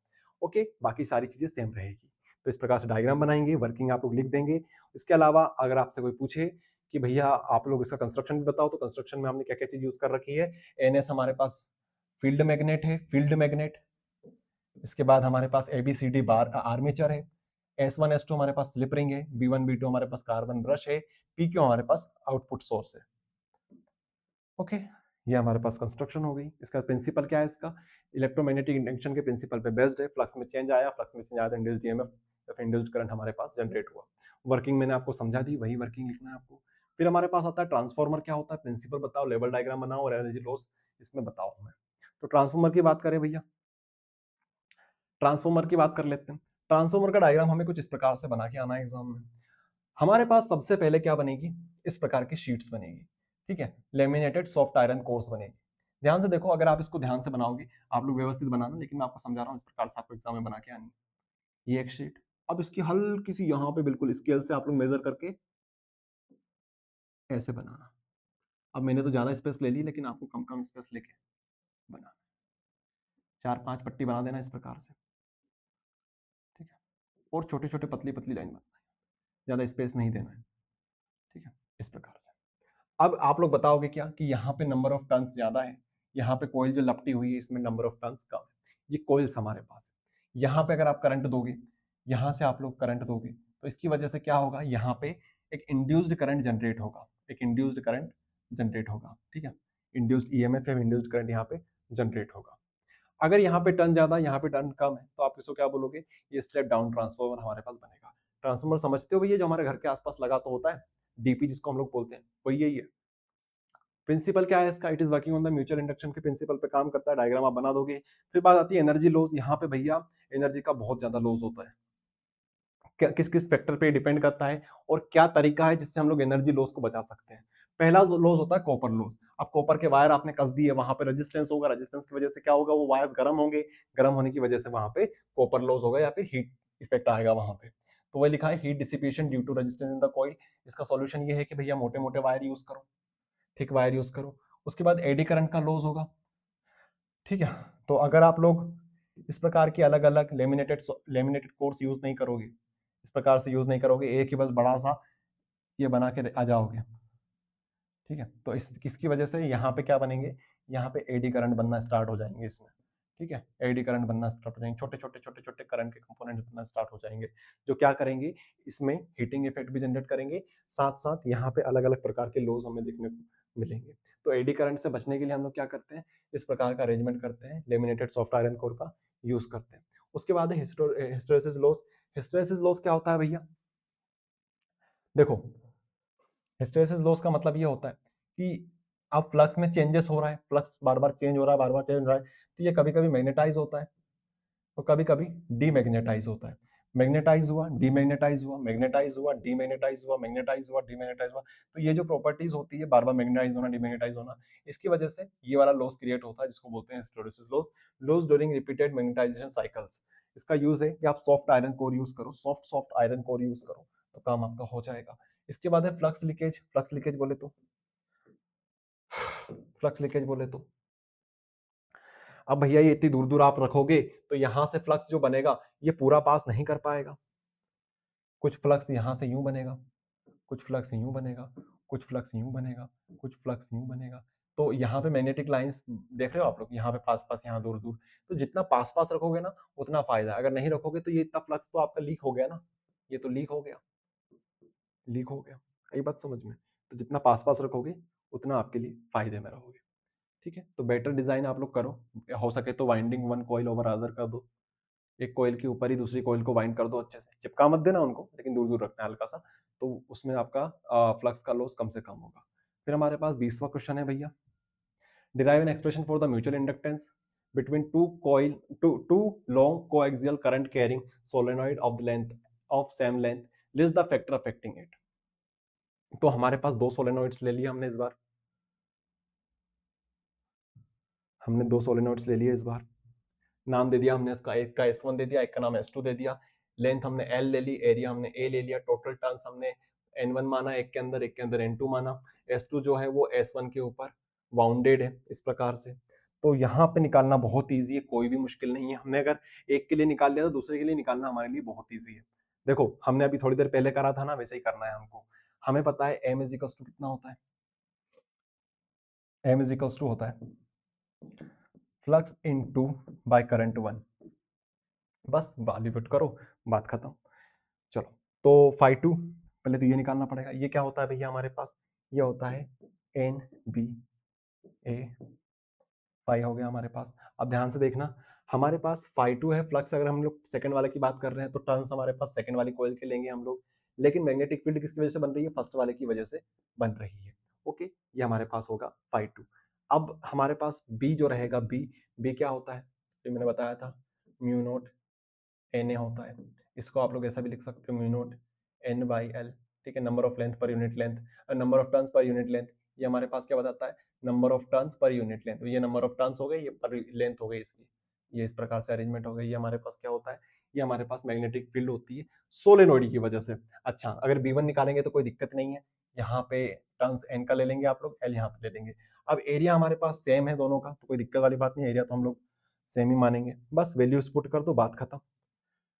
ओके, बाकी सारी चीजें सेम रहेगी। तो इस प्रकार से डायग्राम बनाएंगे, वर्किंग आप लोग लिख देंगे। इसके अलावा अगर आपसे कोई पूछे कि भैया आप लोग इसका कंस्ट्रक्शन भी बताओ, तो कंस्ट्रक्शन में हमने क्या क्या चीज यूज कर रखी है। एनएस हमारे पास फील्ड मैग्नेट है, फील्ड मैग्नेट। इसके बाद हमारे पास ABCD बार आर्मेचर है, S1 S2 हमारे पास स्लिप रिंग है, B1 B2 हमारे पास कार्बन ब्रश है, PQ हमारे पास आउटपुट सोर्स है। ओके, ये हमारे पास कंस्ट्रक्शन हो गई। इसका प्रिंसिपल क्या है, इसका इलेक्ट्रोमैग्नेटिक इंडक्शन के प्रिंसिपल पे बेस्ड है। फ्लक्स में चेंज आया, फ्लक्स में चेंज आया तो इंड्यूस्ड ईएमएफ या फिर इंड्यूस्ड करंट हमारे पास जनरेट हुआ। वर्किंग मैंने आपको समझा दी, वही वर्किंग लिखना है आपको। फिर हमारे पास आता है ट्रांसफार्मर क्या होता है, प्रिंसिपल बताओ, लेवल डायग्राम बनाओ और एनर्जी लॉस इसमें बताओ हमें। तो ट्रांसफार्मर की बात करें भैया, ट्रांसफार्मर की बात कर लेते हैं। ट्रांसफार्मर का डायग्राम हमें कुछ इस प्रकार से बना के आना है एग्जाम में। हमारे पास सबसे पहले क्या बनेगी, इस प्रकार की शीट्स बनेगी। ठीक है, लेमिनेटेड सॉफ्ट आयरन कोर्स बनेगी। ध्यान से देखो, अगर आप इसको ध्यान से बनाओगे, आप लोग व्यवस्थित बनाना, लेकिन मैं आपको समझा रहा हूँ इस प्रकार से आपको एग्जाम में बना के आनी है। ये एक शीट, अब इसकी हल्की सी यहाँ पे बिल्कुल स्केल से आप लोग मेजर करके ऐसे बनाना। अब मैंने तो ज्यादा स्पेस ले ली, लेकिन आपको कम कम स्पेस लेके बनाना, 4-5 पट्टी बना देना इस प्रकार से। ठीक है, और छोटे छोटे पतली पतली लाइन बनाना है, ज्यादा स्पेस नहीं देना है। ठीक है, इस प्रकार से। अब आप लोग बताओगे क्या कि यहाँ पे नंबर ऑफ टर्न्स ज्यादा है, यहाँ पे कोयल जो लपटी हुई है इसमें नंबर ऑफ टर्न्स कम है। ये कोयल्स हमारे पास है। यहाँ पे अगर आप करंट दोगे, यहाँ से आप लोग करंट दोगे, तो इसकी वजह से क्या होगा, यहाँ पे एक इंड्यूस्ड करंट जनरेट होगा, एक इंड्यूस्ड करंट जनरेट होगा। ठीक है, इंड्यूस्ड ईएमएफ या इंड्यूस्ड करंट यहाँ पे जनरेट होगा। अगर यहाँ पे टर्न ज्यादा, यहाँ पे टर्न कम है, तो आप इसको क्या बोलोगे, ये स्टेप डाउन ट्रांसफॉर्मर हमारे पास बनेगा। ट्रांसफॉर्मर समझते हो भैया, जो हमारे घर के आसपास लगा तो होता है, डीपी जिसको हम लोग बोलते हैं, वही यही है। प्रिंसिपल क्या है इसका, it is working on the mutual induction के प्रिंसिपल पे काम करता है। डायग्राम आप बना दोगे। फिर बात आती है एनर्जी लॉस। यहाँ पे भैया एनर्जी का बहुत ज्यादा लॉस होता है। किस किस फैक्टर पे डिपेंड करता है और क्या तरीका है जिससे हम लोग एनर्जी लॉस को बचा सकते हैं। पहला लॉस होता है कॉपर लॉस। अब कॉपर के वायर आपने कस दिए, वहां पे रेजिस्टेंस होगा, रेजिस्टेंस की वजह से क्या होगा, वो वायर गर्म होंगे, गर्म होने की वजह से वहां पे कॉपर लॉस होगा या फिर हीट इफेक्ट आएगा वहां पे। तो वही लिखा है heat dissipation due to resistance in the coil. इसका सॉल्यूशन ये है कि भैया मोटे मोटे वायर यूज करो, थिक वायर यूज करो। उसके बाद एडी करंट का लॉस होगा। ठीक है, तो अगर आप लोग इस प्रकार की अलग अलग लेमिनेटेड कोर्स यूज नहीं करोगे, इस प्रकार से यूज नहीं करोगे, एक ही बस बड़ा सा ये बना के आ जाओगे। ठीक है, तो इस किसकी वजह से यहाँ पे क्या बनेंगे, यहाँ पे एडी करंट बनना स्टार्ट हो जाएंगे इसमें। ठीक है, एडी करंट बनना स्टार्ट हो जाएंगे, छोटे छोटे छोटे छोटे करंट के कंपोनेंट बनना स्टार्ट हो जाएंगे, जो क्या करेंगे, इसमें हीटिंग इफेक्ट भी जनरेट करेंगे, साथ साथ यहाँ पे अलग अलग प्रकार के लॉस हमें देखने को मिलेंगे। तो एडी करंट से बचने के लिए हम लोग क्या करते हैं, इस प्रकार का अरेंजमेंट करते हैं, लेमिनेटेड सॉफ्ट आयरन कोर का यूज करते हैं। उसके बाद है हिस्टैरिसीस लॉस। हिस्टैरिसीस लॉस क्या होता है भैया, देखो हिस्टैरिसीस लॉस का मतलब ये होता है कि अब फ्लक्स में चेंजेस हो रहा है, फ्लक्स बार बार चेंज हो रहा है, बार बार चेंज हो रहा है, तो ये कभी कभी मैग्नेटाइज होता है और कभी कभी डीमैग्नेटाइज होता है। मैग्नेटाइज हुआ, डीमैग्नेटाइज हुआ, मैग्नेटाइज हुआ, डीमैग्नेटाइज हुआ, मैग्नेटाइज हुआ, डीमैग्नेटाइज हुआ। तो ये जो प्रॉपर्टीज होती है बार बार मैग्नेटाइज होना, डीमैग्नेटाइज होना, इसकी वजह से ये वाला लॉस क्रिएट होता है जिसको बोलते हैं hysteresis loss. Loss during repeated magnetization cycles. इसका यूज है कि आप सॉफ्ट आयरन कोर यूज करो, soft soft iron core use करो, तो काम आपका हो जाएगा। इसके बाद है फ्लक्स लीकेज। फ्लक्स लीकेज बोले तो, फ्लक्स लीकेज बोले तो अब भैया ये इतनी दूर दूर आप रखोगे तो यहां से फ्लक्स जो बनेगा ये पूरा पास नहीं कर पाएगा। कुछ फ्लक्स यहां से यूं बनेगा, कुछ फ्लक्स यूं बनेगा, कुछ फ्लक्स यूं बनेगा, कुछ फ्लक्स यूं बनेगा। तो यहाँ पे मैग्नेटिक लाइंस देख रहे हो आप लोग, यहाँ पे पास पास, यहाँ दूर दूर। तो जितना पास पास रखोगे ना उतना फायदा, अगर नहीं रखोगे तो ये इतना फ्लक्स तो आपका लीक हो गया ना, ये तो लीक हो गया, लीक हो गया। ये बात समझ में, तो जितना पास पास रखोगे उतना आपके लिए फायदे में रहोगे। ठीक है, तो बेटर डिजाइन आप लोग करो, हो सके तो winding one coil over other कर दो, एक कॉइल के ऊपर ही दूसरी कॉइल को वाइंड कर दो अच्छे से, चिपका मत देना उनको, लेकिन दूर दूर रखना है हल्का सा, तो उसमें आपका फ्लक्स का लॉस कम से कम होगा। फिर हमारे पास 20वां क्वेश्चन है भैया, derive an expression for the mutual inductance between two long coaxial current carrying solenoid of the length of same length list the factor affecting it। तो हमारे पास दो सोलेनोइड्स ले लिए हमने इस बार, हमने दो सोलेनोइड्स ले लिए इस बार, नाम दे दिया हमने इसका, एक का S1 दे दिया, एक का नाम S2 दे दिया, लेंथ हमने L ले ली, एरिया हमने A ले लिया, टोटल टर्न्स हमने N1 माना, एक के अंदर N2 माना। S2 जो है वो S1 के ऊपर बाउंडेड है इस प्रकार से। तो यहाँ पे निकालना बहुत ईजी है, कोई भी मुश्किल नहीं है। हमने अगर एक के लिए निकाल लिया तो दूसरे के लिए निकालना हमारे लिए बहुत ईजी है। देखो हमने अभी थोड़ी देर पहले करा था ना, वैसे ही करना है हमको। हमें पता है M इज इक्वल्स टू कितना होता है, M इज इक्वल्स टू होता है flux into by current one, बस वैल्यू पुट करो, बात खत्म। चलो, तो फाई टू पहले तो ये निकालना पड़ेगा, ये क्या होता है भैया हमारे पास, ये होता है एन बी ए, फाई हो गया हमारे पास। अब ध्यान से देखना, हमारे पास फाई टू है फ्लक्स, अगर हम लोग सेकंड वाले की बात कर रहे हैं तो टर्न्स हमारे पास सेकंड वाली कॉइल के लेंगे हम लोग, लेकिन मैग्नेटिक फील्ड किसकी वजह से बन रही है, फर्स्ट वाले की वजह से बन रही है। ओके, ये हमारे पास होगा फाई टू। अब हमारे पास बी जो रहेगा, बी बी क्या होता है, जो मैंने बताया था, म्यू नोट एन ए होता है। इसको आप लोग ऐसा भी लिख सकते हो, mu naught N by L. ठीक है, number of length per unit length, number of turns per unit length, ये हमारे पास क्या बताता है, number of turns per unit length. ये नंबर ऑफ टर्न्स हो गए, ये पर लेंथ हो गई इसकी, ये इस प्रकार से अरेंजमेंट हो गई। ये हमारे पास क्या होता है, ये हमारे पास मैग्नेटिक फील्ड होती है सोलेनोइड की वजह से। अच्छा, अगर B1 निकालेंगे तो कोई दिक्कत नहीं है, यहाँ पे टर्न्स एन का ले लेंगे आप लोग, एल यहाँ पे ले लेंगे। अब एरिया हमारे पास सेम है दोनों का, तो कोई दिक्कत वाली बात नहीं है, एरिया तो हम लोग सेम ही मानेंगे, बस वैल्यूज पुट कर दो, बात खत्म।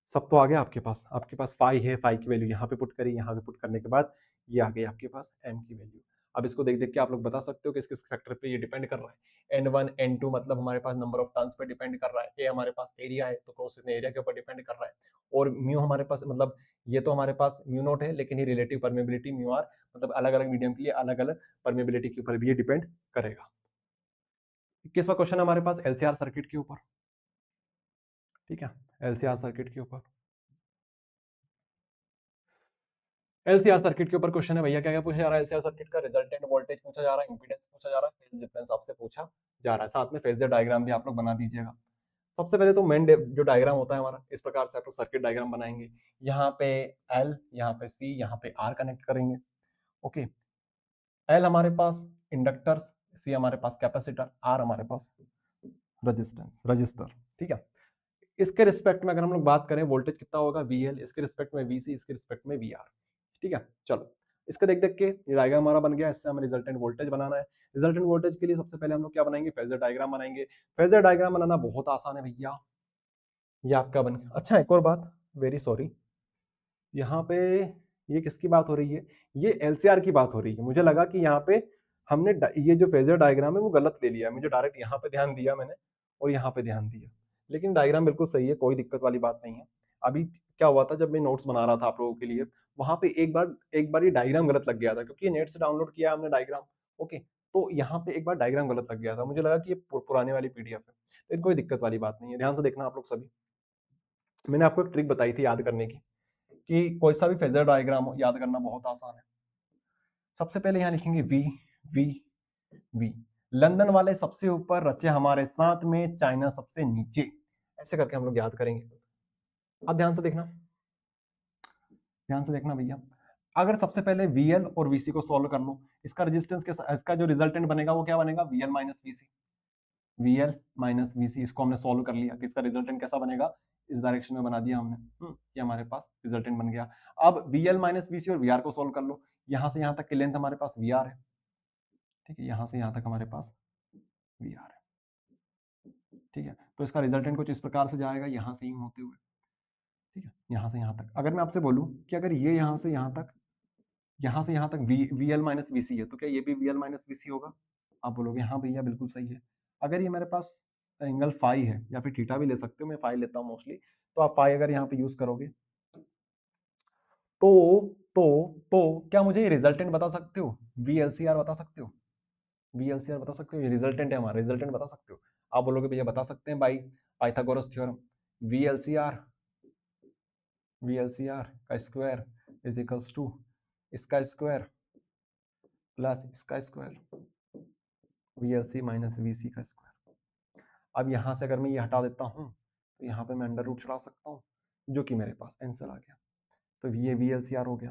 सब तो आ गया आपके पास, आपके पास फाई है, फाई की वैल्यू यहाँ पे पुट करी, यहाँ पे पुट करने के बाद ये आ गई आपके पास एम की वैल्यू। अब इसको देख देख के आप लोग बता सकते हो कि किस फैक्टर पे ये डिपेंड कर रहा है। N1 N2 मतलब हमारे पास नंबर ऑफ टर्न्स पे डिपेंड कर रहा है, ए हमारे पास एरिया है तो क्रॉस सेक्शन एरिया के ऊपर डिपेंड कर रहा है, और म्यू हमारे पास मतलब ये तो हमारे पास म्यू नोट है, लेकिन ये रिलेटिव परमेबिलिटी म्यू आर, मतलब अलग अलग मीडियम के लिए अलग अलग परमेबिलिटी के ऊपर भी ये डिपेंड करेगा। 21वां क्वेश्चन हमारे पास एलसीआर सर्किट के ऊपर। ठीक है, एलसीआर सर्किट के ऊपर, एलसीआर सर्किट के ऊपर क्वेश्चन है भैया। क्या क्या पूछा जा रहा है, एलसीआर सर्किट का रिजल्टेंट वोल्टेज पूछा जा रहा है, इंपीडेंस पूछा जा रहा है, फेज डिफरेंस आपसे पूछा जा रहा है, साथ में फेजर डायग्राम भी आप लोग बना दीजिएगा। सबसे पहले तो मेन जो डायग्राम होता है हमारा, इस प्रकार से आप लोग सर्किट डायग्राम बनाएंगे। यहाँ पे एल, यहाँ पे सी, यहाँ पे आर कनेक्ट करेंगे। ओके, एल हमारे पास इंडक्टर्स, सी हमारे पास कैपेसिटर, आर हमारे पास रेजिस्टेंस रजिस्टर। ठीक है, इसके रिस्पेक्ट में अगर हम लोग बात करें वोल्टेज कितना होगा वीएल, इसके रिस्पेक्ट में वीसी, इसके रिस्पेक्ट में वीआर। ठीक है, चलो इसका देख देख के ये डायग्राम हमारा बन गया। इससे हमें रिजल्टेंट वोल्टेज बनाना है। रिजल्टेंट वोल्टेज के लिए सबसे पहले हम लोग क्या बनाएंगे, फेजर डायग्राम बनाएंगे। फेजर डायग्राम बनाना बहुत आसान है भैया, ये आपका बन गया। अच्छा एक और बात, वेरी सॉरी, यहाँ पे ये किसकी बात हो रही है, ये एलसीआर की बात हो रही है। मुझे लगा कि यहाँ पे हमने ये जो फेजर डायग्राम है वो गलत ले लिया है, मुझे डायरेक्ट यहाँ पे ध्यान दिया मैंने और यहाँ पे ध्यान दिया, लेकिन डायग्राम बिल्कुल सही है, कोई दिक्कत वाली बात नहीं है। अभी क्या हुआ था, जब मैं नोट्स बना रहा था आप लोगों के लिए, वहां पे एक बार ये डायग्राम गलत लग गया था, क्योंकि नेट से डाउनलोड किया हमने डायग्राम। ओके, तो यहाँ पे एक बार डायग्राम गलत लग गया था, मुझे लगा कि ये पुराने वाली पीडीएफ है, लेकिन कोई दिक्कत वाली बात नहीं है। ध्यान से देखना आप लोग सभी, मैंने आपको एक ट्रिक बताई थी याद करने की, कि कोई सा भी फेजर डायग्राम हो याद करना बहुत आसान है। सबसे पहले यहाँ लिखेंगे वी, वी, वी। लंदन वाले सबसे ऊपर, रशिया हमारे साथ में, चाइना सबसे नीचे, ऐसे करके हम लोग याद करेंगे। अब ध्यान से देखना, ध्यान से देखना भैया, अगर सबसे पहले VL और VC को सॉल्व कर लो, इसका रेजिस्टेंस के इसका जो रिजल्टेंट बनेगा वो क्या बनेगा, VL minus VC। VL minus VC, इसको हमने सॉल्व कर लिया कि इसका रिजल्टेंट कैसा बनेगा, इस डायरेक्शन में बना दिया हमने। ये हमारे पास रिजल्टेंट बन गया। अब VL माइनस VC और VR को सॉल्व कर लो, यहां से यहां तक की लेंथ हमारे पास VR है। ठीक है, यहां से यहां तक हमारे पास VR है। ठीक है, तो इसका रिजल्टेंट कुछ इस प्रकार से जाएगा, यहां से ही होते हुए। ठीक है, यहां से यहां तक। अगर मैं आपसे बोलूं कि अगर ये यहां से यहां तक, यहां से यहां तक VL माइनस VC है, तो क्या ये भी VL माइनस VC होगा? आप बोलोगे हाँ भैया बिल्कुल सही है। अगर ये मेरे पास एंगल फाई है, या फिर थीटा भी ले सकते हो, मैं फाई लेता हूँ मोस्टली, तो आप फाई अगर यहाँ पे यूज करोगे तो तो तो क्या मुझे ये रिजल्टेंट बता सकते हो, VLCR बता सकते हो? VLCR बता सकते हो, ये रिजल्टेंट है हमारा, रिजल्टेंट बता सकते हो? आप बोलोगे भैया बता सकते हैं by Pythagoras theorem. VLCR, VLCR का स्क्वायर इज इक्वल्स टू इसका स्क्वायर प्लस इसका स्क्वायर, VLC माइनस VC का स्क्वायर। अब यहाँ से अगर मैं ये हटा देता हूँ तो यहाँ पे मैं अंडर रूट चला सकता हूँ, जो कि मेरे पास आंसर आ गया। तो ये VLCR हो गया।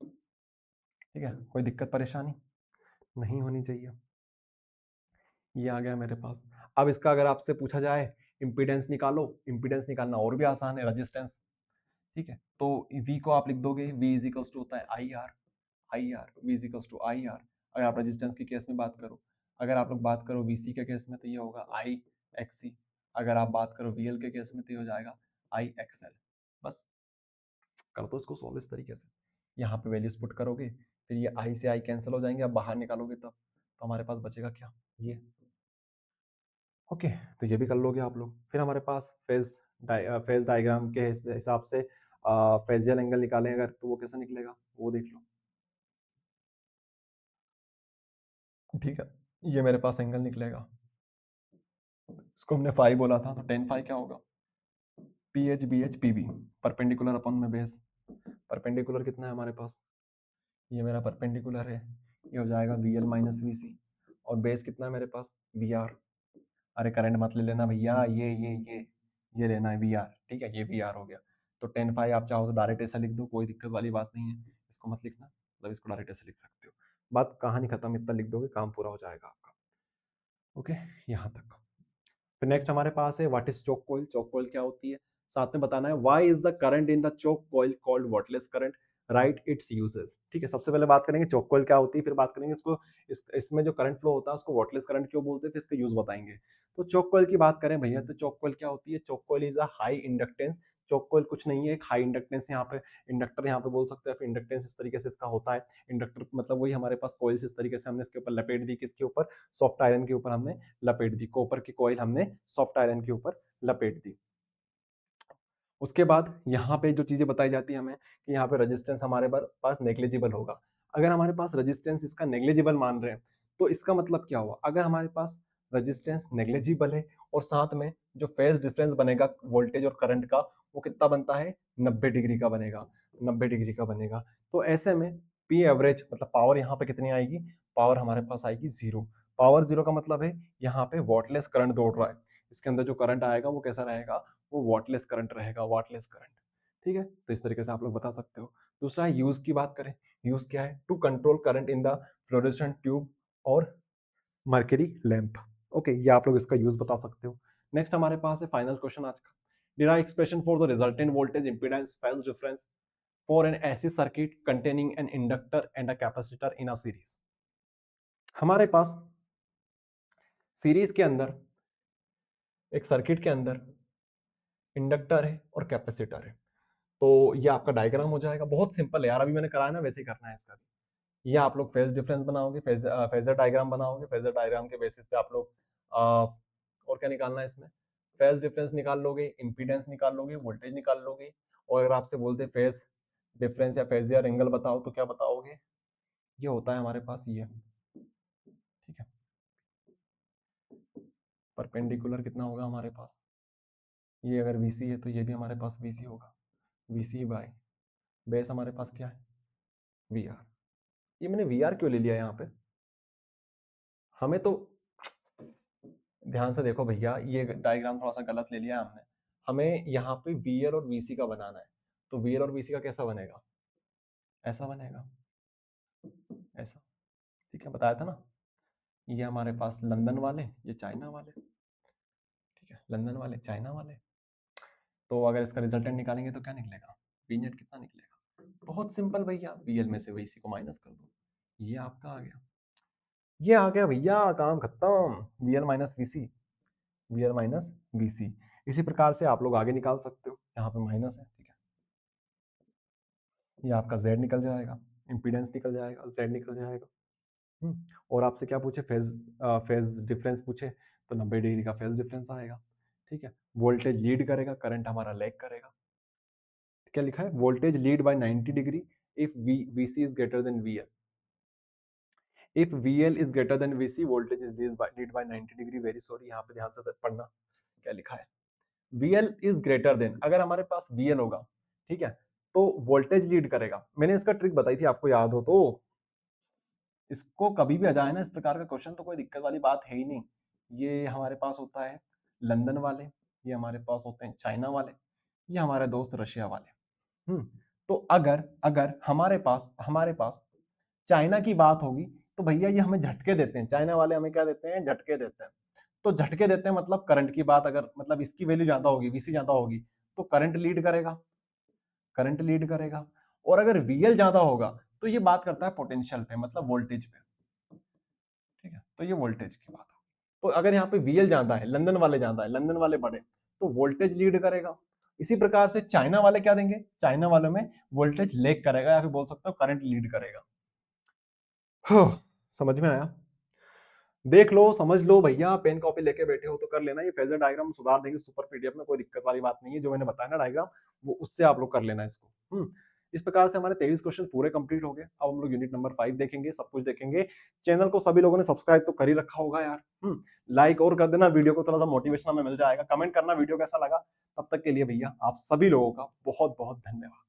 ठीक है, कोई दिक्कत परेशानी नहीं होनी चाहिए। ये आ गया मेरे पास। अब इसका अगर आपसे पूछा जाए इम्पीडेंस निकालो, इम्पीडेंस निकालना और भी आसान है, रेजिस्टेंस। ठीक है, तो V को आप लिख दोगे, V इज इक्वल्स टू होता है IR, IR, V is equals to IR। अगर आप रेजिस्टेंस के केस में बात करो, अगर आप लोग बात करो VC के केस में तो ये होगा IXC, अगर आप बात करो VL के केस में तो ये हो जाएगा IXL। बस कर दो इसको सॉल्व इस तरीके से, यहाँ पे वैल्यूज पुट करोगे, फिर ये I से I कैंसिल हो जाएंगे, अब बाहर निकालोगे तब तो हमारे पास बचेगा क्या, ये। ओके, तो ये भी कर लोगे आप लोग। फिर हमारे पास फेज डायग्राम के हिसाब से फेजियल एंगल निकालें अगर, तो वो कैसे निकलेगा वो देख लो। ठीक है, ये मेरे पास एंगल निकलेगा, इसको हमने फाई बोला था, तो टेन फाई क्या होगा, PH परपेंडिकुलर अपॉन में बेस। परपेंडिकुलर कितना है हमारे पास, ये मेरा परपेंडिकुलर है, ये हो जाएगा VL माइनस VC, और बेस कितना है मेरे पास VR। अरे करंट मत ले लेना भैया, ये लेना है VR। ठीक है, ये VR हो गया। तो 10 फाई आप चाहो तो डायरेक्ट ऐसा लिख दो, कोई दिक्कत वाली बात नहीं है, इसको मत लिखना, मतलब इसको डायरेक्ट ऐसे लिख सकते हो। बात कहानी खत्म, इतना लिख दोगे काम पूरा हो जाएगा आपका। ओके, यहाँ तक। फिर नेक्स्ट हमारे पास है what is choke coil. Choke coil क्या होती है, साथ में बताना है why is the current in the choke coil called wattless current, write its uses. ठीक है, सबसे पहले बात करेंगे चोक कॉइल क्या होती है, फिर बात करेंगे इसको इसमें जो करंट फ्लो होता है उसको वाटलेस करंट क्यों बोलते हैं, फिर इसका यूज बताएंगे। तो चोक कॉइल की बात करें भैया, तो चोक कॉइल क्या होती है, choke coil is a high inductance. Choke coil कुछ नहीं है, एक हाई इंडक्टेंस, यहाँ पे इंडक्टर यहाँ पे बोल सकते हैं, फिर इंडक्टेंस इस तरीके से इसका होता है। इंडक्टर मतलब वही हमारे पास कॉइल्स इस तरीके से हमने इसके ऊपर लपेट दी, किसके ऊपर, सॉफ्ट आयरन के ऊपर हमने लपेट दी, कॉपर की कॉइल हमने सॉफ्ट आयरन के ऊपर लपेट दी। उसके बाद यहाँ पे जो चीजें बताई जाती है हमें कि यहाँ पे रेजिस्टेंस हमारे पास नेग्लिजिबल होगा। अगर हमारे पास रेजिस्टेंस इसका नेग्लिजिबल मान रहे हैं तो इसका मतलब क्या हुआ, अगर हमारे पास रेजिस्टेंस नेग्लिजिबल है और साथ में जो फेज डिफरेंस बनेगा वोल्टेज और करंट का, वो कितना बनता है, 90 डिग्री का बनेगा, 90 डिग्री का बनेगा। तो ऐसे में पी एवरेज मतलब पावर यहाँ पे कितनी आएगी, पावर हमारे पास आएगी जीरो। पावर जीरो का मतलब है यहाँ पे वॉटलेस करंट दौड़ रहा है, इसके अंदर जो करंट आएगा वो कैसा रहेगा, वो वाटलेस करंट रहेगा, वाटलेस करंट। ठीक है, तो इस तरीके से आप लोग बता सकते हो। दूसरा है यूज की बात करें, यूज क्या है, to control current in the fluorescent tube और मर्करी लैंप। ओके, ये आप लोग इसका यूज बता सकते हो। नेक्स्ट हमारे पास है फाइनल क्वेश्चन आज का, derive expression for the resultant voltage impedance phase difference for an AC circuit containing an inductor and a capacitor in a series. हमारे पास सीरीज के अंदर एक सर्किट के अंदर इंडक्टर है और कैपेसिटर है। तो ये आपका डायग्राम हो जाएगा, बहुत सिंपल है यार, अभी मैंने कराया ना वैसे ही करना है इसका भी। ये आप लोग फेज डिफरेंस बनाओगे, फेजर डायग्राम बनाओगे, फेजर डायग्राम के बेसिस पे आप लोग और क्या निकालना है इसमें, फेज डिफरेंस निकाल लोगे, इंपीडेंस निकाल लोगे, वोल्टेज निकाल लोगे। और अगर आपसे बोलते फेज डिफरेंस या फेजियर एंगल बताओ तो क्या बताओगे, ये होता है हमारे पास ये, ठीक है। परपेंडिकुलर कितना होगा हमारे पास, ये अगर VC है तो ये भी हमारे पास VC होगा, VC बाय बेस हमारे पास क्या है, VR। ये मैंने VR क्यों ले लिया यहाँ पे, हमें तो ध्यान से देखो भैया, ये डायग्राम थोड़ा सा गलत ले लिया हमने। हमें यहाँ पे VL और VC का बनाना है, तो VL और VC का कैसा बनेगा, ऐसा बनेगा, ऐसा। ठीक है, बताया था ना, ये हमारे पास लंदन वाले, ये चाइना वाले, ठीक है, लंदन वाले चाइना वाले। तो अगर इसका रिजल्टेंट निकालेंगे तो क्या निकलेगा, पी नेट कितना निकलेगा, बहुत सिंपल भैया, VL में से VC को माइनस कर दो, ये आपका आ गया, ये आ गया भैया, काम खत्म, VL minus VC, VL minus VC। इसी प्रकार से आप लोग आगे निकाल सकते हो, यहाँ पे माइनस है, ठीक है, ये आपका Z निकल जाएगा, इम्पीडेंस निकल जाएगा, Z निकल जाएगा। और आपसे क्या पूछे, फेज डिफरेंस पूछे तो 90 डिग्री का फेज डिफरेंस आएगा, ठीक है। वोल्टेज लीड करेगा, करंट हमारा लैग करेगा। क्या लिखा है, voltage lead by 90 degree if VC is greater than VL, if VL is greater than VC voltage is lead by 90 degree. Very sorry, यहाँ पे ध्यान से पढ़ना क्या लिखा है, VL इज ग्रेटर देन, अगर हमारे पास VL होगा, ठीक है, तो वोल्टेज लीड करेगा। मैंने इसका ट्रिक बताई थी, आपको याद हो तो, इसको कभी भी आ जाए ना इस प्रकार का क्वेश्चन तो कोई दिक्कत वाली बात है ही नहीं। ये हमारे पास होता है लंदन वाले, ये हमारे पास होते हैं चाइना वाले, ये हमारे दोस्त रशिया वाले। तो अगर अगर हमारे पास चाइना की बात होगी तो भैया ये हमें झटके देते हैं, चाइना वाले हमें क्या देते हैं, झटके देते हैं। तो झटके देते हैं मतलब करंट की बात, अगर मतलब इसकी वैल्यू ज्यादा होगी, VC ज्यादा होगी, तो करंट लीड करेगा, करंट लीड करेगा। और अगर VL ज्यादा होगा तो ये बात करता है पोटेंशियल पे, मतलब वोल्टेज पे, ठीक है। तो ये वोल्टेज की बात है। तो अगर यहाँ पे VL ज्यादा है, लंदन वाले ज्यादा है, लंदन वाले बड़े, तो वोल्टेज लीड करेगा। इसी प्रकार से चाइना वाले क्या देंगे, चाइना वाले में वोल्टेज लेग करेगा, या फिर बोल सकते हो करंट लीड करेगा। समझ में आया, देख लो समझ लो भैया, पेन कॉपी लेके बैठे हो तो कर लेना, ये फेजर डायग्राम सुधार देंगे सुपर PDF में, कोई दिक्कत वाली बात नहीं है। जो मैंने बताया ना डायग्राम, वो उससे आप लोग कर लेना इसको। इस प्रकार से हमारे 23 क्वेश्चन पूरे कंप्लीट हो गए। अब हम लोग यूनिट नंबर 5 देखेंगे, सब कुछ देखेंगे। चैनल को सभी लोगों ने सब्सक्राइब तो कर ही रखा होगा यार, लाइक और कर देना, वीडियो को थोड़ा सा मोटिवेशन हमें मिल जाएगा। कमेंट करना वीडियो कैसा लगा। तब तक के लिए भैया आप सभी लोगों का बहुत बहुत धन्यवाद।